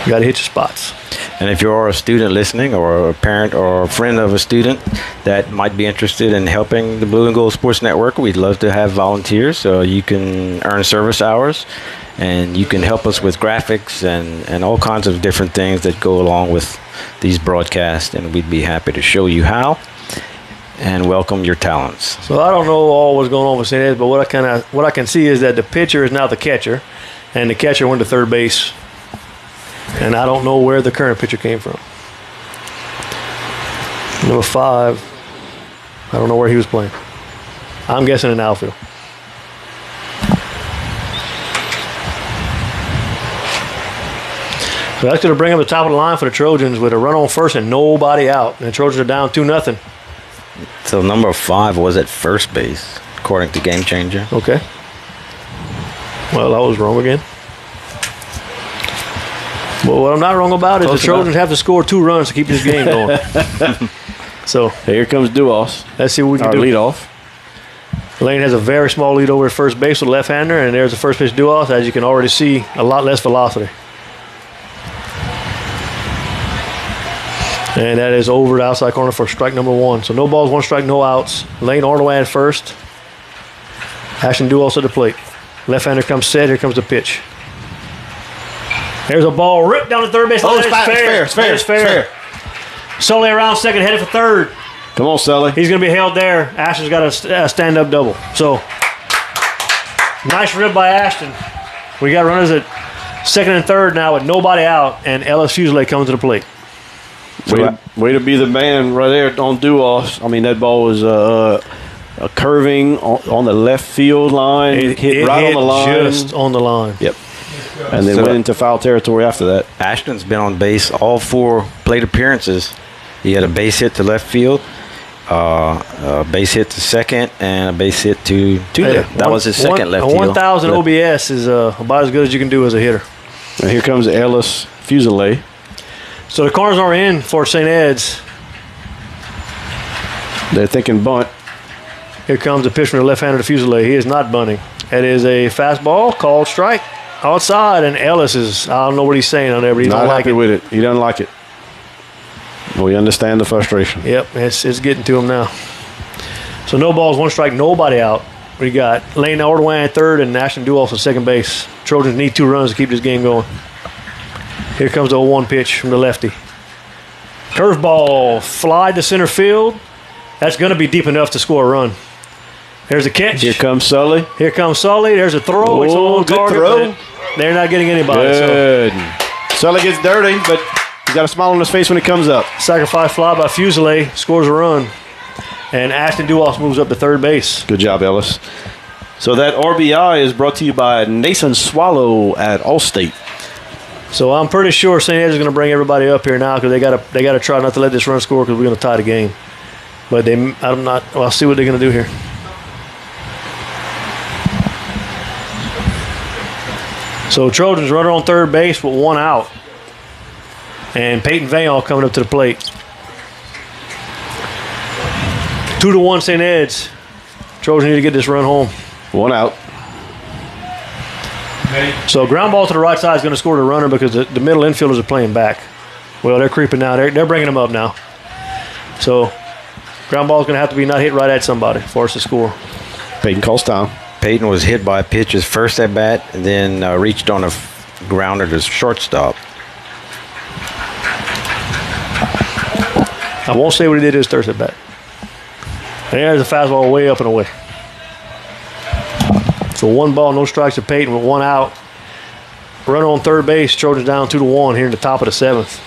You got to hit your spots. And if you are a student listening or a parent or a friend of a student that might be interested in helping the Blue and Gold Sports Network, we'd love to have volunteers. So you can earn service hours and you can help us with graphics and all kinds of different things that go along with these broadcasts. And we'd be happy to show you how and welcome your talents. So I don't know all what's going on with St. Ed, but what I can see is that the pitcher is now the catcher, and the catcher went to third base. And I don't know where the current pitcher came from. Number 5, I don't know where he was playing. I'm guessing in outfield. So that's going to bring up the top of the line for the Trojans with a run on first and nobody out. And the Trojans are down 2-0. So number 5 was at first base, according to Game Changer. Okay. Well, I was wrong again. Well, what I'm not wrong about is the Trojans have to score 2 runs to keep this game going. So here comes Duos. Let's see what we can do. Lead off. Lane has a very small lead over at first base with a left-hander, and there's the first pitch Duos. As you can already see, a lot less velocity. And that is over the outside corner for strike number 1. So no balls, 1 strike, no outs. Lane Arnold at first. Ashton Duos at the plate. Left-hander comes set. Here comes the pitch. There's a ball ripped down the third base line. It's fair. Sully around second, headed for third. Come on, Sully. He's going to be held there. Ashton's got a stand-up double. So, nice rib by Ashton. We got runners at second and third now with nobody out, and Ellis Fuselier comes to the plate. Way to be the man right there on Duos. I mean, that ball was a curving on the left field line. It hit right on the line. Just on the line. Yep. And then went into foul territory after that. Ashton's been on base all 4 plate appearances. He had a base hit to left field, a base hit to second, and a base hit to left. That was his second left field. 1,000 OBS is about as good as you can do as a hitter. And here comes Ellis Fuselier. So the corners are in for St. Ed's. They're thinking bunt. Here comes the pitch from the left-hander to Fuselier. He is not bunting. It is a fastball called strike. Outside, and Ellis is, I don't know what he's saying on there, but he not don't like happy it. with it. He doesn't like it. We understand the frustration. Yep, it's getting to him now. So no balls, 1 strike, nobody out. We got Lane Ordwine at third and Ashton Duos at second base. Trojans need 2 runs to keep this game going. Here comes the 0-1 pitch from the lefty. Curveball, fly to center field. That's going to be deep enough to score a run. There's a catch. Here comes Sully. There's a throw. It's on target. Throw. They're not getting anybody. Good. Sully gets dirty, but he's got a smile on his face when he comes up. Sacrifice fly by Fuselier. Scores a run. And Ashton Duos moves up to third base. Good job, Ellis. So that RBI is brought to you by Nathan Swallow at Allstate. So I'm pretty sure St. Ed is going to bring everybody up here now because they got to try not to let this run score because we're going to tie the game. But I'll see what they're going to do here. So Trojans runner on third base with 1 out. And Peyton Vail coming up to the plate. 2-1 St. Ed's. Trojans need to get this run home. 1 out. So ground ball to the right side is going to score the runner because the middle infielders are playing back. Well, they're creeping now. They're bringing them up now. So ground ball is going to have to be not hit right at somebody for us to score. Peyton calls down. Peyton was hit by a pitch his first at bat, and then reached on a grounder to shortstop. I won't say what he did his third at bat. And there's a fastball way up and away. So 1 ball, no strikes to Peyton with 1 out. Runner on third base. Trojans down 2-1 here in the top of the 7th.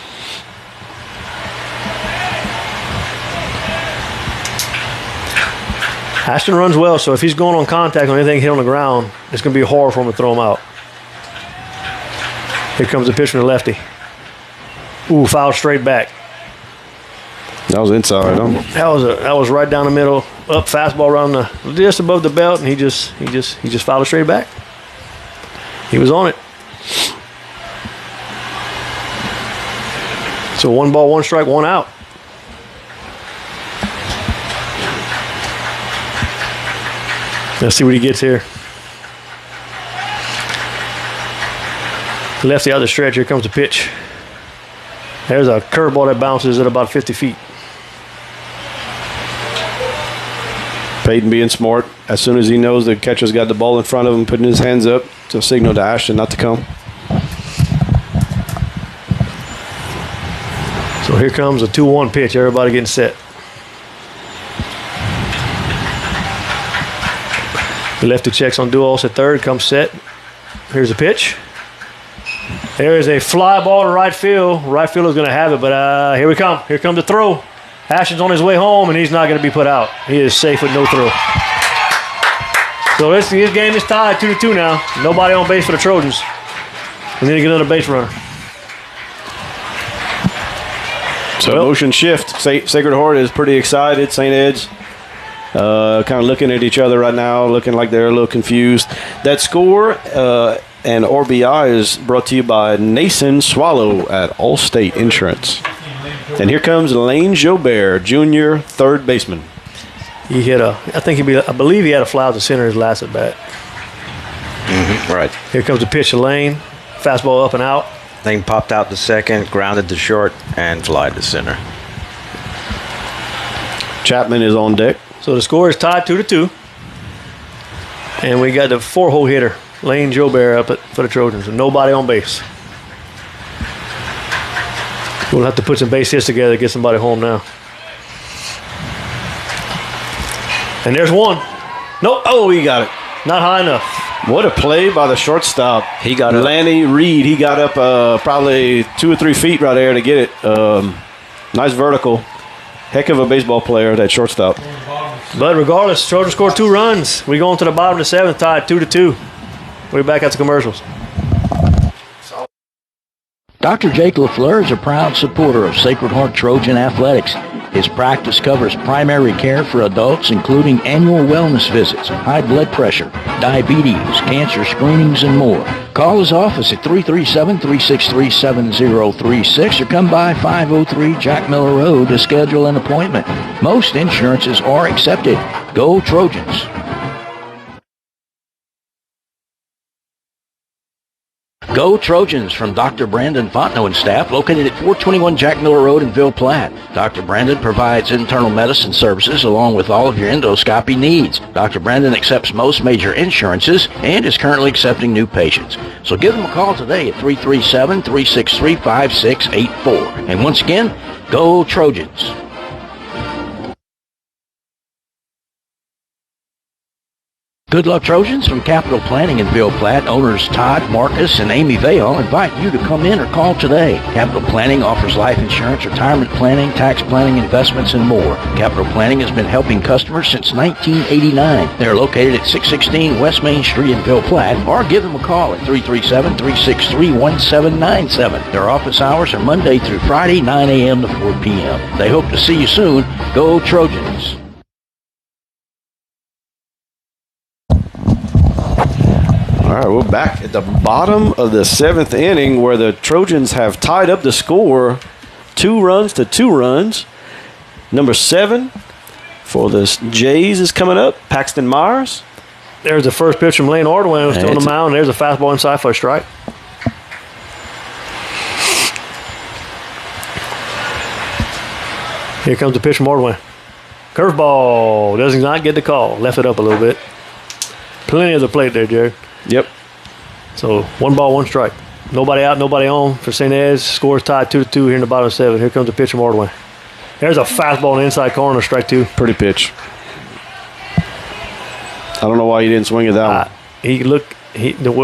Ashton runs well, so if he's going on contact on anything hit on the ground, it's going to be hard for him to throw him out. Here comes the pitch from the lefty. Ooh, foul straight back. That was inside, huh? That was right down the middle, up fastball around just above the belt, and he just fouled it straight back. He was on it. So 1 ball, 1 strike, 1 out. Let's see what he gets here. Lefty out the stretch. Here comes the pitch. There's a curveball that bounces at about 50 feet. Peyton being smart. As soon as he knows the catcher's got the ball in front of him, putting his hands up to signal to Ashton not to come. So here comes a 2-1 pitch. Everybody getting set. The lefty checks on Duos at third, comes set. Here's a pitch. There is a fly ball to right field. Right fielder's going to have it, but here we come. Here comes the throw. Ashton's on his way home, and he's not going to be put out. He is safe with no throw. So this game is tied 2-2 now. Nobody on base for the Trojans. We need to get another base runner. So motion shift. Sacred Heart is pretty excited. St. Ed's kind of looking at each other right now, looking like they're a little confused. That score and RBI is brought to you by Nason Swallow at Allstate Insurance. And here comes Lane Jobert, junior third baseman. He hit I believe he had a fly out to center his last at bat. Mm-hmm, right. Here comes the pitch to Lane. Fastball up and out. Lane popped out to second, grounded to short, and fly to center. Chapman is on deck. So the score is tied 2-2. And we got the 4-hole hitter, Lane Jobert, up for the Trojans. Nobody on base. We'll have to put some base hits together to get somebody home now. And there's one. Nope. Oh, he got it. Not high enough. What a play by the shortstop. He got it. Lanny Reed. He got up probably 2 or 3 feet right there to get it. Nice vertical. Heck of a baseball player, that shortstop. But regardless, Trojans scored 2 runs. We go on to the bottom of the 7th, tied 2-2. We're back at the commercials. Dr. Jake LaFleur is a proud supporter of Sacred Heart Trojan Athletics. His practice covers primary care for adults, including annual wellness visits, high blood pressure, diabetes, cancer screenings, and more. Call his office at 337-363-7036 or come by 503 Jack Miller Road to schedule an appointment. Most insurances are accepted. Go Trojans! Go Trojans from Dr. Brandon Fontenot and staff, located at 421 Jack Miller Road in Ville Platte. Dr. Brandon provides internal medicine services along with all of your endoscopy needs. Dr. Brandon accepts most major insurances and is currently accepting new patients. So give them a call today at 337-363-5684. And once again, go Trojans! Good luck, Trojans. From Capital Planning in Ville Platte, owners Todd, Marcus, and Amy Vale invite you to come in or call today. Capital Planning offers life insurance, retirement planning, tax planning, investments, and more. Capital Planning has been helping customers since 1989. They are located at 616 West Main Street in Ville Platte, or give them a call at 337-363-1797. Their office hours are Monday through Friday, 9 a.m. to 4 p.m. They hope to see you soon. Go Trojans! All right, we're back at the bottom of the 7th inning where the Trojans have tied up the score 2-2 runs. Number 7 for the Jays is coming up, Paxton Myers. There's the first pitch from Lane Ordway on the mound. There's a fastball inside for a strike. Here comes the pitch from Ordway. Curveball. Does not get the call. Left it up a little bit. Plenty of the plate there, Jerry. Yep. So 1 ball, 1 strike. Nobody out, nobody on for St. Ed's. Score is tied 2-2 here in the bottom of 7. Here comes the pitch from Ordway. There's a fastball in the inside corner, strike 2. Pretty pitch. I don't know why he didn't swing at that one. He looked.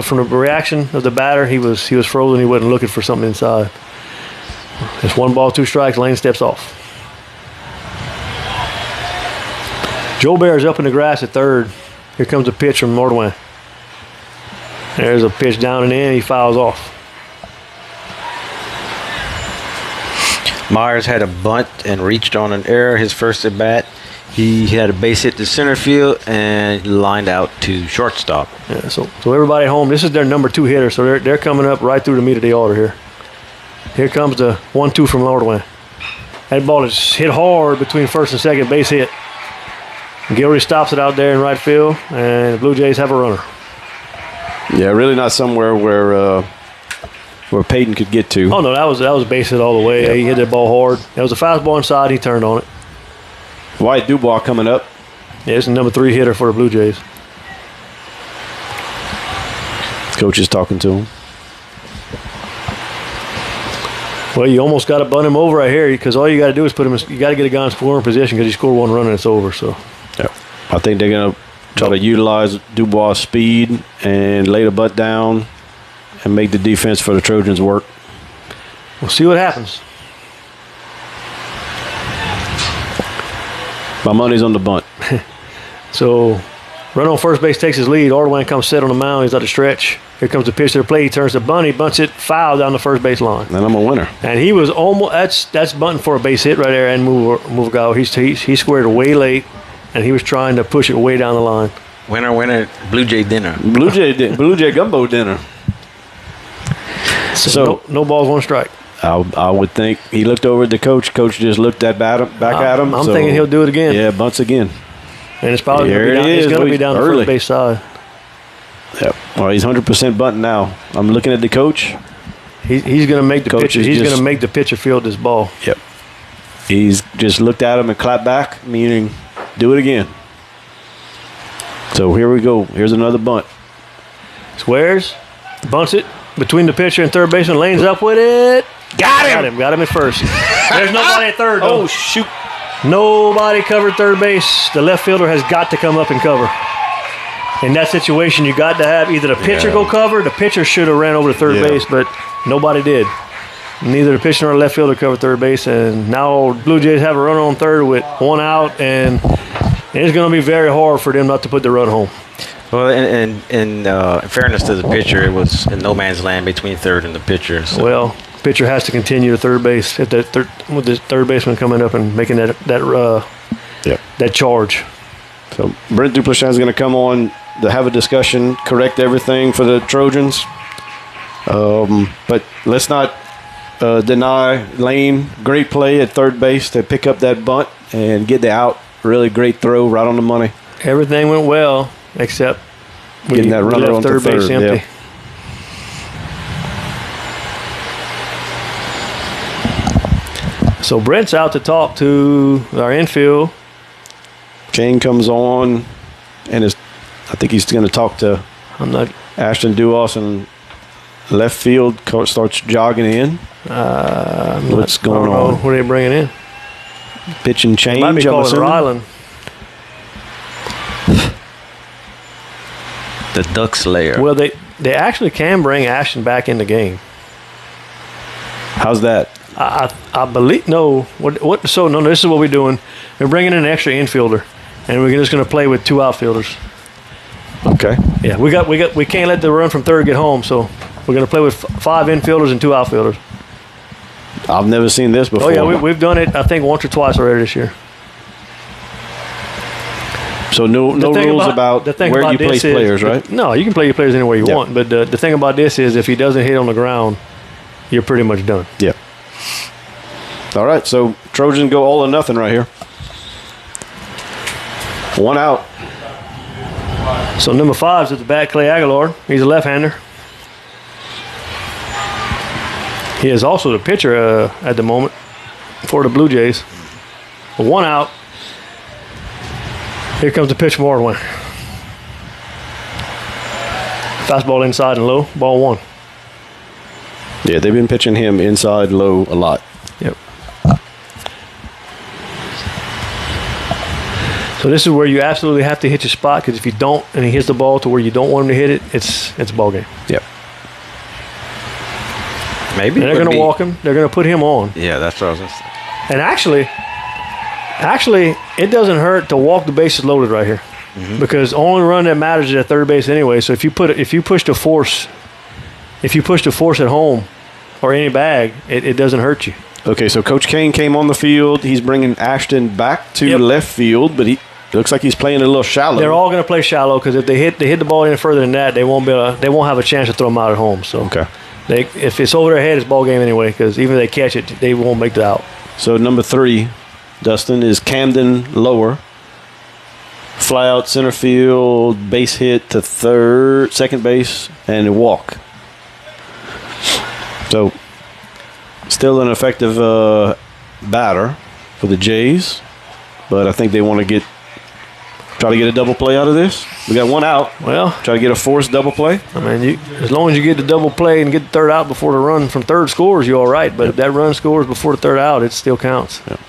From the reaction of the batter, he was frozen. He wasn't looking for something inside. It's 1 ball, 2 strikes. Lane steps off. Joe Bear's up in the grass at third. Here comes a pitch from Ordway. There's a pitch down and in. He fouls off. Myers had a bunt and reached on an error his first at bat. He had a base hit to center field and lined out to shortstop. Yeah, so everybody at home, this is their number 2 hitter, so they're coming up right through the meat of the order here. Here comes the 1-2 from Ordway. That ball is hit hard between first and second, base hit. Gilry stops it out there in right field, and the Blue Jays have a runner. Yeah, really not somewhere where where Peyton could get to. Oh, no, that was base hit all the way. Yeah. He hit that ball hard. That was a fastball inside. He turned on it. Wyatt Dubois coming up. Yeah, it's the number 3 hitter for the Blue Jays. Coach is talking to him. Well, you almost got to bunt him over right here because all you got to do is put him. You got to get a guy in scoring position because he scored 1 run and it's over. So, yeah, I think they're gonna try to utilize Dubois' speed and lay the butt down and make the defense for the Trojans work. We'll see what happens. My money's on the bunt. So, runner on first base takes his lead. Ardoin comes set on the mound. He's at the stretch. Here comes the pitch to the plate. He turns to bunt. He bunts it foul down the first base line. And I'm a winner. And he was almost. That's bunting for a base hit right there and move a guy. He squared it way late, and he was trying to push it way down the line. Winner, Blue Jay dinner. Blue Jay gumbo dinner. So no balls, 1 strike. I would think he looked over at the coach. Coach just looked back at him. I'm thinking he'll do it again. Yeah, bunts again. And it's probably going to be down the first base side. Yep. Well, he's 100% bunting now. I'm looking at the coach. He's going to make the pitcher. He's going to make the pitcher field this ball. Yep. He's just looked at him and clapped back, meaning do it again. So here we go. Here's another bunt. Swears, bunts it between the pitcher and third baseman. Lanes up with it. Got him at first. There's nobody at third, though. Oh, shoot. Nobody covered third base. The left fielder has got to come up and cover. In that situation, you got to have either the pitcher go cover. The pitcher should have ran over to third base, but nobody did. Neither the pitcher nor the left fielder covered third base, and now Blue Jays have a runner on third with 1 out, and it's going to be very hard for them not to put the run home. Well, in fairness to the pitcher, it was in no man's land between third and the pitcher. So. Well, pitcher has to continue to third base with the third baseman coming up and making that charge. So Brent Duplessis is going to come on to have a discussion, correct everything for the Trojans. But let's not deny Lane. Great play at third base to pick up that bunt and get the out. Really great throw, right on the money. Everything went well except getting that runner on third base empty. Yeah. So Brent's out to talk to our infield. Kane comes on, and I think he's going to talk to Ashton Duos, and left field coach starts jogging in. What's going on? What are they bringing in? Pitch and change. Might be calling Ryland. The Duck Slayer. Well, they actually can bring Ashton back in the game. How's that? I believe no. What? So no. This is what we're doing. We're bringing in an extra infielder, and we're just going to play with 2 outfielders. Okay. Yeah, we can't let the run from third get home, so we're going to play with 5 infielders and 2 outfielders. I've never seen this before. Oh yeah, we've done it. I think once or twice already this year. So no rules about where you place players, right? No, you can play your players anywhere you want. But the thing about this is, if he doesn't hit on the ground, you're pretty much done. Yeah. All right, so Trojans go all or nothing right here. 1 out. So number 5 is at the bat, Clay Aguilar. He's a left-hander. He is also the pitcher at the moment for the Blue Jays. 1 out. Here comes the pitch from Ardoin. Fastball inside and low. Ball 1. Yeah, they've been pitching him inside low a lot. Yep. So this is where you absolutely have to hit your spot, because if you don't and he hits the ball to where you don't want him to hit it, it's a ball game. Yep. Maybe. And they're going to walk him. They're going to put him on. Yeah, that's what I was going to say. And actually, it doesn't hurt to walk the bases loaded right here, because the only run that matters is at third base anyway. So if you push the force at home or any bag, it doesn't hurt you. Okay, so Coach Kane came on the field. He's bringing Ashton back to left field, but he looks like he's playing a little shallow. They're all going to play shallow, because if they hit the ball any further than that, they won't have a chance to throw them out at home. So okay. If it's over their head, it's ball game anyway, because even if they catch it, they won't make the out. So number 3, Dustin, is Camden Lower. Fly out center field, base hit to second base, and a walk. So, still an effective batter for the Jays, but I think they want to try to get a double play out of this. We got one out. Well, try to get a forced double play. I mean, as long as you get the double play and get the third out before the run from third scores, you're all right. But if that run scores before the third out, it still counts. Yep.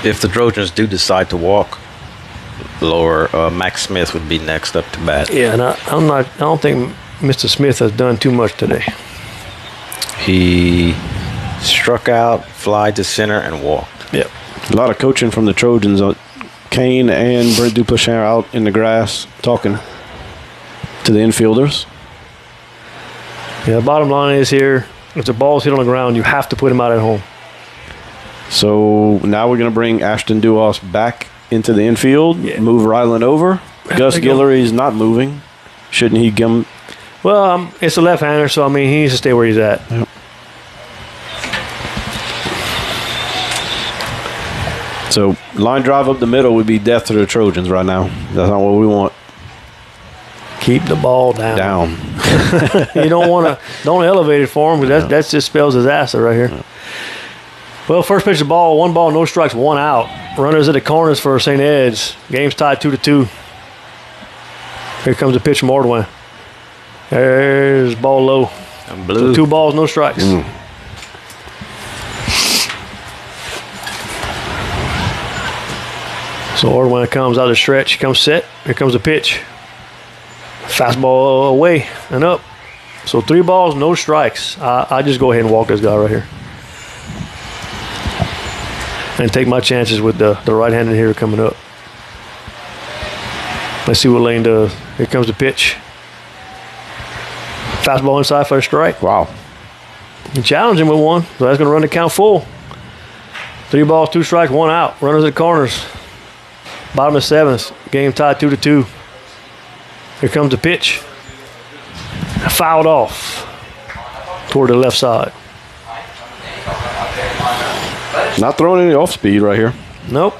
If the Trojans do decide to walk, lower Max Smith would be next up to bat. Yeah, and I don't think Mr. Smith has done too much today. He struck out, fly to center, and walked. Yep. A lot of coaching from the Trojans. Kane and Brent Duplichin are out in the grass talking to the infielders. Yeah, the bottom line is here, if the ball's hit on the ground, you have to put him out at home. So now we're going to bring Ashton Duos back into the infield, move Ryland over. Gus Guillory's not moving. Shouldn't he come? Well, it's a left-hander, so, I mean, he needs to stay where he's at. Yep. So line drive up the middle would be death to the Trojans right now. That's not what we want. Keep the ball down. You don't elevate it for him, because that just spells disaster right here. Yeah. Well, first pitch of the ball, 1 ball, no strikes, 1 out. Runners at the corners for St. Ed's. Game's tied 2-2. Here comes the pitch from Ordway. There's ball low. Blue. So 2 balls, no strikes. So Ordway comes out of the stretch, comes set. Here comes the pitch. Fastball away and up. So 3 balls, no strikes. I just go ahead and walk this guy right here. And take my chances with the right-handed hitter coming up. Let's see what Lane does. Here comes the pitch. Fastball inside for a strike. Wow. You challenge him with 1, so that's going to run the count full. 3 balls, 2 strikes, 1 out. Runners at the corners. Bottom of 7th. Game tied 2-2. Here comes the pitch. Fouled off toward the left side. Not throwing any off speed right here. Nope.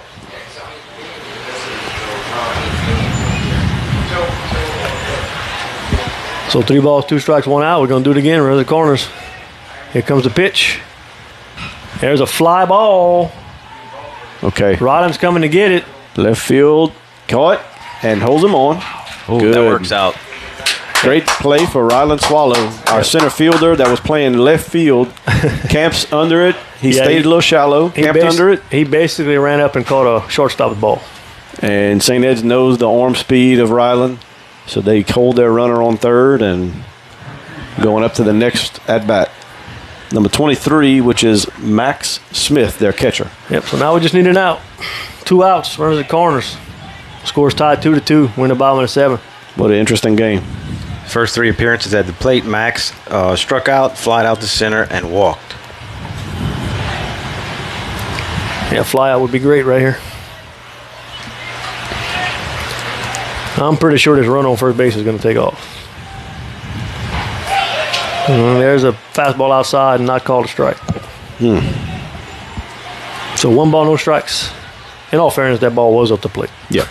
So 3 balls, 2 strikes, 1 out. We're going to do it again. Runners at the corners. Here comes the pitch. There's a fly ball. Okay. Rodham's coming to get it. Left field, caught, and holds him on. Oh, good. That works out. Great play for Ryland Swallow. Our center fielder that was playing left field camps under it. He stayed a little shallow, camped under it. He basically ran up and caught a shortstop ball. And St. Ed's knows the arm speed of Ryland, so they hold their runner on third and going up to the next at-bat. Number 23, which is Max Smith, their catcher. Yep, so now we just need an out. 2 outs, runners at corners. Score's tied 2-2, win the bottom of the 7th. What an interesting game. First 3 appearances at the plate, Max struck out, flied out to center, and walked. Yeah, fly out would be great right here. I'm pretty sure this run on first base is going to take off. There's a fastball outside and not called a strike. So 1 ball, no strikes. In all fairness, that ball was up the plate. Yeah.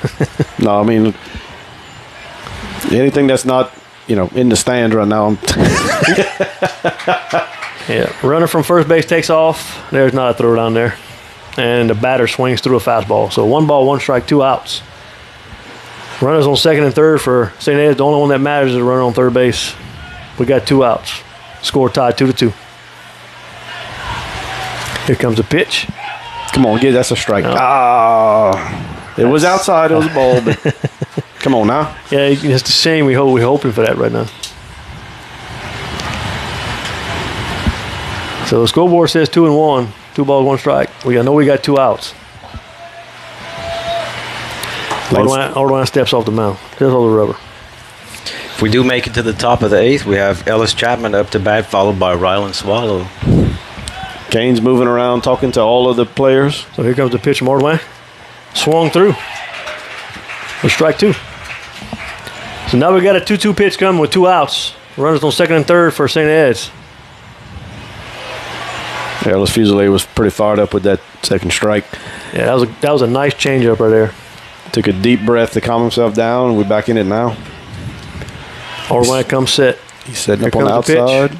No, I mean, anything that's not, in the stand right now. Yeah, runner from first base takes off. There's not a throw down there. And the batter swings through a fastball. So 1 ball, 1 strike, 2 outs. Runners on second and third for St. Ed. The only one that matters is the runner on third base. We got 2 outs. Score tied 2-2. Here comes a pitch. Come on, that's a strike. It was outside. It was a ball, but come on now. Yeah, it's a shame. We're hoping for that right now. So the scoreboard says 2-1, 2 balls, 1 strike. We got 2 outs. Ordwine steps off the mound. Just hold the rubber. If we do make it to the top of the 8th, we have Ellis Chapman up to bat, followed by Ryland Swallow. Kane's moving around, talking to all of the players. So here comes the pitch from Ordway. Swung through. For strike 2. So now we got a 2-2 pitch coming with 2 outs. Runners on second and third for St. Ed's. Yeah, Ellis Fuselier was pretty fired up with that second strike. Yeah, that was a nice changeup right there. Took a deep breath to calm himself down. We're back in it now. Ordway comes set. He's setting up on the outside.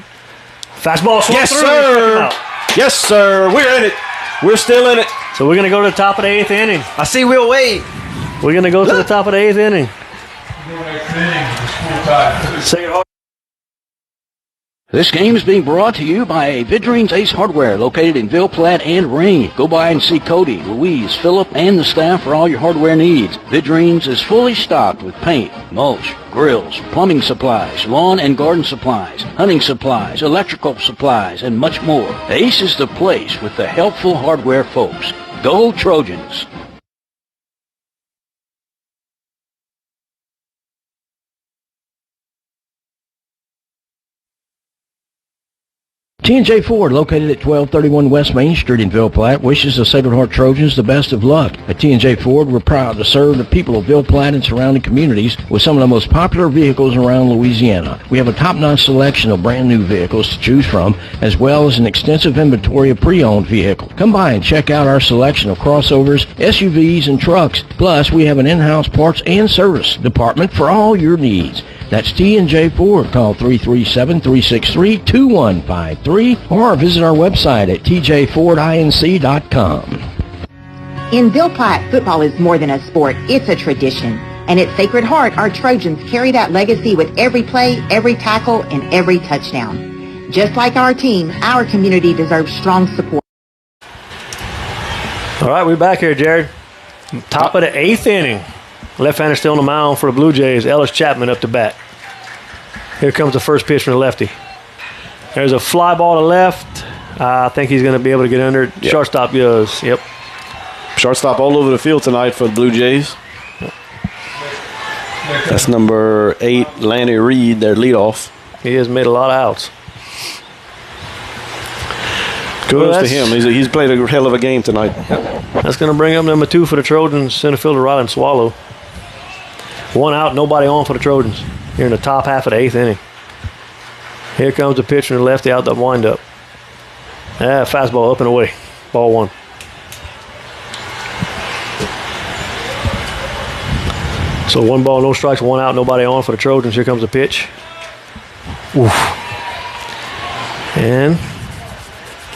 Fastball swung Yes, through. sir. Yes, sir. We're in it. We're still in it. So we're going to go to the top of the 8th inning. I see Will Wade. We're going to go to the top of the 8th inning. This game is being brought to you by Vidrine's Ace Hardware, located in Ville Platte and Rain. Go by and see Cody, Louise, Phillip, and the staff for all your hardware needs. Vidrine's is fully stocked with paint, mulch, grills, plumbing supplies, lawn and garden supplies, hunting supplies, electrical supplies, and much more. Ace is the place with the helpful hardware folks. Go Trojans! T&J Ford, located at 1231 West Main Street in Ville Platte, wishes the Sacred Heart Trojans the best of luck. At T&J Ford, we're proud to serve the people of Ville Platte and surrounding communities with some of the most popular vehicles around Louisiana. We have a top-notch selection of brand-new vehicles to choose from, as well as an extensive inventory of pre-owned vehicles. Come by and check out our selection of crossovers, SUVs, and trucks. Plus, we have an in-house parts and service department for all your needs. That's T&J Ford. Call 337-363-2153 or visit our website at tjfordinc.com. In Ville Platte, football is more than a sport. It's a tradition. And at Sacred Heart, our Trojans carry that legacy with every play, every tackle, and every touchdown. Just like our team, our community deserves strong support. All right, we're back here, Jared. Top of the 8th inning. Left-hander still on the mound for the Blue Jays. Ellis Chapman up to bat. Here comes the first pitch from the lefty. There's a fly ball to left. I think he's going to be able to get under it. Yep. Shortstop goes. Yep. Shortstop all over the field tonight for the Blue Jays. That's number 8, Lanny Reed, their leadoff. He has made a lot of outs. Kudos to him. He's played a hell of a game tonight. That's going to bring up number 2 for the Trojans, center fielder Ryland Swallow. 1 out, nobody on for the Trojans here in the top half of the 8th inning. Here comes the pitch from the lefty out the windup. Fastball up and away. Ball 1. So 1 ball, no strikes, 1 out, nobody on for the Trojans. Here comes the pitch. Oof. And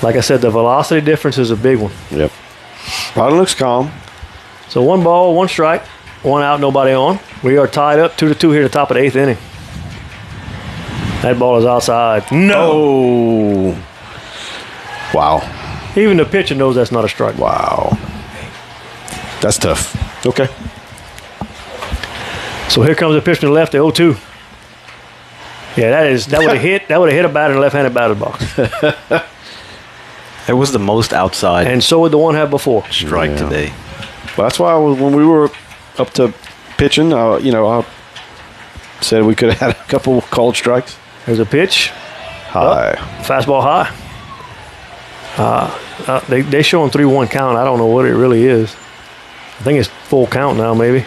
like I said, the velocity difference is a big one. Yep. Ryland looks calm. So 1 ball, 1 strike, 1 out, nobody on. We are tied up 2-2 here at the top of the 8th inning. That ball is outside. No. Oh. Wow. Even the pitcher knows that's not a strike. Wow. That's tough. Okay. So here comes the pitch from the left, the 0-2. Yeah, that would have hit. That would have hit a batter in the left-handed batter's box. It was the most outside. And so would the one had before. Strike today. Well, that's why when we were up to pitching, I said we could have had a couple called strikes. There's a pitch. High. Fastball high. They showing 3-1 count. I don't know what it really is. I think it's full count now, maybe.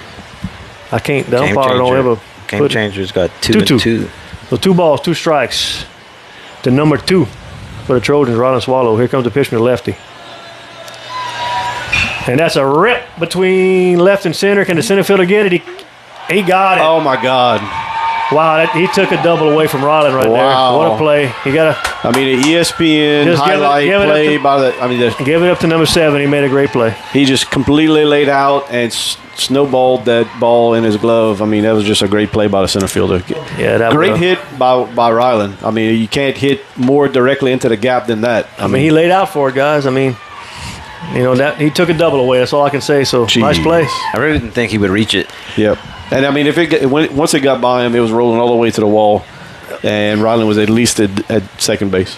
I can't. The umpire don't ever. Game changer's got 2-2. So 2 balls, 2 strikes. To number 2 for the Trojans, Ryland Swallow. Here comes the pitch from the lefty. And that's a rip between left and center. Can the center fielder get it? He got it. Oh, my God. Wow, he took a double away from Ryland right there. What a play. He got a. I mean, an ESPN highlight play by the. Give it up to number 7. He made a great play. He just completely laid out and snowballed that ball in his glove. I mean, that was just a great play by the center fielder. Yeah, that great hit by Ryland. I mean, you can't hit more directly into the gap than that. I mean, he laid out for it, guys. I mean, that he took a double away. That's all I can say. So nice play. I really didn't think he would reach it. Yep. And I mean, once it got by him, it was rolling all the way to the wall, and Ryland was at least at second base.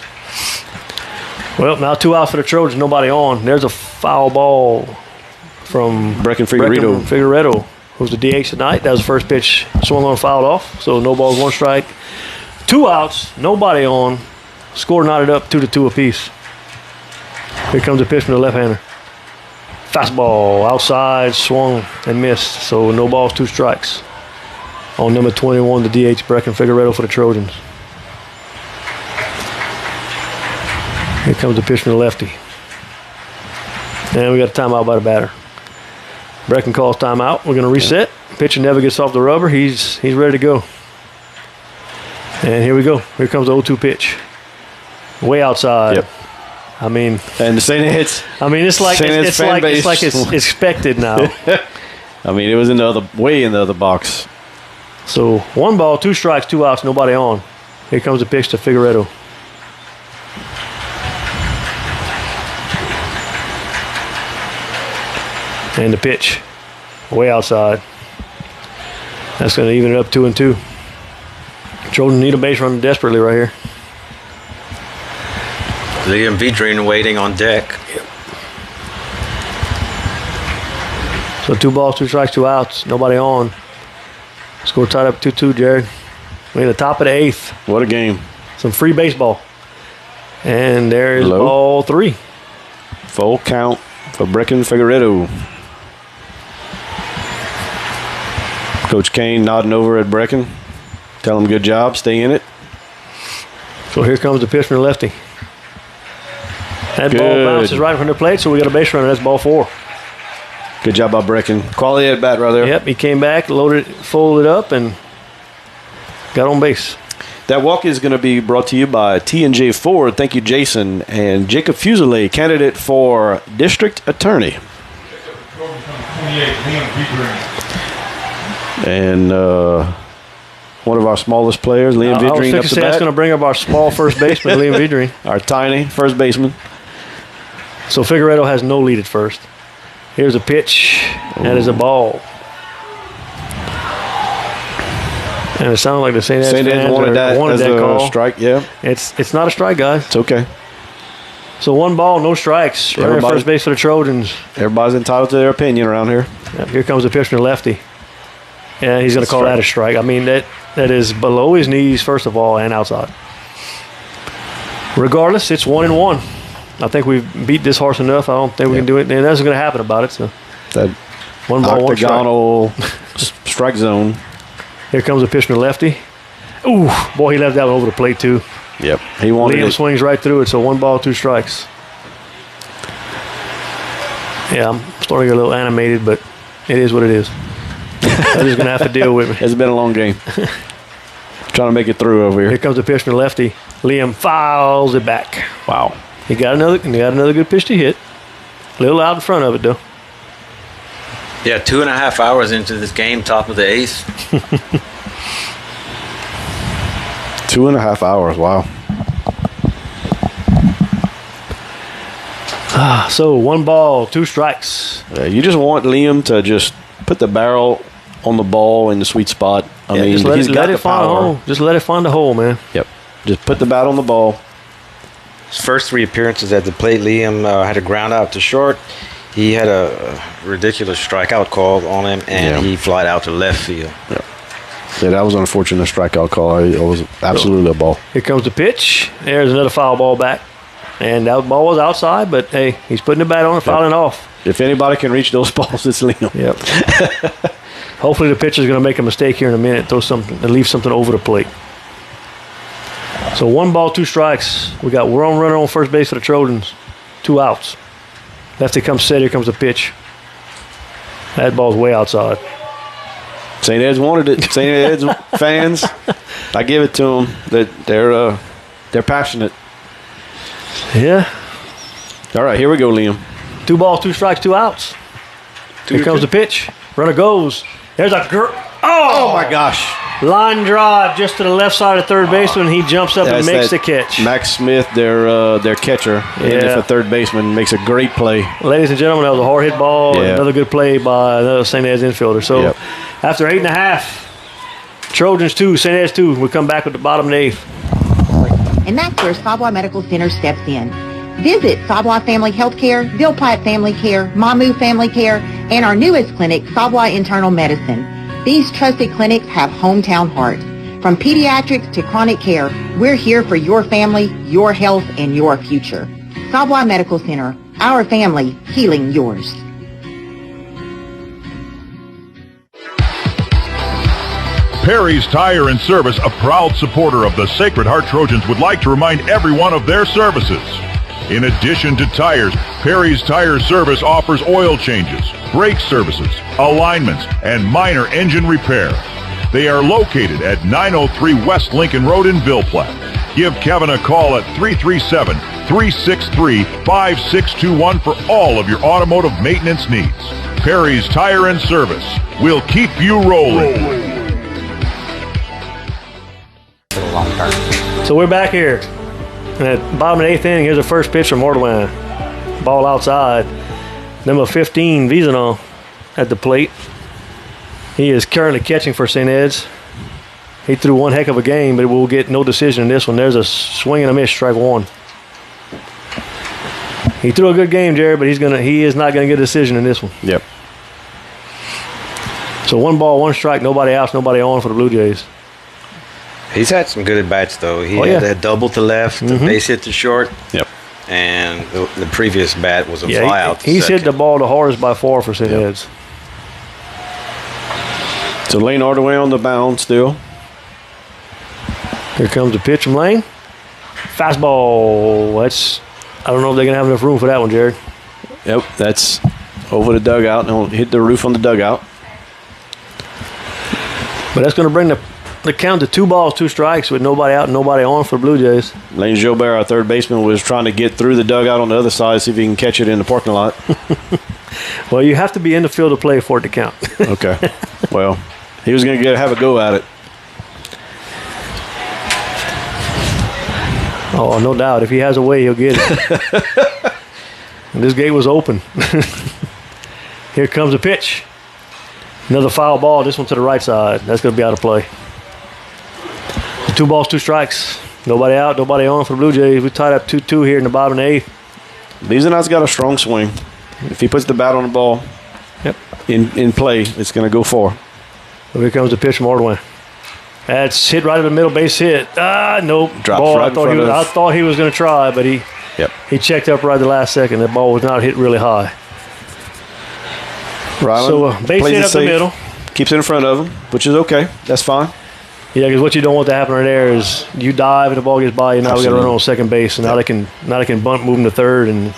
Well, now 2 outs for the Trojans, nobody on. There's a foul ball from Brecken Figueredo, who's the DH tonight. That was the first pitch, swung on, fouled off. So no balls, 1 strike, 2 outs, nobody on. Score knotted up 2-2 apiece. Here comes a pitch from the left-hander. Fastball outside, swung and missed. So no balls, 2 strikes. On number 21, the DH, Brecken Figueredo for the Trojans. Here comes the pitch from the lefty. And we got a timeout by the batter. Brecken calls timeout. We're going to reset. Pitcher never gets off the rubber. He's ready to go. And here we go. Here comes the 0-2 pitch. Way outside. Yep. I mean, and the St. Ed's. I mean, it's like it's expected now. I mean, it was way in the other box. So 1 ball, 2 strikes, 2 outs, nobody on. Here comes the pitch to Figueredo. And the pitch, way outside. That's going to even it up 2-2. Trojans need a base run desperately right here. Liam Vidrine waiting on deck. Yep. So 2 balls, 2 strikes, 2 outs, nobody on. Score tied up 2-2, Jared. We're in the top of the 8th. What a game. Some free baseball. And there's Low. ball 3. Full count for Brecken Figueredo. Coach Kane nodding over at Brecken. Tell him good job, stay in it. So here comes the pitch from the lefty. That ball bounces right from the plate, so we got a base runner. That's ball 4. Good job by Brecken. Quality at bat right there. Yep, he came back, loaded, folded up, and got on base. That walk is going to be brought to you by T&J Ford. Thank you, Jason. And Jacob Fuselier, candidate for District Attorney. And one of our smallest players, Liam Vidrine, up the bat. That's going to bring up our small first baseman, Liam Vidrine. Our tiny first baseman. So Figueredo has no lead at first. Here's a pitch. That is a ball. And it sounded like the St. Ed wanted that call. Strike, yeah. It's not a strike, guys. It's okay. So 1 ball, no strikes. Runner at first base for the Trojans. Everybody's entitled to their opinion around here. Yep, here comes the pitch from the lefty. Yeah, he's going to call that a strike. I mean, that is below his knees, first of all, and outside. Regardless, it's 1-1. I think we've beat this horse enough. I don't think we can do it. And nothing's going to happen about it. So that 1 ball, 1 strike. Octagonal strike zone. Here comes the pitch from the lefty. Ooh, boy, he left that one over the plate, too. Yep, he wanted Liam it. swings right through it, so 1 ball, 2 strikes. Yeah, I'm starting to get a little animated, but it is what it is. I'm just going to have to deal with me. It's been a long game. Trying to make it through over here. Here comes the pitch from the lefty. Liam fouls it back. Wow. He got another good pitch to hit. A little out in front of it, though. Yeah, 2.5 hours into this game, top of the 8th. 2.5 hours, wow. So 1 ball, 2 strikes. You just want Liam to just put the barrel on the ball in the sweet spot. I mean, just let it find a hole. Just let it find a hole, man. Yep. Just put the bat on the ball. His first 3 appearances at the plate, Liam had a ground out to short. He had a ridiculous strikeout call on him, and he flied out to left field. Yeah, that was an unfortunate strikeout call. It was absolutely a ball. Here comes the pitch. There's another foul ball back. And that ball was outside, but, hey, he's putting the bat on and fouling off. If anybody can reach those balls, it's Liam. Yep. Hopefully the pitcher's going to make a mistake here in a minute, throw something, and leave something over the plate. So 1 ball, 2 strikes. We're on runner on first base for the Trojans. 2 outs. Lefty comes set. Here comes the pitch. That ball's way outside. St. Ed's wanted it. St. Ed's fans, I give it to them. They're passionate. Yeah. All right, here we go, Liam. 2 balls, 2 strikes, 2 outs. Here comes the pitch. Runner goes. There's a oh my gosh. Line drive just to the left side of third baseman. He jumps up and makes the catch. Max Smith, their catcher, for third baseman, makes a great play. Ladies and gentlemen, that was a hard hit ball. And another good play by another St. Ed's infielder. So after 8.5, Trojans 2, St. Ed's 2. We come back with the bottom of the 8th. And that's where Sabwa Medical Center steps in. Visit Sabwa Family Healthcare, Ville Platte Family Care, Mamu Family Care, and our newest clinic, Sabwa Internal Medicine. These trusted clinics have hometown heart. From pediatrics to chronic care, we're here for your family, your health, and your future. Sabwa Medical Center, our family, healing yours. Perry's Tire and Service, a proud supporter of the Sacred Heart Trojans, would like to remind everyone of their services. In addition to tires, Perry's Tire Service offers oil changes, brake services, alignments, and minor engine repair. They are located at 903 West Lincoln Road in Ville Platte. Give Kevin a call at 337-363-5621 for all of your automotive maintenance needs. Perry's Tire and Service will keep you rolling. So we're back here. And at bottom of the 8th inning, here's the first pitch from Ortwine. Ball outside. Number 15, Vizano, at the plate. He is currently catching for St. Ed's. He threw one heck of a game, but we'll get no decision in this one. There's a swing and a miss, strike one. He threw a good game, Jared, but he is not gonna get a decision in this one. Yep. So 1 ball, 1 strike, nobody out, nobody on for the Blue Jays. He's had some good at-bats, though. He had that double to left, the base hit to short. Yep. And the previous bat was a fly out. He's hit the ball the hardest by far for St. Ed's. So Lane Hardaway on the mound still. Here comes the pitch from Lane. Fastball. I don't know if they're going to have enough room for that one, Jared. Yep, that's over the dugout. And it'll hit the roof on the dugout. But that's going to bring the count to 2 balls, 2 strikes with nobody out and nobody on for the Blue Jays. Lane Gilbert, our third baseman, was trying to get through the dugout on the other side, see if he can catch it in the parking lot. Well, you have to be in the field to play for it to count. Okay. Well, he was going to have a go at it. Oh, no doubt. If he has a way, he'll get it. And this gate was open. Here comes the pitch. Another foul ball. This one to the right side. That's going to be out of play. 2 balls, 2 strikes. Nobody out, nobody on for the Blue Jays. We tied up 2-2 here in the bottom of the 8th. Vizano's got a strong swing. If he puts the bat on the ball in play, it's going to go far. So here comes the pitch from Ordwin. That's hit right in the middle, base hit. Nope. Drops ball. right I thought he was going to try, but he checked up right the last second. That ball was not hit really high. Ryland so base hit up the middle. Keeps it in front of him, which is okay. That's fine. Yeah, because what you don't want to happen right there is you dive and the ball gets by you. Now we got to run on second base, and now they can bunt, move him to third, and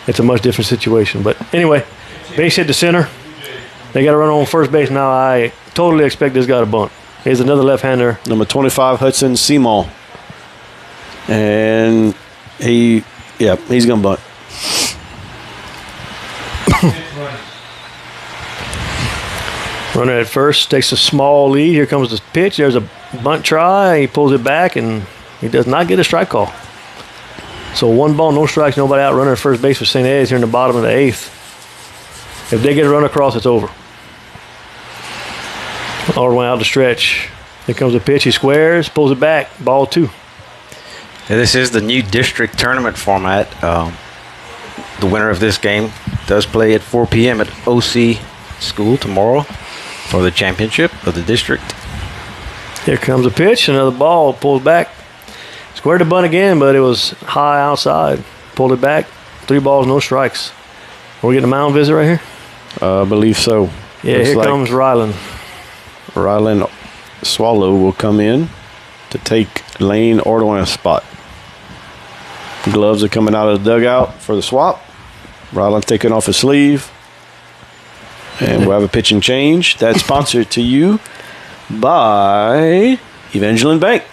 it's a much different situation. But anyway, base hit to center. They got to run on first base now. I totally expect this guy to bunt. Here's another left-hander. Number 25, Hudson Seymour, and he's gonna bunt. Runner at first takes a small lead. Here comes the pitch. There's a bunt try. He pulls it back, and he does not get a strike call. So 1 ball, no strikes, nobody out. Runner at first base for St. Ed's here in the bottom of the 8th. If they get a run across, it's over. All the way out the stretch. Here comes the pitch. He squares, pulls it back. Ball 2. Yeah, this is the new district tournament format. The winner of this game does play at 4 p.m. at OC School tomorrow for the championship of the district. Here comes a pitch. Another ball. Pulls back. Squared the bunt again, but it was high outside. Pulled it back. 3 balls, no strikes. Are we getting a mound visit right here? I believe so. Yeah, here comes Ryland. Ryland Swallow will come in to take Lane Ordwin's spot. Gloves are coming out of the dugout for the swap. Ryland taking off his sleeve. And we'll have a pitching change. That's sponsored to you by Evangeline Bank.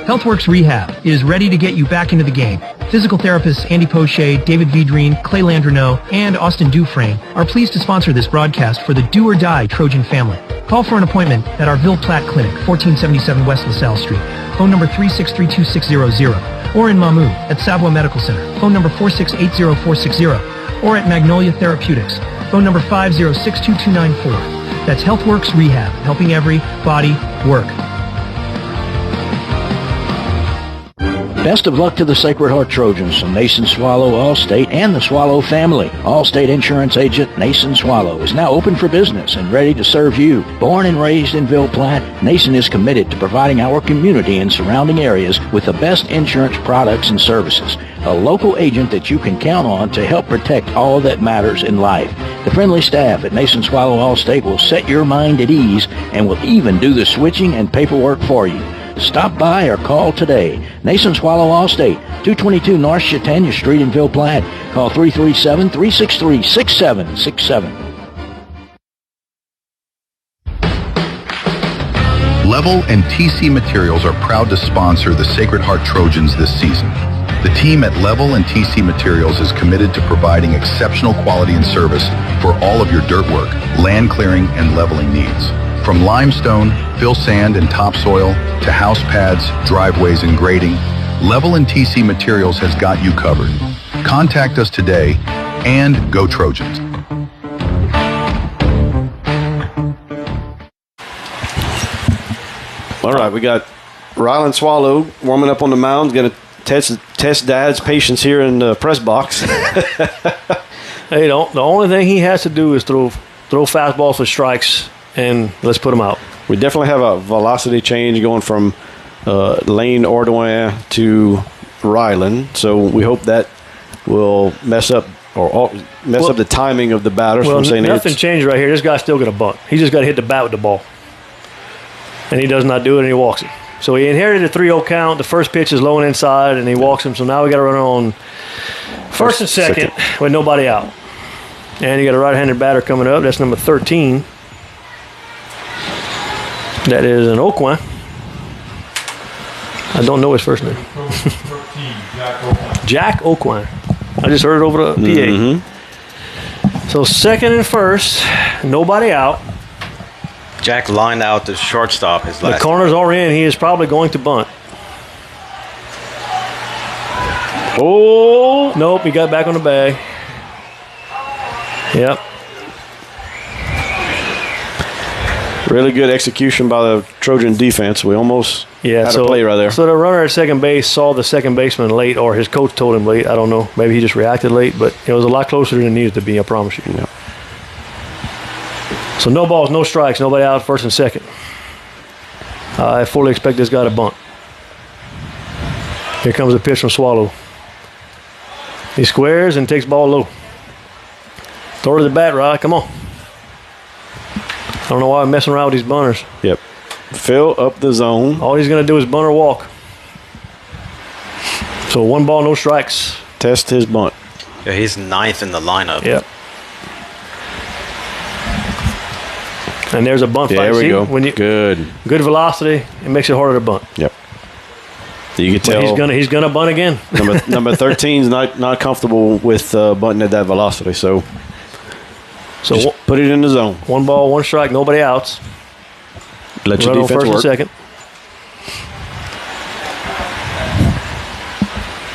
HealthWorks Rehab is ready to get you back into the game. Physical therapists Andy Poche, David Vidrine, Clay Landreneau, and Austin Dufresne are pleased to sponsor this broadcast for the Do or Die Trojan family. Call for an appointment at our Ville Platte Clinic, 1477 West LaSalle Street. Phone number 3632600. Or in Mamou at Savoie Medical Center. Phone number 4680460. Or at Magnolia Therapeutics. Phone number 5062294. That's HealthWorks Rehab, helping every body work. Best of luck to the Sacred Heart Trojans from Nason Swallow, Allstate, and the Swallow family. Allstate Insurance Agent Nason Swallow is now open for business and ready to serve you. Born and raised in Ville Platte, Nason is committed to providing our community and surrounding areas with the best insurance products and services. A local agent that you can count on to help protect all that matters in life. The friendly staff at Nason Swallow Allstate will set your mind at ease and will even do the switching and paperwork for you. Stop by or call today. Nason Swallow Allstate, 222 North Chautauqua Street in Ville Platte. Call 337-363-6767. Level and TC Materials are proud to sponsor the Sacred Heart Trojans this season. The team at Level and TC Materials is committed to providing exceptional quality and service for all of your dirt work, land clearing, and leveling needs. From limestone, fill sand, and topsoil to house pads, driveways, and grading, Level and TC Materials has got you covered. Contact us today and go Trojans. All right, we got Ryland Swallow warming up on the mound. Going to test Dad's patience here in the press box. Hey, the only thing he has to do is throw fastballs for strikes, and let's put them out. We definitely have a velocity change going from Lane Ordwin to Ryland, so we hope that will mess up the timing of the batters from St. Ed. Nothing changed right here. This guy's still going to bunt. He just got to hit the bat with the ball. And he does not do it, and he walks it. So he inherited a 3-0 count. The first pitch is low and inside, and he walks him. So now we got to run on first and second with nobody out. And you got a right-handed batter coming up. That's number 13. That is an Oakwan. I don't know his first name. Jack Oakwan. I just heard it over the PA. Mm-hmm. So second and first, nobody out. Jack lined out the shortstop his last. The corners are in. He is probably going to bunt. Oh, nope. He got back on the bag. Yep. Really good execution by the Trojan defense. We almost had a play right there. So the runner at second base saw the second baseman late, or his coach told him late. I don't know. Maybe he just reacted late, but it was a lot closer than it needed to be, I promise you. Yeah. So no balls, no strikes, nobody out first and second. I fully expect this guy to bunt. Here comes a pitch from Swallow. He squares and takes ball low. Throw to the bat, Rod. Come on. I don't know why I'm messing around with these bunters. Yep. Fill up the zone. All he's going to do is bunt or walk. So 1 ball, no strikes. Test his bunt. Yeah, he's 9th in the lineup. Yep. And there's a bunt. There we go. Good velocity. It makes it harder to bunt. Yep. You can tell he's gonna bunt again. number 13 is not comfortable with bunting at that velocity. So just put it in the zone. 1 ball, 1 strike, nobody outs. Let your Run defense on first work. and second.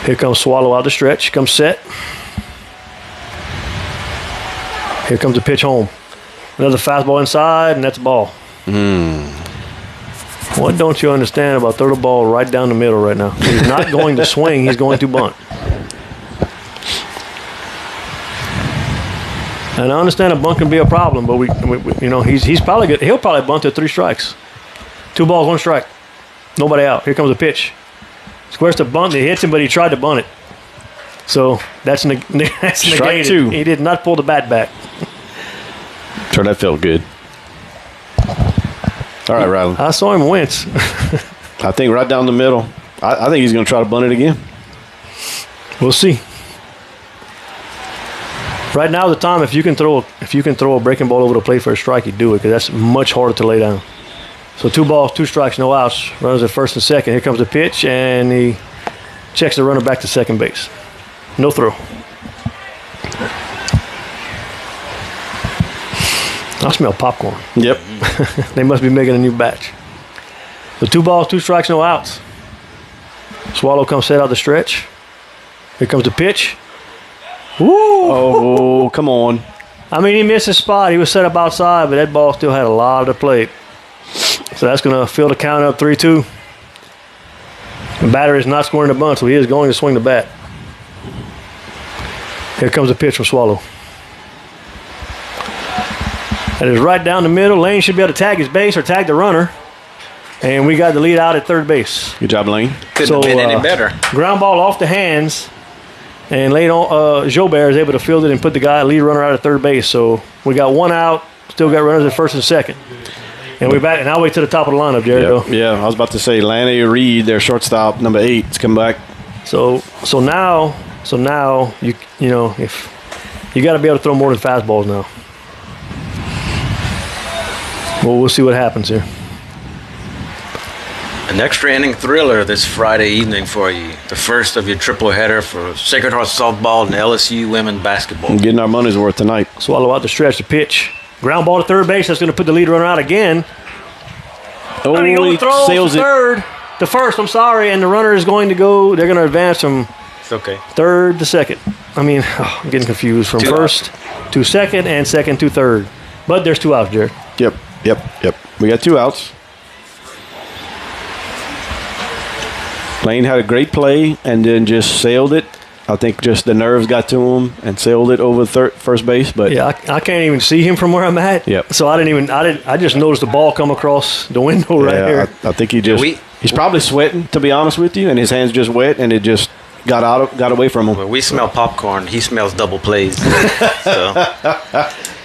Here comes Swallow out the stretch. Comes set. Here comes the pitch home. Another fastball inside, and that's a ball. What don't you understand about throw the ball right down the middle right now? He's not going to swing. He's going to bunt. And I understand a bunt can be a problem, but we he's probably good. He'll probably bunt to 3 strikes. 2 balls, 1 strike. Nobody out. Here comes a pitch. Squares to bunt. He hits him, but he tried to bunt it. So that's negated. 2. He did not pull the bat back. Sure, that felt good. All right, Ryland. I saw him wince. I think right down the middle. I think he's going to try to bunt it again. We'll see. Right now, the time if you can throw a breaking ball over the plate for a strike, you do it because that's much harder to lay down. So 2 balls, 2 strikes, no outs. Runners at first and second. Here comes the pitch, and he checks the runner back to second base. No throw. I smell popcorn. Yep. They must be making a new batch. So 2 balls, 2 strikes, no outs. Swallow comes set out the stretch. Here comes the pitch. Woo! Oh, come on. I mean, he missed his spot. He was set up outside, but that ball still had a lot of the plate. So that's going to fill the count up 3-2. The batter is not scoring the bunt, so he is going to swing the bat. Here comes a pitch from Swallow. That is right down the middle. Lane should be able to tag his base or tag the runner. And we got the lead out at third base. Good job, Lane. Couldn't have been any better. Ground ball off the hands. And late on, Jobert is able to field it and put the lead runner out at third base. So we got 1 out. Still got runners at first and second. And we're back. Now we're to the top of the lineup, Jared. Yep. Yeah, I was about to say Lanny Reed, their shortstop, number 8, is coming back. So now if you got to be able to throw more than fastballs now. Well, we'll see what happens here. An extra inning thriller this Friday evening for you. The first of your triple header for Sacred Heart softball and LSU women basketball. I'm getting our money's worth tonight. Swallow out the stretch, the pitch. Ground ball to third base. That's going to put the lead runner out again. Oh, he overthrows sails to third. To first, I'm sorry. And the runner is going to go. They're going to advance from third to second. I mean, I'm getting confused. From first to second and second to third. But there's 2 outs, Jared. Yep. We got 2 outs. Lane had a great play and then just sailed it. I think just the nerves got to him and sailed it over first base. But yeah, I can't even see him from where I'm at. Yep. So I just noticed the ball come across the window right here. I think he's probably sweating, to be honest with you, and his hand's just wet and it just got away from him. Well, we smell popcorn. He smells double plays.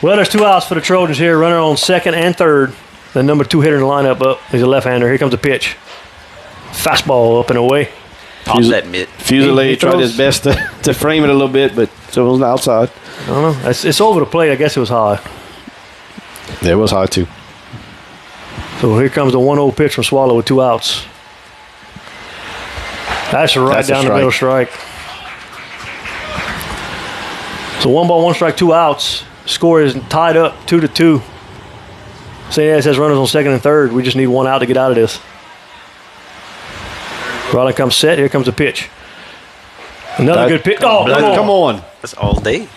Well, there's 2 outs for the Trojans here. Runner on second and third. The number 2 hitter in the lineup up. He's a left-hander. Here comes the pitch. Fastball up and away. Pop that mitt. Fusilier tried his best to frame it a little bit, but so it was outside. I don't know. It's over the plate. I guess it was high. Yeah, it was high too. So here comes the 1-0 pitch from Swallow with 2 outs. That's right down the middle strike. So 1 ball, 1 strike, 2 outs. Score is tied up 2-2. St.Ed has runners on second and third. We just need 1 out to get out of this. Riley comes set. Here comes the pitch. Another good pitch. Oh, come on. That's all day.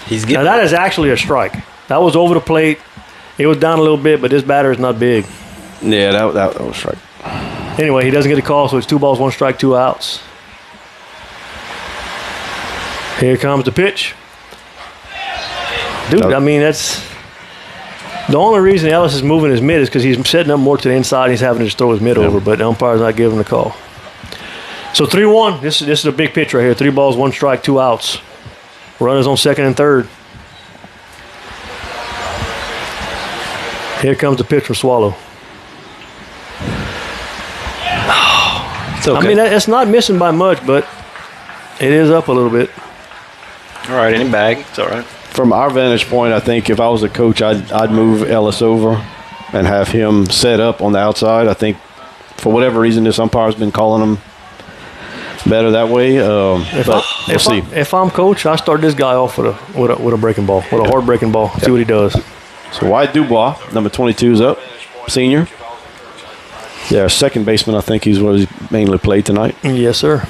Now that is actually a strike. That was over the plate. It was down a little bit, but this batter is not big. Yeah, that was a strike. Anyway, he doesn't get a call, so it's 2 balls, 1 strike, 2 outs. Here comes the pitch. Dude, I mean, that's... The only reason Ellis is moving his mid is because he's setting up more to the inside and he's having to just throw his mid over, but the umpire's not giving him the call. So 3-1. This is a big pitch right here. 3 balls, 1 strike, 2 outs. Runners on second and third. Here comes the pitch from Swallow. It's okay. I mean, it's not missing by much, but it is up a little bit. All right, any bag. It's all right. From our vantage point, I think if I was a coach, I'd move Ellis over and have him set up on the outside. I think for whatever reason, this umpire's been calling him better that way. But we'll see. If I'm coach, I start this guy off with a breaking ball, with a hard breaking ball. See what he does. So Wyatt Dubois, number 22, is up, senior. Yeah, second baseman. I think he's what he's mainly played tonight. Yes, sir.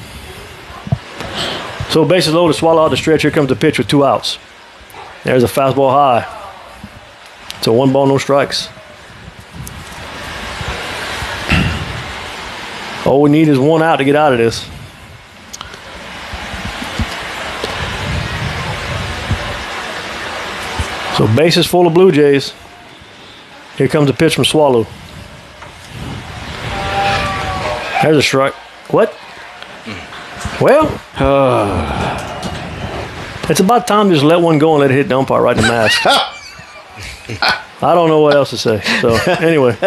So bases loaded, Swallow out the stretch. Here comes the pitch with 2 outs. There's a fastball high. So 1 ball, no strikes. All we need is 1 out to get out of this. So bases full of Blue Jays. Here comes the pitch from Swallow. There's a strike. What? Well, it's about time to just let one go and let it hit the umpire right in the mask. I don't know what else to say. So, anyway,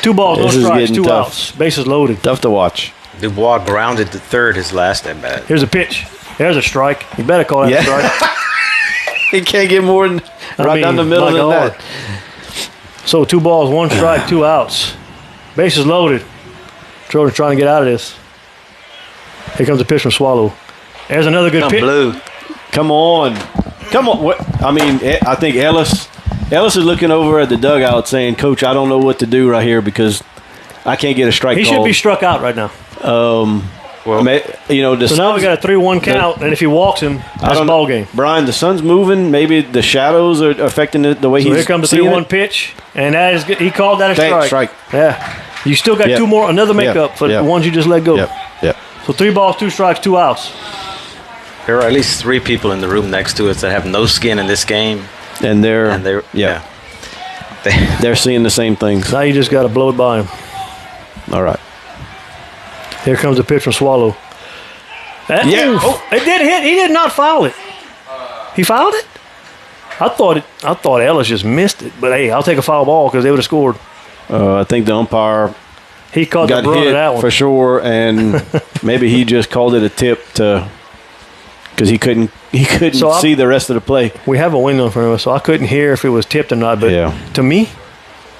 2 balls, no strikes, 2 outs. Bases loaded. Tough to watch. Dubois grounded to third his last at bat. Here's a pitch. There's a strike. You better call that a strike. He can't get more than down the middle than that. So 2 balls, 1 strike, 2 outs. Bases loaded. Trojans trying to get out of this. Here comes the pitch from Swallow. There's another good pitch. Blue. Come on. What? I mean, I think Ellis is looking over at the dugout saying, Coach, I don't know what to do right here because I can't get a strike call. He should be struck out right now. Well, so now we got a 3-1 count, and if he walks him, that's a ball game. Brian, the sun's moving. Maybe the shadows are affecting the way he's here comes the 3-1 pitch, and that is good. He called that a strike. Yeah. You still got 2 more, another makeup for the ones you just let go. Yep. So 3 balls, 2 strikes, 2 outs. There are at least 3 people in the room next to us that have no skin in this game. And they're seeing the same things. Now you just got to blow it by him. All right. Here comes the pitch from Swallow. It did hit. He did not foul it. He fouled it? I thought Ellis just missed it. But, hey, I'll take a foul ball because they would have scored. I think the umpire he caught got the brunt hit of that one. For sure, and maybe he just called it a tip because he couldn't see the rest of the play. We have a window in front of us, so I couldn't hear if it was tipped or not. But to me,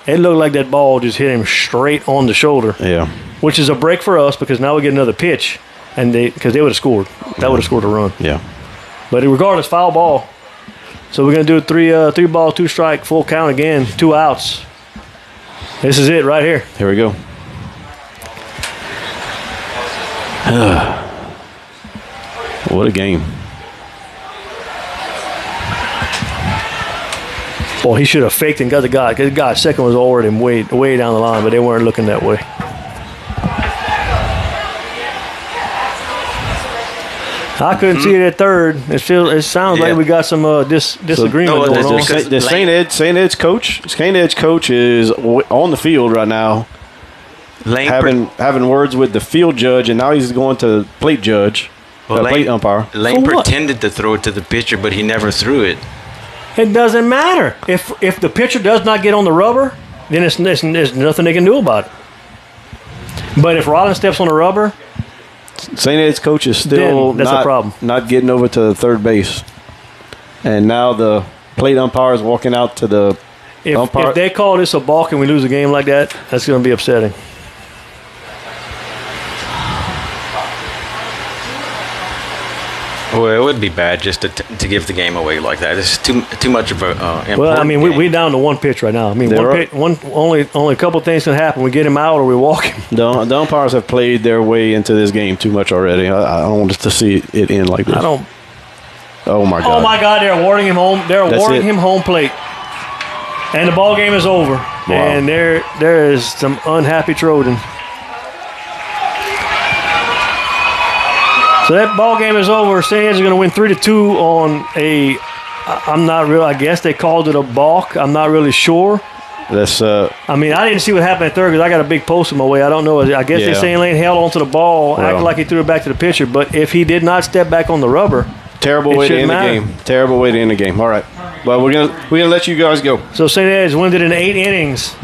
it looked like that ball just hit him straight on the shoulder. Yeah. which is a break for us because now we get another pitch, and because they would have scored. That would have scored a run. Yeah. But regardless, foul ball. So we're going to do a 3-ball, 2-strike, full count again, 2 outs. This is it right here. Here we go. What a game. Well, he should have faked and got the guy. Because the guy second was already way down the line, but they weren't looking that way. I couldn't see it at third. It sounds like we got some disagreement going on. The St.Ed's coach is on the field right now, having words with the field judge, and now he's going to plate judge, plate umpire. Lane pretended to throw it to the pitcher, but he never threw it. It doesn't matter if the pitcher does not get on the rubber, then there's nothing they can do about it. But if Rollins steps on the rubber. St.Ed's coach is still not getting over to the third base. And now the plate umpire is walking out to the umpire. If they call this a balk and we lose a game like that, that's going to be upsetting. Well, it would be bad just to give the game away like that. It's too much of a well, I mean, we're down to one pitch right now. I mean, only a couple things can happen. We get him out or we walk him. The umpires have played their way into this game too much already. I don't want to see it end like this. I don't. Oh my God! Oh my God! They're awarding him home. They're awarding him home plate, and the ball game is over. Wow. And there is some unhappy Trojans. So that ball game is over. St. Ed's going to win 3-2 on a. I'm not real. I guess they called it a balk. I'm not really sure. That's. I mean, I didn't see what happened at third because I got a big post in my way. I don't know. I guess they're saying Lane held onto the ball, acted like he threw it back to the pitcher. But if he did not step back on the rubber, terrible way to end the game. Terrible way to end the game. All right. Well, we're gonna let you guys go. So St. Ed's wins it in 8 innings.